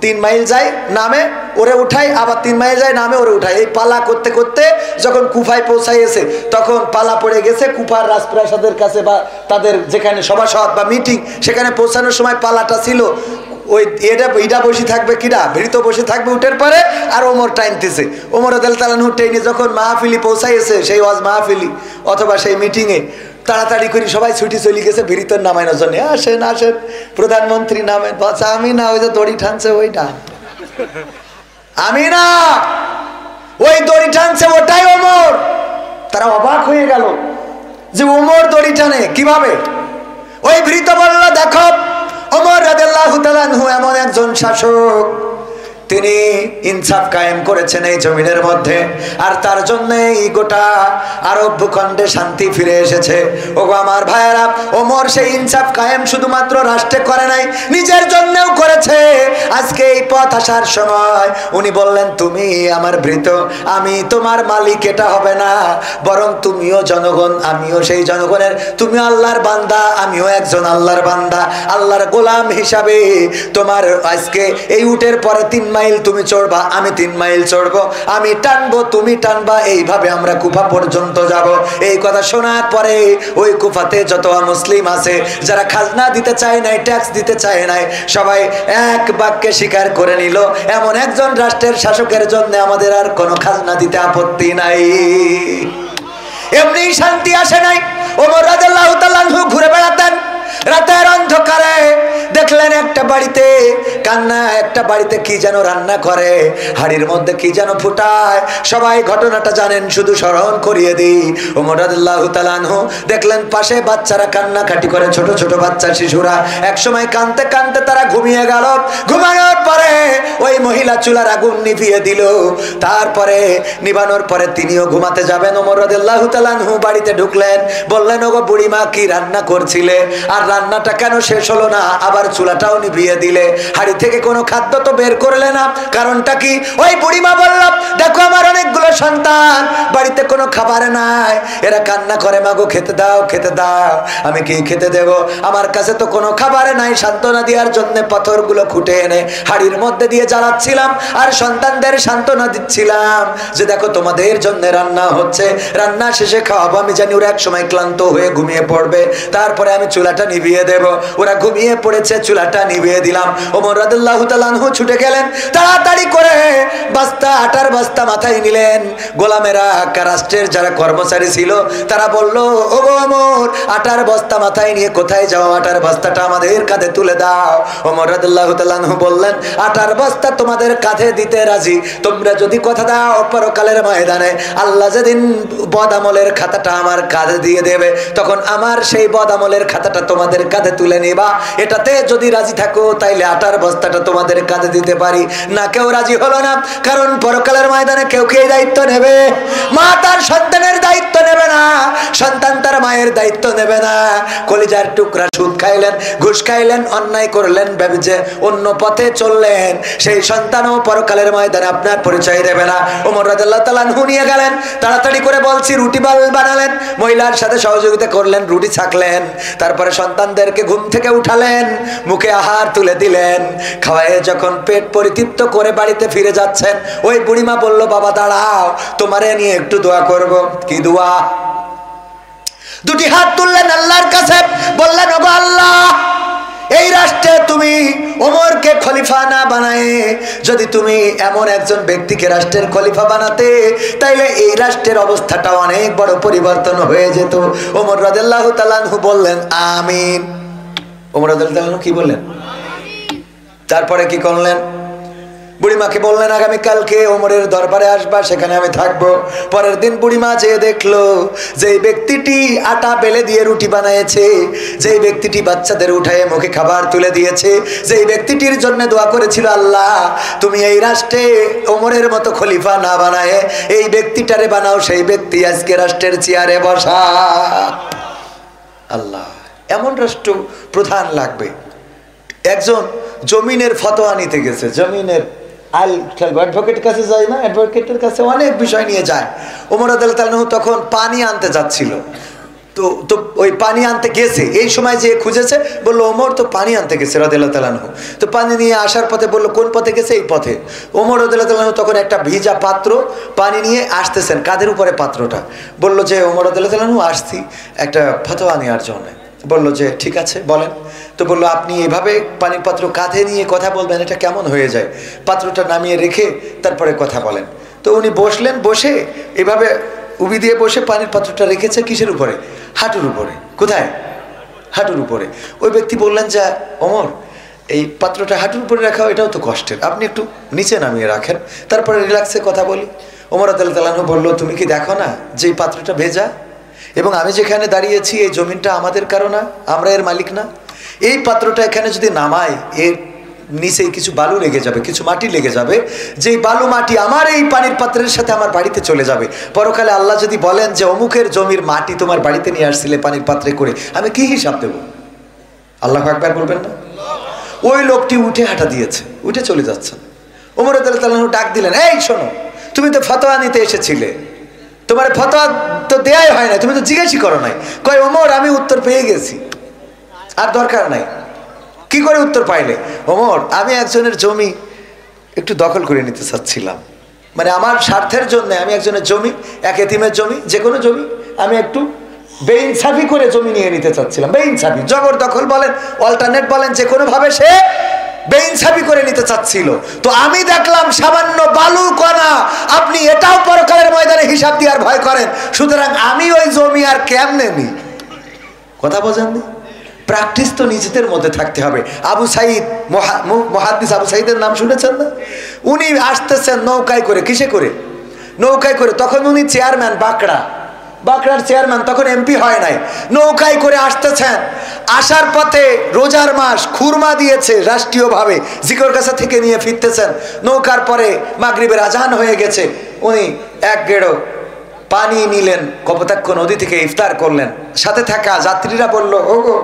3 মাইল যায় নামে ওরে উঠাই, আবার 3 মাইল যায় নামে ওরে উঠাই। এই পালা করতে করতে যখন কুফায় পৌঁছাইছে তখন পালা পড়ে গেছে কুফার রাজপ্রাসাদের কাছে বা তাদের যেখানে সভাসদ বা মিটিং, সেখানে পৌঁছানোর সময় পালাটা ছিল ওই এটা বসে থাকবে, কিরা ভৃত বসে থাকবে উঠের পরে, আর ওমর টাইনতেছে। ওমর রাদিয়াল্লাহু তাআলা টেনে যখন মাহফিলি পৌঁছাইছে, সেই ওয়াজ মাহফিলি অথবা সেই মিটিংয়ে, তাড়াতাড়ি করে সবাই ছুটি চলে গেছে ভৃতর নামানোর জন্য। আসেন আসেন প্রধানমন্ত্রী নামেন। বাচ্চা আমি না, ওই যে দড়ি টানছে ওইটা, আমি না, ওই দড়ি টানছে ওটাই ওমর। তারা অবাক হয়ে গেল যে ওমর দড়ি টানে কিভাবে। ওই ভৃত বলল দেখো ওমর রাদিয়াল্লাহু তাআলা আনহু এমন একজন শাসক, তিনি ইনসাফ কায়েম করেছেন এই জমিনের মধ্যে, আর তার জন্য এই গোটা আরব ভূখণ্ডে শান্তি ফিরে এসেছে। ওগো আমার ভাইয়েরা, ওমর সেই ইনসাফ কায়েম শুধুমাত্র রাষ্ট্রে করে নাই, নিজের জন্যও করেছে। আজকে এই পথ আসার সময় উনি বললেন তুমি আমার ভৃত, আমি তোমার মালিক এটা হবে না, বরং তুমিও জনগণ, আমিও সেই জনগণের, তুমি আল্লাহর বান্দা, আমিও একজন আল্লাহর বান্দা, আল্লাহর গোলাম হিসাবে তোমার আজকে এই উটের পরে 3 মাইল তুমি চড়বা, আমি 3 মাইল চড়বো, আমি টানবো তুমি টানবা, এইভাবে আমরা কুফা পর্যন্ত যাব। এই কথা শোনার পরে ওই কুফাতে যত মুসলিম আছে যারা খাজনা দিতে চায় নাই, ট্যাক্স দিতে চায় নাই, সবাই এক বাক্যে স্বীকার করে নিল এমন একজন রাষ্ট্রের শাসকের জন্য আমাদের আর কোনো খাজনা দিতে আপত্তি নাই। এমনি শান্তি আসে নাই। ওমর রাদিয়াল্লাহু তাআলা ঘুরে বেড়াতেন রাতের অন্ধকারে, দেখলেন একটা বাড়িতে কান্না, একটা বাড়িতে কি যেন রান্না করে, হাড়ির মধ্যে কি যেন ফুটায়। সবাই ঘটনাটা জানেন, শুধু স্মরণ করিয়ে দিই। ওমর রাদিয়াল্লাহু তাআলা আনহু দেখলেন পাশে বাচ্চারা কান্নাকাটি করে, ছোট ছোট বাচ্চা শিশুরা। এক সময় কাঁদতে কাঁদতে তারা ঘুমিয়ে গেল। ঘুমানোর পরে ওই মহিলা চুলার আগুন নিভিয়ে দিল। তারপরে নিভানোর পরে তিনিও ঘুমাতে যাবেন। ওমর রাদিয়াল্লাহু তাআলা আনহু বাড়িতে ঢুকলেন, বললেন ওগো বুড়িমা কি রান্না করছিলে, আর রান্নাটা কেন শেষ হলো না, আবার চুলাটাও নিভিয়ে দিলে, হাড়ি থেকে কোনো খাদ্য তো বের করলে না, কারণটা কি? ওই বুড়িমা বলল দেখো আমার অনেকগুলো সন্তান, বাড়িতে কোনো খাবার নাই, এরা কান্না করে মাগো খেতে দাও খেতে দাও, আমি কি খেতে দেব, আমার কাছে তো কোনো খাবার নাই। সান্ত্বনা দেওয়ার জন্য পাথরগুলো খুঁটে এনে হাড়ির মধ্যে দিয়ে জ্বালাচ্ছিলাম আর সন্তানদের সান্ত্বনা দিচ্ছিলাম যে দেখো তোমাদের জন্য রান্না হচ্ছে, রান্না শেষে খাওয়াবো, আমি জানি ওরা এক সময় ক্লান্ত হয়ে ঘুমিয়ে পড়বে, তারপরে আমি চুলাটা নিভিয়ে দেব। ওরা ঘুমিয়ে পড়েছে, চুলাটা নিভিয়ে দিলাম। ওমর রাদিয়াল্লাহু তাআলা আনহু ছুটে গেলেন, তাড়াতাড়ি করে বস্তা, আটার বস্তা মাথায় নিলেন। গোলামেরা, রাষ্ট্রের যারা কর্মচারী ছিল তারা বলল ওগো ওমর, আটার বস্তা মাথায় নিয়ে কোথায় যাও, আটার বস্তাটা আমাদের কাঁধে তুলে দাও। ওমর রাদিয়াল্লাহু তাআলা আনহু বললেন আটার বস্তা তোমাদের কাঁধে দিতে রাজি, তোমরা যদি কথা দাও পরকালের ময়দানে আল্লাহ যেদিন বদ আমলের খাতাটা আমার কাঁধে দিয়ে দেবে, তখন আমার সেই বদ আমলের খাতাটা তোমাদের কাঁধে তুলে নিবা। এটাতে যদি রাজি থাকো তাইলে আটার বস্তাটা তোমাদের কাঁধে দিতে পারি। না, কেউ রাজি হলো না, কারণ পরকালের ময়দানে কেউ কে দায়িত্ব নেবে? মা তার সন্তানের দায়িত্ব নেবে না, সন্তান তার মায়ের দায়িত্ব নেবে না। কলিজার টুকরা সুদ খাইলেন, ঘুষ খাইলেন, অন্যায় করলেন, ভেবেছে অন্য পথে চললেন, সেই সন্তানও পরকালের ময়দানে আপনার পরিচয় দেবে না। ওমর রাদিয়াল্লাহু তাআলা আনহু নিয়ে গেলেন, তাড়াতাড়ি করে বলছি রুটি বানালেন, মহিলার সাথে সহযোগিতা করলেন, রুটি ছাকলেন, তারপরে সন্তানদেরকে ঘুম থেকে উঠালেন, মুখে আহার তুলে দিলেন, খাওয়ায় যখন পেট পরিতৃপ্ত করে বাড়িতে ফিরে যাচ্ছেন, ওই বুড়িমা বলল বাবা দাঁড়াও, তোমারে নিয়ে একটু দোয়া করব। কি দোয়া? দুটি হাত তুললেন আল্লাহর কাছে, বললেন ওগো আল্লাহ, এই রাষ্ট্রে তুমি ওমরকে খলিফা না বানায় যদি তুমি এমন একজন ব্যক্তিকে রাষ্ট্রের খলিফা বানাতে, তাইলে এই রাষ্ট্রের অবস্থাটা অনেক বড় পরিবর্তন হয়ে যেত। ওমর রাদিয়াল্লাহু তাআলা আনহু বললেন আমিন। ওমর রাদিয়াল্লাহু তাআলা আনহু কি বললেন? তারপরে কি করলেন? বুড়িমাকে বললেন আগামীকালকে ওমরের দরবারে আসবা, সেখানে আমি থাকবো। পরের দিন বুড়িমা যেয়ে দেখলো যে ব্যক্তিটি আটা বেলে দিয়ে রুটি বানিয়েছে, যেই ব্যক্তিটি বাচ্চাদের উঠায়ে মুখে খাবার তুলে দিয়েছে, যেই ব্যক্তিটির জন্য দোয়া করেছিল আল্লাহ তুমি এই রাষ্ট্রে ওমরের মতো খলিফা না বানায় এই ব্যক্তিটারে বানাও, সেই ব্যক্তি আজকে রাষ্ট্রের চেয়ারে বসা। আল্লাহ, এমন রাষ্ট্র প্রধান লাগবে। একজন জমিনের ফতোয়া নিতে গেছে, জমিনের অ্যাডভোকেট কাছে যায় না, অ্যাডভোকেটের কাছে অনেক বিষয় নিয়ে যায়। ওমর রাদিয়াল্লাহু তাআলা তখন পানি আনতে যাচ্ছিল, তো ওই পানি আনতে গেছে, এই সময় যে খুঁজেছে বললো ওমর তো পানি আনতে গেছে রাদিয়াল্লাহু তাআলা। তো পানি নিয়ে আসার পথে বললো কোন পথে গেছে? এই পথে। ওমর রাদিয়াল্লাহু তাআলা তখন একটা ভিজা পাত্র পানি নিয়ে আসতেছেন, কাঁধের উপরে পাত্রটা। বললো যে ওমর রাদিয়াল্লাহু তাআলা আসছি একটা ফতোয়া নেওয়ার জন্য। বললো যে ঠিক আছে বলেন। তো বললো আপনি এভাবে পানির পাত্র কাঁধে নিয়ে কথা বলবেন, এটা কেমন হয়ে যায়, পাত্রটা নামিয়ে রেখে তারপরে কথা বলেন। তো উনি বসলেন, বসে এভাবে উবি দিয়ে বসে পানির পাত্রটা রেখেছে কিসের উপরে? হাঁটুর উপরে। কোথায়? হাঁটুর উপরে। ওই ব্যক্তি বললেন যে ওমর এই পাত্রটা হাঁটুর উপরে রাখা এটাও তো কষ্টের, আপনি একটু নিচে নামিয়ে রাখেন, তারপরে রিল্যাক্সে কথা বলি। ওমর রাদিয়াল্লাহু তাআলা বললো তুমি কি দেখো না যে এই পাত্রটা ভেজা, এবং আমি যেখানে দাঁড়িয়েছি এই জমিনটা আমাদের কারো না, আমরা এর মালিক না। এই পাত্রটা এখানে যদি নামাই এর নিচে কিছু বালু লেগে যাবে, কিছু মাটি লেগে যাবে, যেই বালু মাটি আমার এই পানির পাত্রের সাথে আমার বাড়িতে চলে যাবে। পরকালে আল্লাহ যদি বলেন যে অমুকের জমির মাটি তোমার বাড়িতে নিয়ে আসছিলে পানির পাত্রে করে, আমি কি হিসাব দেব? আল্লাহু আকবার বলবেন না? ওই লোকটি উঠে হাঁটা দিয়েছে, উঠে চলে যাচ্ছেন। ওমর রাদিয়াল্লাহু তাআলা ডাক দিলেন, এই শোনো, তুমি তো ফতোয়া নিতে এসেছিলে, তোমার ফতোয়া তো দেয়াই হয় না, তুমি তো জিজ্ঞেসই করো নাই। কয় ওমর আমি উত্তর পেয়ে গেছি, আর দরকার নাই। কি করে উত্তর পাইলে? ওমর আমি একজনের জমি একটু দখল করে নিতে চাচ্ছিলাম, মানে আমার স্বার্থের জন্য আমি একজনের জমি, এক এতিমের জমি, যে কোনো জমি আমি একটু বেইনসাফি করে জমি নিয়ে নিতে চাচ্ছিলাম। বেইনসাফি, জবরদখল বলেন, অল্টারনেট বলেন, যে কোনোভাবে সে বেইনসাফি করে নিতে চাচ্ছিল। তো আমি দেখলাম সামান্য বালু কণা, আপনি এটাও পরকালের ময়দানে হিসাব দিয়ে আর ভয় করেন, সুতরাং আমি ওই জমি আর কেমনে নি? কথা বোঝেননি? প্র্যাকটিস তো নিজেদের মধ্যে থাকতে হবে। আবু সাইদ, মুহাদ্দিস আবু সাইদের নাম শুনেছেন না? উনি আসতেছেন নৌকায় করে। কিসে করে? নৌকায় করে। তখন উনি চেয়ারম্যান, বাঁকড়ার চেয়ারম্যান, তখন এমপি হয় নাই। নৌকায় করে আসতেছেন, আসার পথে রোজার মাস খুরমা দিয়েছে রাষ্ট্রীয়ভাবে, জিকর কাছা থেকে নিয়ে ফিরতেছেন। নৌকার পরে মাগরিবের আজান হয়ে গেছে, উনি এক গেড়ো পানি নিলেন, কপোতাক্ষ নদী থেকে ইফতার করলেন। সাথে থাকা যাত্রীরা বলল, ওগো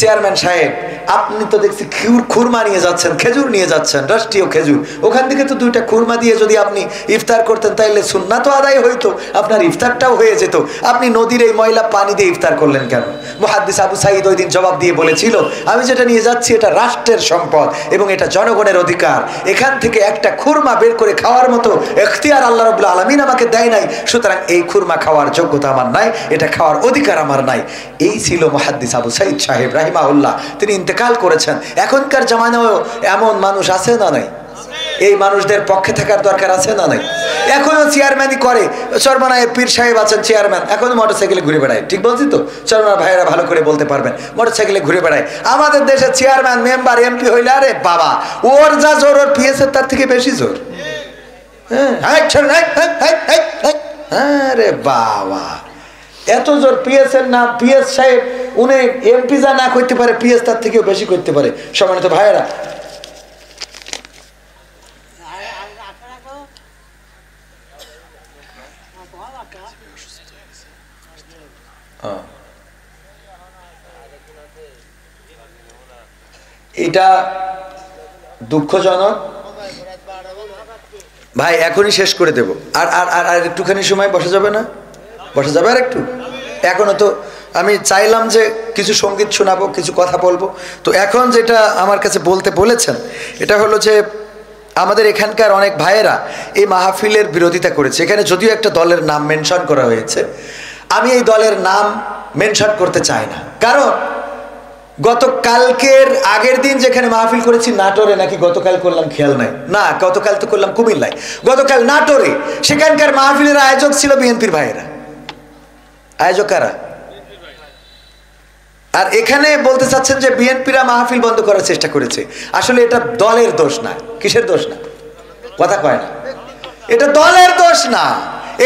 চেয়ারম্যান সাহেব, আপনি তো দেখছি খুরমা নিয়ে যাচ্ছেন, খেজুর নিয়ে যাচ্ছেন, রাষ্ট্রীয় খেজুর, ওখান থেকে তো 2টা খুরমা দিয়ে যদি আপনি ইফতার করতেন তাইলে সুন্নাতও আদায় হইতো, আপনার ইফতারটাও হয়ে যেত, আপনি নদীর এই ময়লা পানি দিয়ে ইফতার করলেন কেন? মুহাদ্দিস আবু সাঈদ ওই দিন জবাব দিয়ে বলেছিল, আমি যেটা নিয়ে যাচ্ছি এটা রাষ্ট্রের সম্পদ এবং এটা জনগণের অধিকার, এখান থেকে একটা খুরমা বের করে খাওয়ার মতো এখতিয়ার আল্লাহ রাব্বুল আলামিন আমাকে দেয় নাই, সুতরাং এই খুরমা খাওয়ার যোগ্যতা আমার নাই, এটা খাওয়ার অধিকার আমার নাই। এই ছিল মুহাদ্দিস আবু সাঈদ সাহেব রাহিমাহুল্লাহ। তিনি ইন্তেকাল করেছেন। এখনকার জামানায়ও এমন মানুষ আছে না নাই? এই মানুষদের পক্ষে থাকার দরকার আছে না নাই? এখনো চেয়ারম্যানই করে। চরমনায় পীর সাহেব আছেন চেয়ারম্যান, এখনো মোটরসাইকেলে ঘুরে বেড়ায়। ঠিক বলছি তো? চরমনা ভাইয়েরা ভালো করে বলতে পারবেন, মোটরসাইকেলে ঘুরে বেড়ায়। আমাদের দেশে চেয়ারম্যান, মেম্বার, এমপি হইলে আরে বাবা, ওর যা জোর ওর পিএসের তার থেকে বেশি জোর। আরে বাবা, এত জোর পিএস এর নাম। পিএস সাহেব উনি এমপি যা না করতে পারে, পিএস তার থেকেও বেশি করতে পারে। সম্মানিত ভাইয়েরা, এটা দুঃখজনক ভাই, এখনই শেষ করে দেব। আর আর আর একটুখানি সময় বসা যাবে না? বসা যাবে আর একটু? এখনো তো আমি চাইলাম যে কিছু সঙ্গীত শোনাবো, কিছু কথা বলবো। তো এখন যেটা আমার কাছে বলতে বলেছেন এটা হলো যে আমাদের এখানকার অনেক ভাইয়েরা এই মাহফিলের বিরোধিতা করেছে। এখানে যদিও একটা দলের নাম মেনশন করা হয়েছে, আমি এই দলের নাম মেনশন করতে চাই না। কারণ গতকালকের আগের দিন যেখানে মাহফিল করেছি নাটোরে, নাকি গতকাল করলাম খেয়াল নাই, না গতকাল তো করলাম কুমিল্লায়, গতকাল নাটোরে, সেখানকার মাহফিলের আয়োজক ছিল বিএনপির ভাইয়েরা। আয়োজক কারা? আর এখানে বলতে চাচ্ছেন যে বিএনপিরা মাহফিল বন্ধ করার চেষ্টা করেছে। আসলে এটা দলের দোষ না। কিসের দোষ না? কথা কয় না, এটা দলের দোষ না।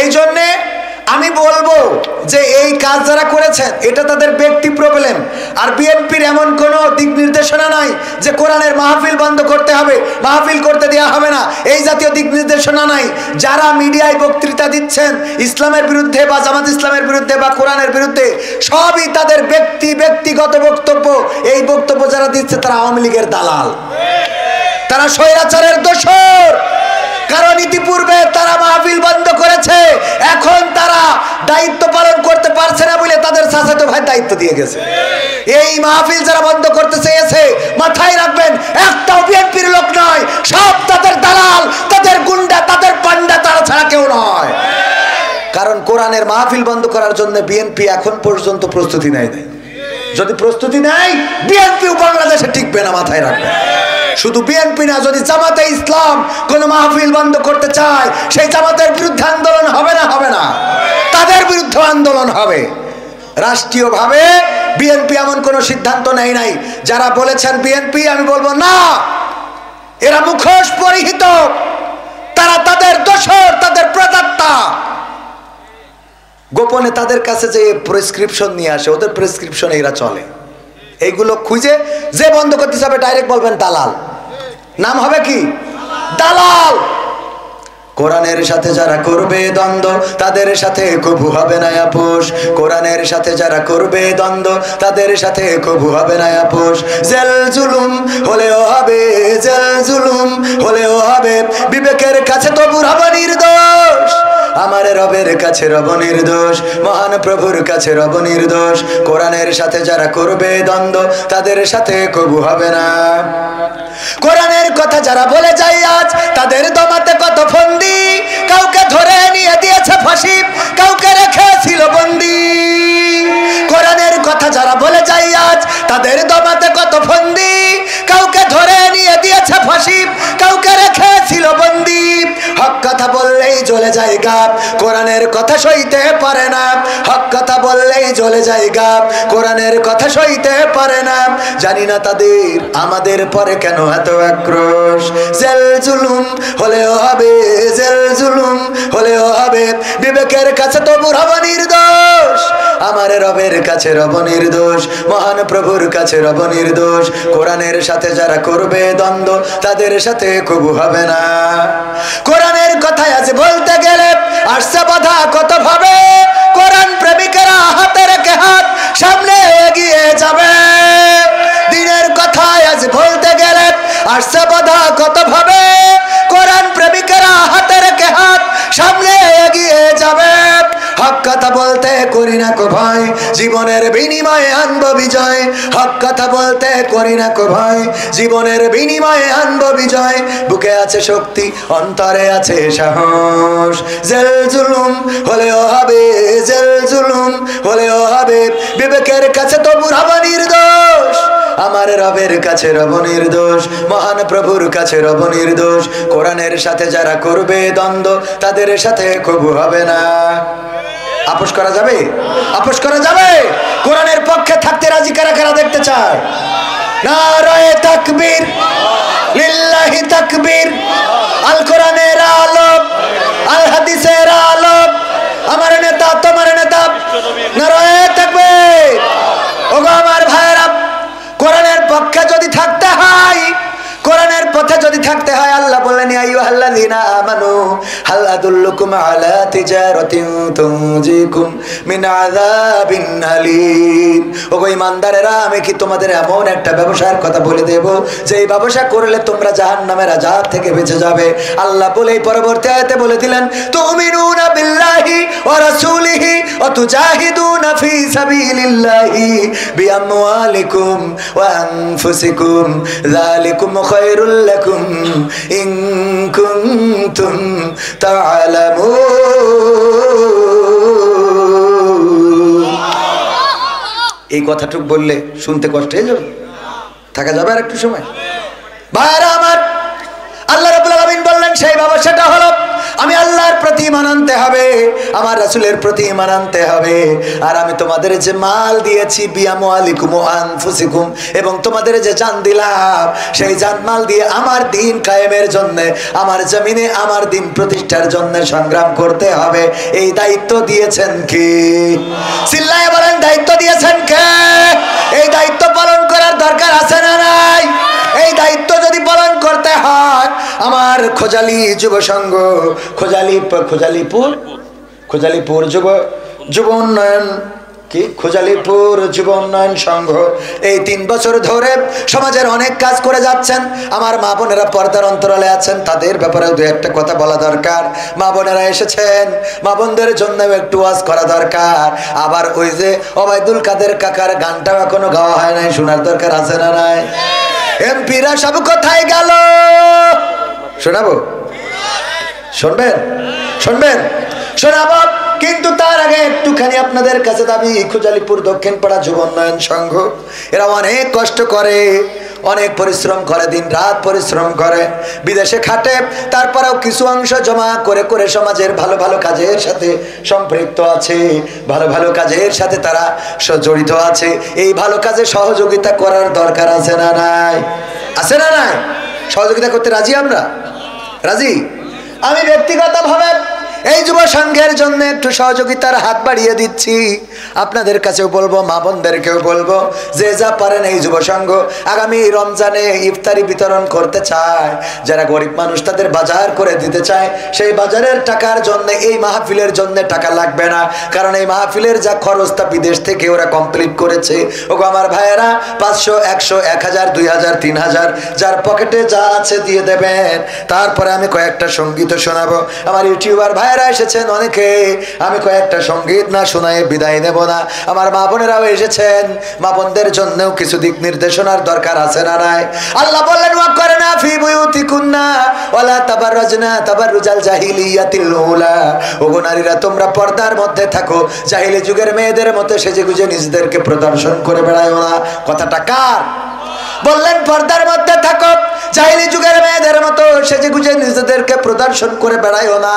এই জন্যে আমি বলবো যে এই কাজ যারা করেছেন এটা তাদের ব্যক্তি প্রবলেম। আর বিএনপির এমন কোনো দিক নির্দেশনা নাই যে কোরআনের মাহফিল বন্ধ করতে হবে, মাহফিল করতে দেওয়া হবে না, এই জাতীয় দিক নির্দেশনা নাই। যারা মিডিয়ায় বক্তৃতা দিচ্ছেন ইসলামের বিরুদ্ধে বা জামাত ইসলামের বিরুদ্ধে বা কোরআনের বিরুদ্ধে, সবই তাদের ব্যক্তিগত বক্তব্য। এই বক্তব্য যারা দিচ্ছে তারা আওয়ামী লীগের দালাল, তারা স্বৈরাচারের দোসর। কারণ ইতিপূর্বে তারা মাহফিল বন্ধ করেছে, এখন তারা দায়িত্ব পালন করতে পারছে না বলে তাদের চাচাতো ভাই দায়িত্ব দিয়ে গেছে। এই মাহফিল যারা বন্ধ করতে চেয়েছে, মাথায় রাখবেন একটাও বিএনপির লোক নয়, সব তাদের দালাল, তাদের গুন্ডা, তাদের পান্ডা, তারা ছাড়া কেউ নয়। কারণ কোরআনের মাহফিল বন্ধ করার জন্য বিএনপি এখন পর্যন্ত প্রস্তুতি নেয় নাই। যদি প্রস্তুতি নেয় বিএনপিও বাংলাদেশে টিকবে না, মাথায় রাখবেন। শুধু বিএনপি না, যদি জামাতে ইসলাম কোন মাহফিল বন্ধ করতে চায়, সেই জামাতের বিরুদ্ধে আন্দোলন হবে না? হবে না, তাদের বিরুদ্ধে আন্দোলন হবে। রাষ্ট্রীয়ভাবে বিএনপি এমন কোন সিদ্ধান্ত নেয় নাই। যারা বলেছেন বিএনপি, আমি বলবো না, এরা মুখোশ পরিহিত, তারা তাদের দোসর, তাদের প্রেতাত্মা। গোপনে তাদের কাছে যে প্রেসক্রিপশন নিয়ে আসে, ওদের প্রেসক্রিপশনে এরা চলে। এইগুলো খুঁজে যে বন্ধ করতে যাবে ডাইরেক্ট বলবেন দালাল। নাম হবে কি? দালাল। কোরআনের সাথে যারা করবে দ্বন্দ্ব, তাদের সাথে কবু হবে না আপোষ। কোরআনের সাথে যারা করবে দ্বন্দ্ব, তাদের সাথে কবু হবে না আপোষ। জেল জুলুম হলেও হবে, জেল জুলুম হলেও হবে, বিবেকের কাছে তবু রব নির্দোষ। আমার রবের কাছে রব নির্দোষ, মহান প্রভুর কাছে রব নির্দোষ। কোরআনের সাথে যারা করবে দ্বন্দ্ব, তাদের সাথে কবু হবে না। কোরআনের কথা যারা বলে যায় আজ, তাদের দমাতে কত ফন্দি। কাউকে ধরে নিয়ে দিয়েছে ফাঁসি, কাউকে রেখেছিল বন্দি। কোরআনের কথা যারা বলে যায় আজ, তাদের দমাতে কত ফন্দি। কাউকে ধরে নিয়ে দিয়েছে ফাঁসি, কাউকে রেখেছিল বন্দি। হক কথা বললেই জ্বলে যায় গাপ, কোরআনের কথা সইতে পারে না। হক কথা বললেই জ্বলে যায় গাপ, কোরআনের কথা সইতে পারে না। জানি না তাদের আমাদের পরে কেন এত আক্রোশ। জেল জুলুম হলেও হবে, জেল জুলুম হলেও হবে, বিবেকের কাছে তবু রব নির্দোষ। আমার রবের কাছে রব নির্দোষ, মহান প্রভুর কাছে রব নির্দোষ। কোরআনের সাথে যারা করবে দ্বন্দ্ব, তাদের সাথে কবু হবে না। কোরআনের কথায় আজ বলতে গেলে আসছে বাধা কত ভাবে। কোরআন প্রেমিকেরা হাতে রেখে হাত সামনে এগিয়ে যাবে। দিনের কথায় আজ বলতে গেলে আসছে বাধা কত ভাবে। কোরআন প্রেমিকেরা হাতে রেখে হাত সামনে এগিয়ে যাবে। হক কথা বলতে করি না কো ভয়, জীবনের বিনিময়ে আনবো বিজয়। হক কথা বলতে করি না কো ভয়, জীবনের বিনিময়ে আনবো বিজয়। বুকে আছে শক্তি, অন্তরে আছে সাহস। জেল জুলুম হলেও হবে, জেল জুলুম হলেও হবে, বিবেকের কাছে তবু রব নির্দোষ। আমার রবের কাছে রব নির্দোষ, মহান প্রভুর কাছে রব নির্দোষ। কোরআনের সাথে যারা করবে দ্বন্দ্ব, তাদের সাথে কবু হবে না। আপোষ করা যাবে? আপোষ করা যাবে? কোরআনের পক্ষে থাকতে রাজি কারা কারা দেখতে চায়? নারায়ে তাকবীর, লিল্লাহি তাকবীর। আল কোরআনের আলো, আল হাদিসের আলো, আমার নেতা তোমার নেতা। নারায়ে তাকবীর। ওগো আমার ভাইরা, কোরআনের পক্ষে যদি থাকতে হয়, কোরআনের পথে যদি থাকতে হয়, আল্লাহ বললেন ইয়া আইয়ুহাল্লাযীনা আমানু হাল আদুল্লুকুম আলা তিজারাতিন তুনজিকুম মিন আযাবিন আলীম। ওগো ঈমানদারেরা, আমি কি তোমাদের এমন একটা ব্যবসার কথা বলে দেব যে এই ব্যবসা করলে তোমরা জাহান্নামের আযাব থেকে বেঁচে যাবে। আল্লাহ বলেই পরবর্তী আয়াতে বলে দিলেন তুমিনুনা বিল্লাহি ওয়া রাসূলিহি ওয়া তুজাহিদুনা ফি সাবিলিল্লাহি বিআমওয়ালিকুম ওয়া আনফুসিকুম যালিকুম খায়রুল লাকুম ইন কুনতুম তা'লামুন। এই কথাটুকু বললে শুনতে কষ্ট হয়ে যাবে, থাকা যাবে আর একটু সময়? ভাইরা আমার, আল্লাহ রাব্বুল আলামিন বললেন সেই ব্যবসাটা হলো আমি আল্লাহর প্রতি ঈমান আনতে হবে। হবে, আমার রাসূলের প্রতি ঈমান আনতে হবে। আর আমি তোমাদের যে মাল দিয়েছি বিআমওয়ালিকুম ওয়া আনফুসিকুম, এবং তোমাদের যে জান দিলাম, সেই জান মাল দিয়ে আমার দিন কায়েমের জন্য, আমার জমিনে আমার দিন প্রতিষ্ঠার জন্য সংগ্রাম করতে হবে। এই দায়িত্ব দিয়েছেন কে? চিল্লায়ে বলেন, দায়িত্ব দিয়েছেন কে? এই দায়িত্ব পালন করার দরকার আছে না নাই? এই দায়িত্ব যদি পালন করতে হয়, আমার খোজালি যুব সংঘ, খোজালিপুর যুব উন্নয়ন কি খোজালিপুর যুব উন্নয়ন সংঘ এই 3 বছর ধরে সমাজের অনেক কাজ করে যাচ্ছেন। আমার মা বোনেরা পর্দার অন্তরালে আছেন, তাদের ব্যাপারেও দু একটা কথা বলা দরকার। মা বোনেরা এসেছেন, মা বোনদের জন্য একটু ওয়াজ করা দরকার। আবার ওই যে ওবায়দুল কাদের কাকার গানটাও এখনো গাওয়া হয় নাই, শোনার দরকার আছে না নাই? এমপিরা সব কোথায় গেল? শোনাবো? শুনবেন শোনাবো, কিন্তু তার আগে একটুখানি আপনাদের কাছে দাবি, খোজালিপুর দক্ষিণ পাড়া যুব উন্নয়ন সংঘ এরা অনেক কষ্ট করে, অনেক পরিশ্রম করে, দিন রাত পরিশ্রম করে, বিদেশে খাটে, তারপরেও কিছু অংশ জমা করে করে সমাজের ভালো ভালো কাজের সাথে সম্পৃক্ত আছে, ভালো ভালো কাজের সাথে তারা জড়িত আছে। এই ভালো কাজে সহযোগিতা করার দরকার আছে না নাই? আছে না নাই? সহযোগিতা করতে রাজি? আমরা রাজি। আমি ব্যক্তিগতভাবে এই যুব সংঘের জন্য একটু সহযোগিতার হাত বাড়িয়ে দিচ্ছি। আপনাদের কাছেও বলবো, মা বোনদেরকেও বলবো, যে যা পারেন এই যুব সংঘ আগামী রমজানে ইফতারি বিতরণ করতে চায়, যারা গরিব মানুষ তাদের বাজার করে দিতে চায়, সেই বাজারের টাকার জন্য এই মাহফিলের জন্য টাকা লাগবে না, কারণ এই মাহফিলের যা খরচ তা বিদেশ থেকে ওরা কমপ্লিট করেছে। ওগো আমার ভাইয়েরা, 500, 100, 1000, 2000, 3000 যার পকেটে যা আছে দিয়ে দেবেন। তারপরে আমি কয়েকটা সঙ্গীত শোনাবো। আমার ইউটিউবার ভাইয়েরা এসেছেন অনেকে, আমি কয়েকটা সঙ্গীত না শোনায় বিদায় নেব না। আমার মা বোনেরাও এসেছেন, মা বোনদের জন্যও কিছু দিক নির্দেশনার দরকার আছে না নাই? আল্লাহ বললেন, ওয়াকরনা ফি বুয়ুতিকুন্না ওয়ালা তাবাররাজনা তাবাররুজাল জাহিলিয়াতিল উলা। ওগো নারীরা, তোমরা পর্দার মধ্যে থাকো, জাহিলি যুগের মেয়েদের মতো সেজেগুজে নিজেদেরকে প্রদর্শন করে বেড়ায়ও না। কথাটা কার? বললেন পর্দার মধ্যে থাকো, জাহিলি যুগের মেয়েদের মতো সেজেগুজে নিজেদেরকে প্রদর্শন করে বেড়ায়ও না।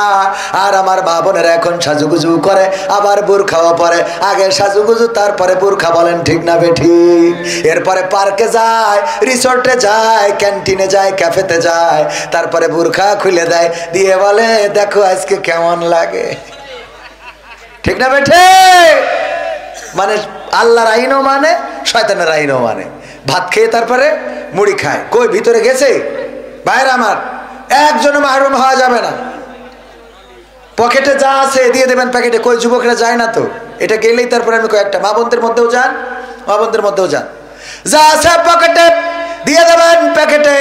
আর আমার মা বোনেরা এখন সাজুগুজু করে, আবার বোরখাও পরে। আগে সাজুগুজু, তারপরে বোরখা। বলেন ঠিক না বেঠিক? এরপরে পার্কে যায়, রিসোর্টে যায়, ক্যান্টিনে যায়, ক্যাফেতে যায়, তারপরে বোরখা খুলে দেয়, দিয়ে বলে দেখো আজকে কেমন লাগে। ঠিক না বেঠিক? মানে আল্লাহর আইনও মানে, শয়তানের আইনও মানে। ভাত খেয়ে তারপরে মুড়ি খায়। কই ভিতরে গেছে? বাইরে আমার একজনও মাহরুম হওয়া যাবে না। পকেটে যা আছে দিয়ে দেবেন প্যাকেটে। কই যুবকরা যায় না তো? এটা গেলেই তারপরে আমি কয়েকটা মা বোনদের মধ্যেও যান, যা আছে পকেটে দিয়ে দেবেন প্যাকেটে,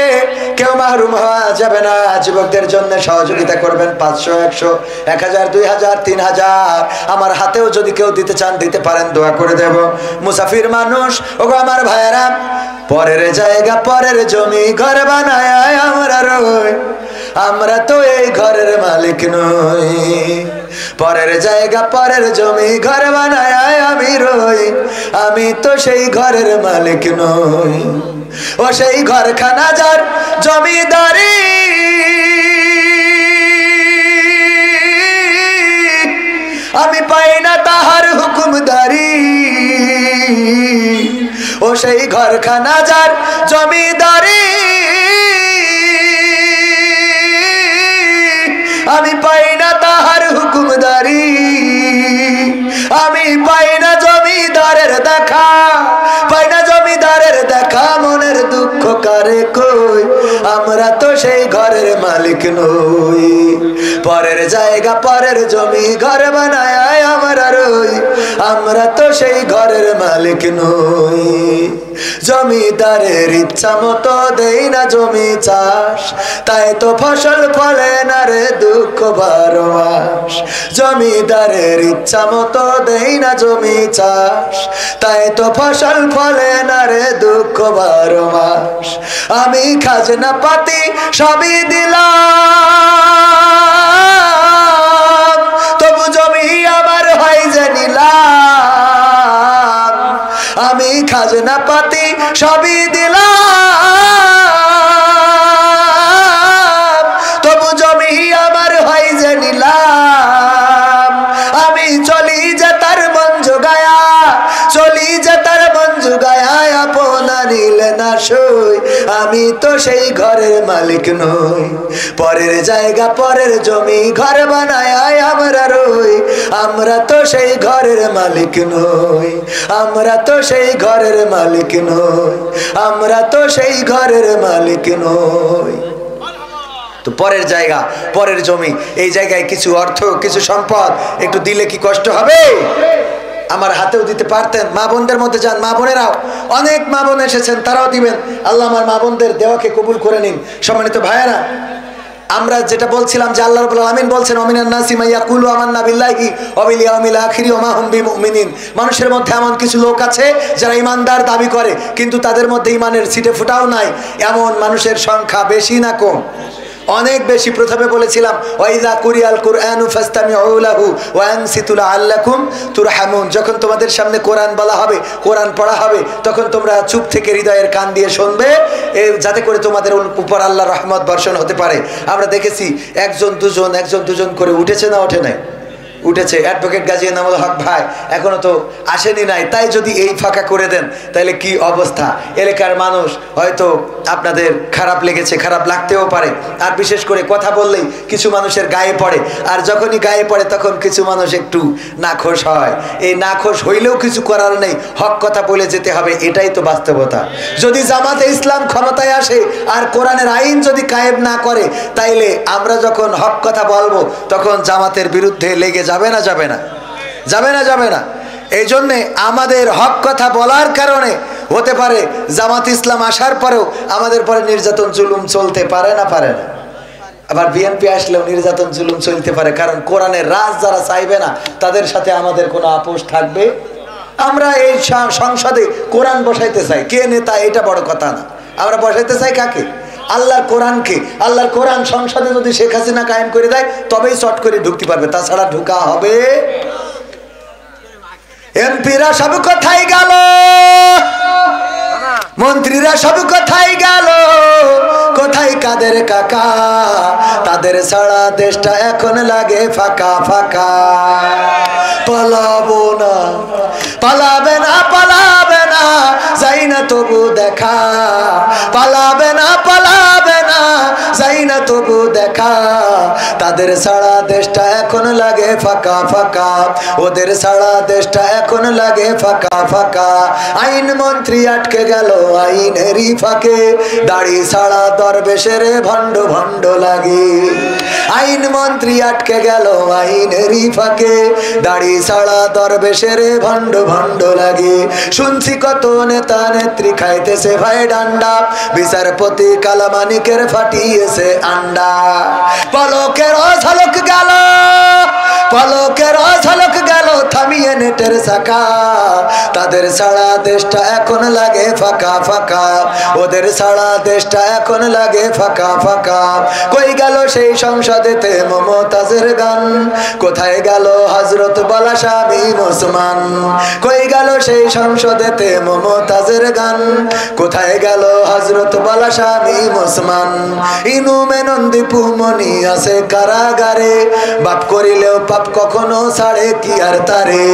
কেউ মাহরুম হওয়া যাবে না। যুবকদের জন্য সহযোগিতা করবেন, 500, 100, 1000, 2000, 3000 আমার হাতেও যদি কেউ দিতে চান দিতে পারেন, দোয়া করে দেব। মুসাফির মানুষ, ওগো আমার ভাইয়েরা, পরের জায়গা পরের জমি ঘর বানায় আমরা রই, আমরা তো এই ঘরের মালিক নই। পরের জায়গা পরের জমি ঘর বানায় আমি রই, আমি তো সেই ঘরের মালিক নই। ও সেই ঘরখানা যার জমিদারি, আমি পাই না তাহার হুকুমদারি। ও সেই ঘরখানা যার জমিদারি, আমি পাই না তাহার হুকুমদারি। আমি পাই না জমিদারের দেখা, পাই না জমিদারের দেখা, মনের দুঃখ কারে কই, আমরা তো সেই ঘরের মালিক নই। পরের জায়গা পরের জমি ঘর বানায় আমরা রই, আমরা তো সেই ঘরের মালিক নই। জমিদারের ইচ্ছা মতো দেই না জমি চাষ, তাই তো ফসল ফলে না রে দুঃখ 12 মাস। জমিদারের ইচ্ছা মতো দেই না জমি চাষ, তাই তো ফসল ফলে না রে দুঃখ 12 মাস। আমি খাজনা পাতি সবই দিলাম, তবু জমি আমার হয় যে নিলাম। আমি খাজনা পাতি সবই দিলাম, তবু জমি আমার হয় যে নিলাম। যুগায় আপনা নিলে না সই, আমি তো সেই ঘরের মালিক নই। পরের জায়গা পরের জমি ঘর বানায় আমরা রই, আমরা তো সেই ঘরের মালিক নই, আমরা তো সেই ঘরের মালিক নই, আমরা তো সেই ঘরের মালিক নই। তো পরের জায়গা পরের জমি, এই জায়গায় কিছু অর্থ কিছু সম্পদ একটু দিলে কি কষ্ট হবে? আমার হাতেও দিতে পারতেন। মা বোনদের মধ্যে যান, মা বোনেরাও অনেক মা বোন এসেছেন, তারাও দিবেন। আল্লাহ আমার মা বোনদের দেওয়াকে কবুল করে নিন। সম্মানিত ভাইয়েরা, আমরা যেটা বলছিলাম যে আল্লাহ রাব্বুল আলামিন বলছেন ওমিনান নাসি মা ইয়াকুলু আমান্না বিল্লাহি ওয়া বিল ইয়াউমিল আখিরি ওয়া মা হুম বিমুমিনিন। মানুষের মধ্যে এমন কিছু লোক আছে যারা ঈমানদার দাবি করে, কিন্তু তাদের মধ্যে ঈমানের ছিটে ফোঁটাও নাই। এমন মানুষের সংখ্যা বেশি না কম? অনেক বেশি। প্রথমে বলেছিলাম ওয়াইযা কুরিয়াল কুরআনু ফাসতামিউ লাহু ওয়া আনসিতু লাআল্লাকুম তুরহামুন। যখন তোমাদের সামনে কোরআন বলা হবে, কোরআন পড়া হবে, তখন তোমরা চুপ থেকে হৃদয়ের কান দিয়ে শুনবে, যাতে করে তোমাদের উপর আল্লাহর রহমত বর্ষণ হতে পারে। আমরা দেখেছি একজন দুজন করে উঠেছে না ওঠে নাই? উঠেছে। অ্যাডভোকেট গাজী এনামুল হক ভাই এখনো তো আসেনি নাই, তাই যদি এই ফাঁকা করে দেন তাহলে কি অবস্থা। এলাকার মানুষ হয়তো আপনাদের খারাপ লেগেছে, খারাপ লাগতেও পারে। আর বিশেষ করে কথা বললেই কিছু মানুষের গায়ে পড়ে, আর যখনই গায়ে পড়ে তখন কিছু মানুষ একটু নাখোশ হয়। এই নাখোশ হইলেও কিছু করার নেই, হক কথা বলে যেতে হবে, এটাই তো বাস্তবতা। যদি জামাতে ইসলাম ক্ষমতায় আসে আর কোরআনের আইন যদি কায়েম না করে, তাইলে আমরা যখন হক কথা বলবো তখন জামাতের বিরুদ্ধে লেগে যাবে না? যাবে না? যাবে না? যাবে না? এই জন্যে আমাদের হক কথা বলার কারণে হতে পারে জামাত ইসলাম আসার পরেও আমাদের পরে নির্যাতন জুলুম চলতে পারে না? পারে না? আবার বিএনপি আসলেও নির্যাতন জুলুম চলতে পারে, কারণ কোরআনের রাজ যারা চাইবে না তাদের সাথে আমাদের কোনো আপোষ থাকবে। আমরা এই সংসদে কোরআন বসাইতে চাই, কে নেতা এটা বড় কথা না। আমরা বসাইতে চাই কাকে? আল্লাহর কোরআনকে। আল্লাহর কোরআন সংসদে যদি শেখ হাসিনা কায়েম করে দেয় তবেই চট করে ঢুকতে পারবে, তাছাড়া ঢুকা হবে। এমপিরা সব কোথায় গেল? মন্ত্রীরা সব কোথায় গেল? কোথায় কাদের কাকা? তাদের ছাড়া দেশটা এখন লাগে ফাঁকা ফাঁকা। পালাবো না, পালাবে না, পালাবে না, যাই না তবু দেখা। পালাবে না, পালাবে না, যাই না তবু দেখা। তাদের ছাড়া দেশটা এখন লাগে ফাঁকা ফাঁকা, ওদের ছাড়া দেশটা এখন লাগে ফাঁকা ফাঁকা। আইন মন্ত্রী আটকে গেল আইনেরই ফাঁকে, দাড়ি ছাড়া দরবেশের ভণ্ড ভণ্ড লাগে। আইন মন্ত্রী আটকে গেল আইনেরই ফাঁকে, দাড়ি ছাড়া দরবেশের ভণ্ড ভণ্ড লাগে। শুনছি কত নেতা নেত্রী খাইতেছে ভাই ডান্ডা, বিচারপতি কালামানিকের ফাটিয়েছে আন্ডা। পলকের ঝলক গেল, পলকের ঝলক গেল থামিয়ে নেটের চাকা। তাদের ছাড়া দেশটা এখন লাগে ফাঁকা ফাঁকা, ওদের ছাড়া দেশটা এখন লাগে ফাঁকা ফাঁকা। কই গেল সেই সংসদেতে মমতাজের গান? কোথায় গেল হযরত বালা স্বামী ওসমান? কই গেল সেই সংসদেতে মমতাজের গান? কোথায় গেল হযরত বালা স্বামী ওসমান? ইনু মেনন দীপু মনি আছে কারাগারে, বাপ করিলেও পাপ কখনো ছাড়ে কি আর তারে।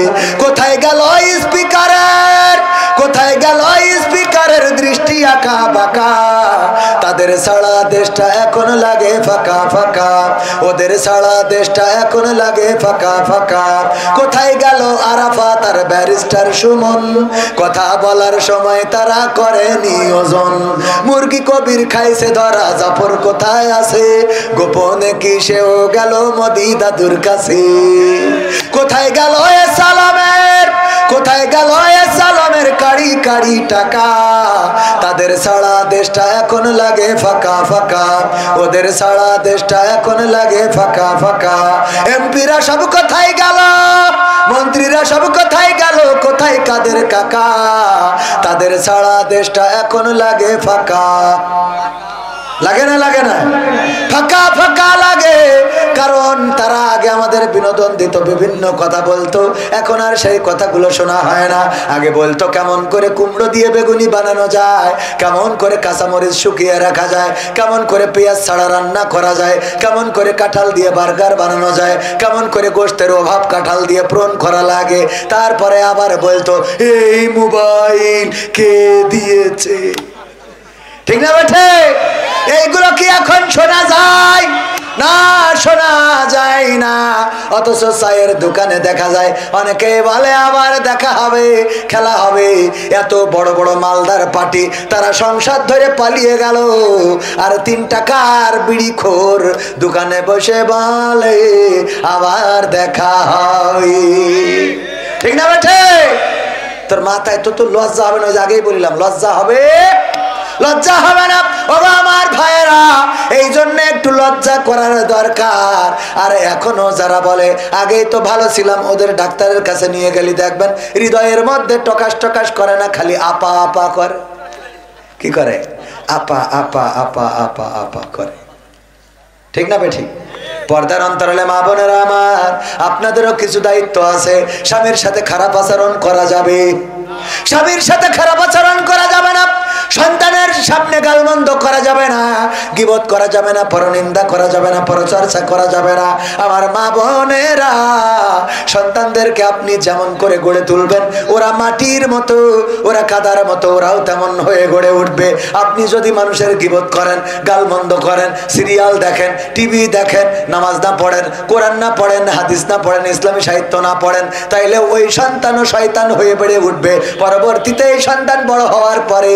কোথায় গেল স্পিকারের, কোথায় গেল স্পিকারের দৃষ্টি আঁকা বাঁকা? তাদের ছাড়া দেশটা এখন লাগে ফাঁকা ফাঁকা, ওদের ছাড়া দেশটা এখন লাগে ফাঁকা ফাঁকা। কোথায় গেল আরাফাত আর ব্যারিস্টার সুমন? কথা বলার সময় তারা করে নিয়োজন। মুরগি কবির খাইছে ধরা, জাফর কোথায় আছে? গোপনে কি সেও গেল মোদি দাদুর কাছে? কোথায় গেল এ সালামের, কোথায় গেল এ সালামের কাড়ি কাড়ি টাকা? তাদের ছাড়া দেশটা এখন লাগে ফাঁকা ফাঁকা, ওদের ছাড়া দেশটা এখন লাগে ফাঁকা ফাঁকা। এমপিরা সব কোথায় গেল? মন্ত্রীরা সব কোথায় গেল? কোথায় কাদের কাকা? তাদের ছাড়া দেশটা এখন লাগে ফাঁকা। লাগে না? লাগে না? ফাঁকা ফাঁকা লাগে, কারণ তারা আগে আমাদের বিনোদন দিত, বিভিন্ন কথা বলতো। এখন আর সেই কথাগুলো শোনা হয় না। আগে বলতো কেমন করে কুমড়ো দিয়ে বেগুনি বানানো যায়, কেমন করে কাঁচামরিচ শুকিয়ে রাখা যায়, কেমন করে পেঁয়াজ ছাড়া রান্না করা যায়, কেমন করে কাঁঠাল দিয়ে বার্গার বানানো যায়, কেমন করে গোশতের অভাব কাঁঠাল দিয়ে পূরণ করা লাগে। তারপরে আবার বলতো এই মোবাইল কে দিয়েছে, ঠিক না বেঠে? এইগুলো কি এখন শোনা যায়? না, শোনা যায় না। অথচ চায়ের দোকানে দেখা যায় অনেকে বলে আবার দেখা হবে, খেলা হবে। এত বড় বড় মালদার পার্টি, তারা সংসার ধরে পালিয়ে গেল, আর 3 টাকার বিড়িখোর দোকানে বসে বলে আবার দেখা হবে, ঠিক না বেঠে? তোর মাথায় তো লজ্জা হবে না? আগেই বললাম লজ্জা হবে, লজ্জা হবে না। ওগো আমার ভাইয়েরা, এই জন্য একটু লজ্জা করার দরকার। আর এখনো যারা বলে আগেই তো ভালো ছিলাম, ওদের ডাক্তারের কাছে নিয়ে গেলি দেখবেন হৃদয়ের মধ্যে টকাস টকাস করে না, খালি আপা আপা করে। কি করে? আপা আপা আপা আপা আপা করে, ঠিক না বেঠিক? পর্দার অন্তরালে মা বোনেরা আমার, আপনাদেরও কিছু দায়িত্ব আছে। স্বামীর সাথে খারাপ আচরণ করা যাবে, স্বামীর সাথে খারাপ আচরণ করা যাবে না, সন্তানের সামনে গালমন্দ করা যাবে না, গীবত করা যাবে না, পরনিন্দা করা যাবে না, পরচর্চা করা যাবে না। আমার মা বোনেরা, সন্তানদেরকে আপনি যেমন করে গড়ে তুলবেন, ওরা মাটির মতো, ওরা কাদার মতো, ওরাও তেমন হয়ে গড়ে উঠবে। আপনি যদি মানুষের গীবত করেন, গালমন্দ করেন, সিরিয়াল দেখেন, টিভি দেখেন, নামাজ না পড়েন, কোরআন না পড়েন, হাদিস না পড়েন, ইসলামী সাহিত্য না পড়েন, তাইলে ওই সন্তানও শয়তান হয়ে বেড়ে উঠবে। পরবর্তীতে এই সন্তান বড় হওয়ার পরে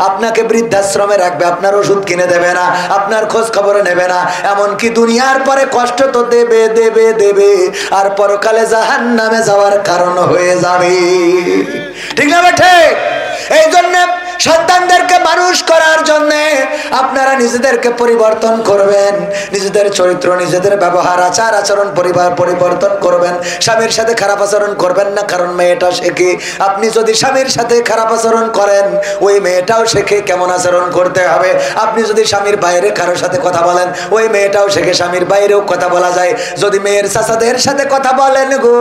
আপনাকে বৃদ্ধাশ্রমে রাখবে, আপনার ওষুধ কিনে দেবে না, আপনার খোঁজ খবর নেবে না, এমনকি দুনিয়ার পরে কষ্ট তো দেবে দেবে দেবে, আর পরকালে জাহান্নামে যাওয়ার কারণ হয়ে যাবে, ঠিক না বেঠে? এই জন্য সন্তানদেরকে মানুষ করার জন্য আপনারা নিজেদেরকে পরিবর্তন করবেন, নিজেদের চরিত্র, নিজেদের ব্যবহার, আচার আচরণ পরিবর্তন করবেন। স্বামীর সাথে খারাপ আচরণ করবেন না, কারণ মেয়েটা শেখে। আপনি যদি স্বামীর সাথে খারাপ আচরণ করেন, ওই মেয়েটাও শেখে কেমন আচরণ করতে হবে। আপনি যদি স্বামীর বাইরে কারোর সাথে কথা বলেন, ওই মেয়েটাও শেখে স্বামীর বাইরেও কথা বলা যায়। যদি মেয়ের চাচাদের সাথে কথা বলেন গো,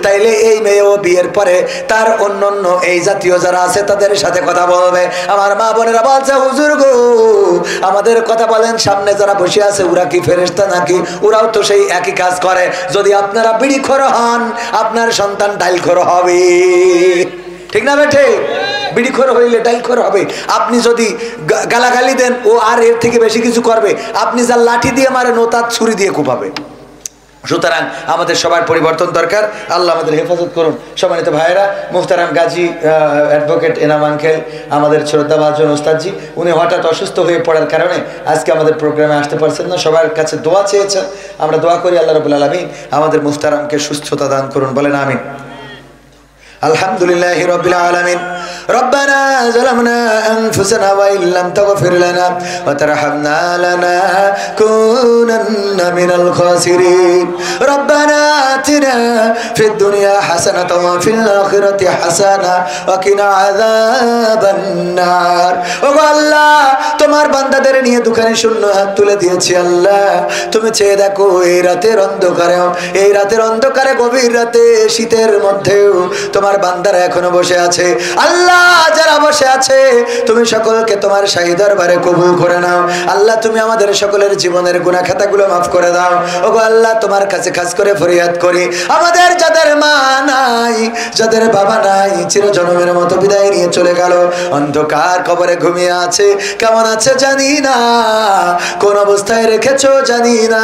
তাইলে এই মেয়েও বিয়ের পরে তার অন্য এই জাতীয় যারা আছে তাদের সাথে কথা বলবে। আমার মা বোনেরা বলছে হুজুর গো, আমাদের কথা বলেন, সামনে যারা বসে আছে ওরা কি ফেরেশতা নাকি? ওরাও তো সেই একই কাজ করে। যদি আপনারা বিড়িখোর হন, আপনার সন্তান ডাইলখোর হবে, ঠিক না বেঠে? বিড়িখোর হইলে ডাইলখোর হবে। আপনি যদি গালাগালি দেন, ও আর এর থেকে বেশি কিছু করবে। আপনি যা লাঠি দিয়ে মারেন, ও তার ছুরি দিয়ে কোপাবে। সুতরাং আমাদের সবার পরিবর্তন দরকার। আল্লাহ আমাদের হেফাজত করুন। সম্মানিত ভাইয়েরা, মুহতারাম গাজী অ্যাডভোকেট এনাম আঙ্কেল, আমাদের শ্রদ্ধাভাজন ওস্তাদজি, উনি হঠাৎ অসুস্থ হয়ে পড়ার কারণে আজকে আমাদের প্রোগ্রামে আসতে পারছেন না। সবার কাছে দোয়া চেয়েছেন, আমরা দোয়া করি আল্লাহ রাব্বুল আলামিন আমাদের মুহতারামকে সুস্থতা দান করুন, বলেন আমিন। আলহামদুলিল্লাহি রাব্বিল আলামিন। ربنا ظلمنا أنفسنا وإن لم تغفر لنا وترحمنا لنكونن من الخاسرين ربنا آتنا في الدنيا حسنة وفي الآخرة حسنة وقنا عذاب النار ওগো আল্লাহ, তোমার বান্দাদের নিয়ে দোকানে শূন্য হাত তুলে দিয়েছি। আল্লাহ, তুমি চেয়ে দেখো এই রাতের অন্ধকারে, গভীর রাতে, শীতের মধ্যেও তোমার বান্দারা এখনো বসে আছে। আল্লাহ, যারা বসে আছে তুমি সকলকে তোমার শাহী দরবারে কবুল করে নাও। আল্লাহ, তুমি আমাদের সকলের জীবনের গুনাহ খাতাগুলো মাফ করে দাও। ওগো আল্লাহ, তোমার কাছে খাস করে ফরিয়াদ করি, আমাদের যাদের মা নাই, যাদের বাবা নাই, চিরজন্মের মতো বিদায় নিয়ে চলে গেল, অন্ধকার কবরে ঘুমিয়ে আছে, কেমন আছে জানি না, কোন অবস্থায় রেখেছো জানি না।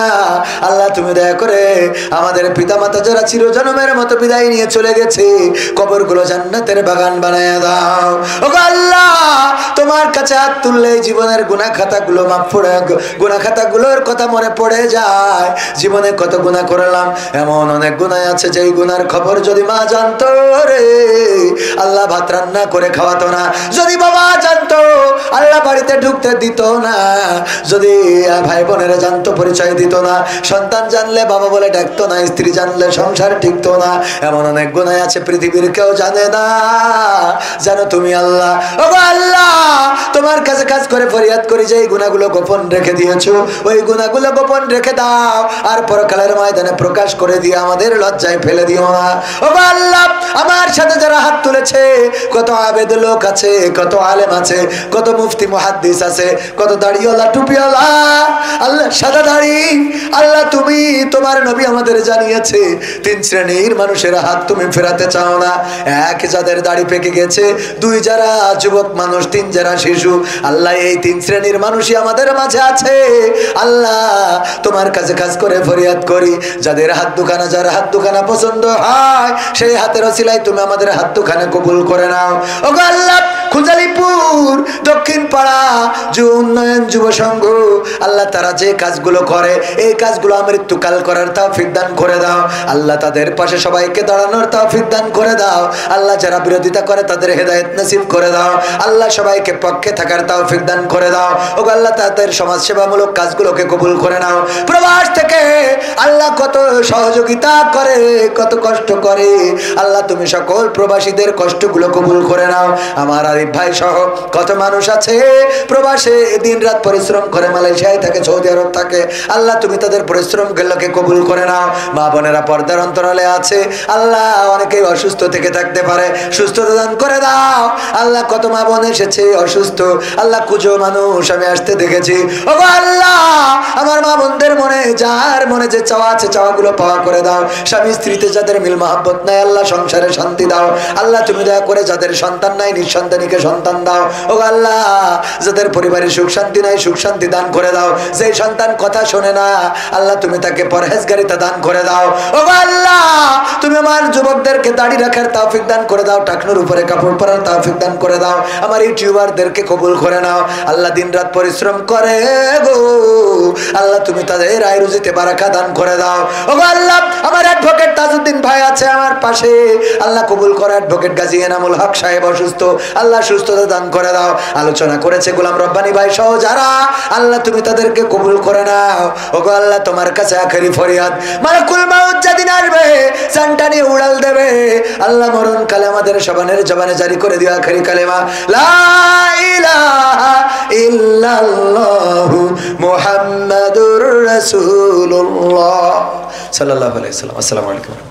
আল্লাহ, তুমি দয়া করে আমাদের পিতামাতা যারা চিরজন্মের মতো বিদায় নিয়ে চলে গেছে, কবরগুলো জান্নাতের বাগান বানায় দাও। ওগো আল্লাহ, তোমার কাছে হাত তুললে জীবনের গুনাহ খাতাগুলো মাফ করে, গুনাহ খাতাগুলোর কথা মনে পড়ে যায়। জীবনে কত গুনাহ করলাম, এমন অনেক গুনাহ আছে যেই গুনার খবর যদি মা জানতো রে, আল্লাহ ভাত রান্না করে খাওয়াতো না। যদি বাবা জানতো, আল্লাহ বাড়িতে ঢুকতে দিত না। যদি ভাই বোনেরা জানতো, পরিচয় দিত না। সন্তান জানলে বাবা বলে ডাকতো না, স্ত্রী জানলে সংসার টিকতো না। এমন অনেক গুনাহ আছে পৃথিবীর কেউ জানে না, জানো তুমি আল্লাহ। ও আল্লাহ, তোমার কাছে কাজ করে ফরিয়াদ করি যে এই গুনাহগুলো গোপন রেখে দিয়েছো, ওই গুনাহগুলো গোপন রেখে দাও, আর পরকালের ময়দানে প্রকাশ করে দিয়ে আমাদের লজ্জায় ফেলে দিও না। ও আল্লাহ, আমার সাথে যারা হাত তুলেছে, কত আবেদ লোক আছে, কত আলেম আছে, কত মুফতি মুহাদ্দিস আছে, কত দাড়িওয়ালা টুপিওয়ালা, আল্লাহ সাদা দাড়ি, আল্লাহ তুমি তোমার নবী আমাদের জানিয়েছে 3 শ্রেণীর মানুষের হাত তুমি ফেরাতে চাও না। এক, যাদের দাড়ি পেকে গেছে, 2 যারা যুবক মানুষ, 3 যারা শিশু। আল্লাহ এই 3 শ্রেণীর মানুষই আমাদের মাঝে আছে। আল্লাহ তোমার কাছে কাজ করে ফরিয়াদ করি, যাদের হাত দুখানা, যার হাত দুখানা পছন্দ হয়, সেই হাতের ওসিলায় তুমি আমাদের হাত দুখানা কবুল করে নাও। ও আল্লাহ, খুজালিপুর দক্ষিণ পাড়া যুব উন্নয়ন যুব সংঘ, আল্লাহ তারা যে কাজগুলো করে, এই কাজগুলো মৃত্যুকাল করার তৌফিক দান করে দাও। আল্লাহ তাদের পাশে সবাইকে দাঁড়ানোর তৌফিক দান করে দাও। আল্লাহ যারা বিরোধিতা করে তাদের হেদায়েত নসিব করে দাও। আল্লাহ সবাইকে পক্ষে থাকার তৌফিক দান করে দাও। ও আল্লাহ তাদের সমাজ সেবামূলক কাজগুলোকে কবুল করে নাও। প্রবাস থেকে আল্লাহ কত সহযোগিতা করে, কত কষ্ট করে, আল্লাহ তুমি সকল প্রবাসীদের কষ্টগুলো কবুল করে নাও। আমার আরিফ ভাই সহ কত মানুষ আছে প্রবাসে দিনরাত পরিশ্রম করে, মালয়েশিয়ায় থাকে, সৌদি আরব থাকে, আল্লাহ তুমি তাদের পরিশ্রমগুলোকে কবুল করে নাও। মা বোনেরা পর্দার অন্তরালে আছে, আল্লাহ অনেকেই অসুস্থ থেকে থাকতে পারে, সুস্থতা দান করে দাও। আল্লাহ কত মা বোন এসেছে অসুস্থ, আল্লাহ কুজো মানুষ আমি আসতে দেখেছি। ও আল্লাহ, আমার মা বোনদের মনে, যার মনে যে চাওয়া আছে, চাওয়াগুলো পাওয়া করে দাও। স্বামী স্ত্রীতে যাদের মিল মহব্বত নাই, আল্লাহ সংসারে শান্তি দাও। আল্লাহ তুমি দয়া করে যাদের সন্তান নাই, নিঃসন্তানীকে সন্তান দাও। ও আল্লাহ, যাদের পরিবারে সুখ শান্তি নাই, সুখ শান্তি দান করে দাও। যে সন্তান কথা শোনে না, আল্লাহ তুমি তাকে পরহেজগারিতা দান করে দাও। ও আল্লাহ, তুমি আমার যুবকদেরকে দাড়ি রাখার তৌফিক দান করে দাও, টাকনুর উপরে কাপড় পরার তৌফিক দান করে দাও। আমার ইউটিউবারদেরকে কবুল করে নাও। আল্লাহ দিনরাত পরিশ্রম করে গো, আল্লাহ তুমি তাদের আয় রুজিতে বারাকা দান করে দাও। ও আল্লাহ, আমার অ্যাডভোকেট তাজউদ্দিন ভাই আছে আমার পাশে, আল্লাহ কবুল করে। অ্যাডভোকেট গাজী এনামুল হক সাহেব অসুস্থ, আল্লাহ সুস্থতা দান করে দাও। আলোচনা করেছে গোলাম রব্বানী ভাই সহ যারা, আল্লাহ তুমি তাদেরকে কবুল করে নাও। ও আল্লাহ, তোমার কাছে আখেরি ফরিয়াদ, মালাকুল মাউত যেদিন আসবে সান্টানি উড়াল দেবে, আল্লাহ মরণ কালে আমাদের সবানের জবানে জারি করে দিও আখেরি কালেমা লা ইলাহা ইল্লাল্লাহু মুহাম্মাদুর রাসূলুল্লাহ সাল্লাল্লাহু আলাইহি ওয়াসাল্লাম। আসসালামু আলাইকুম।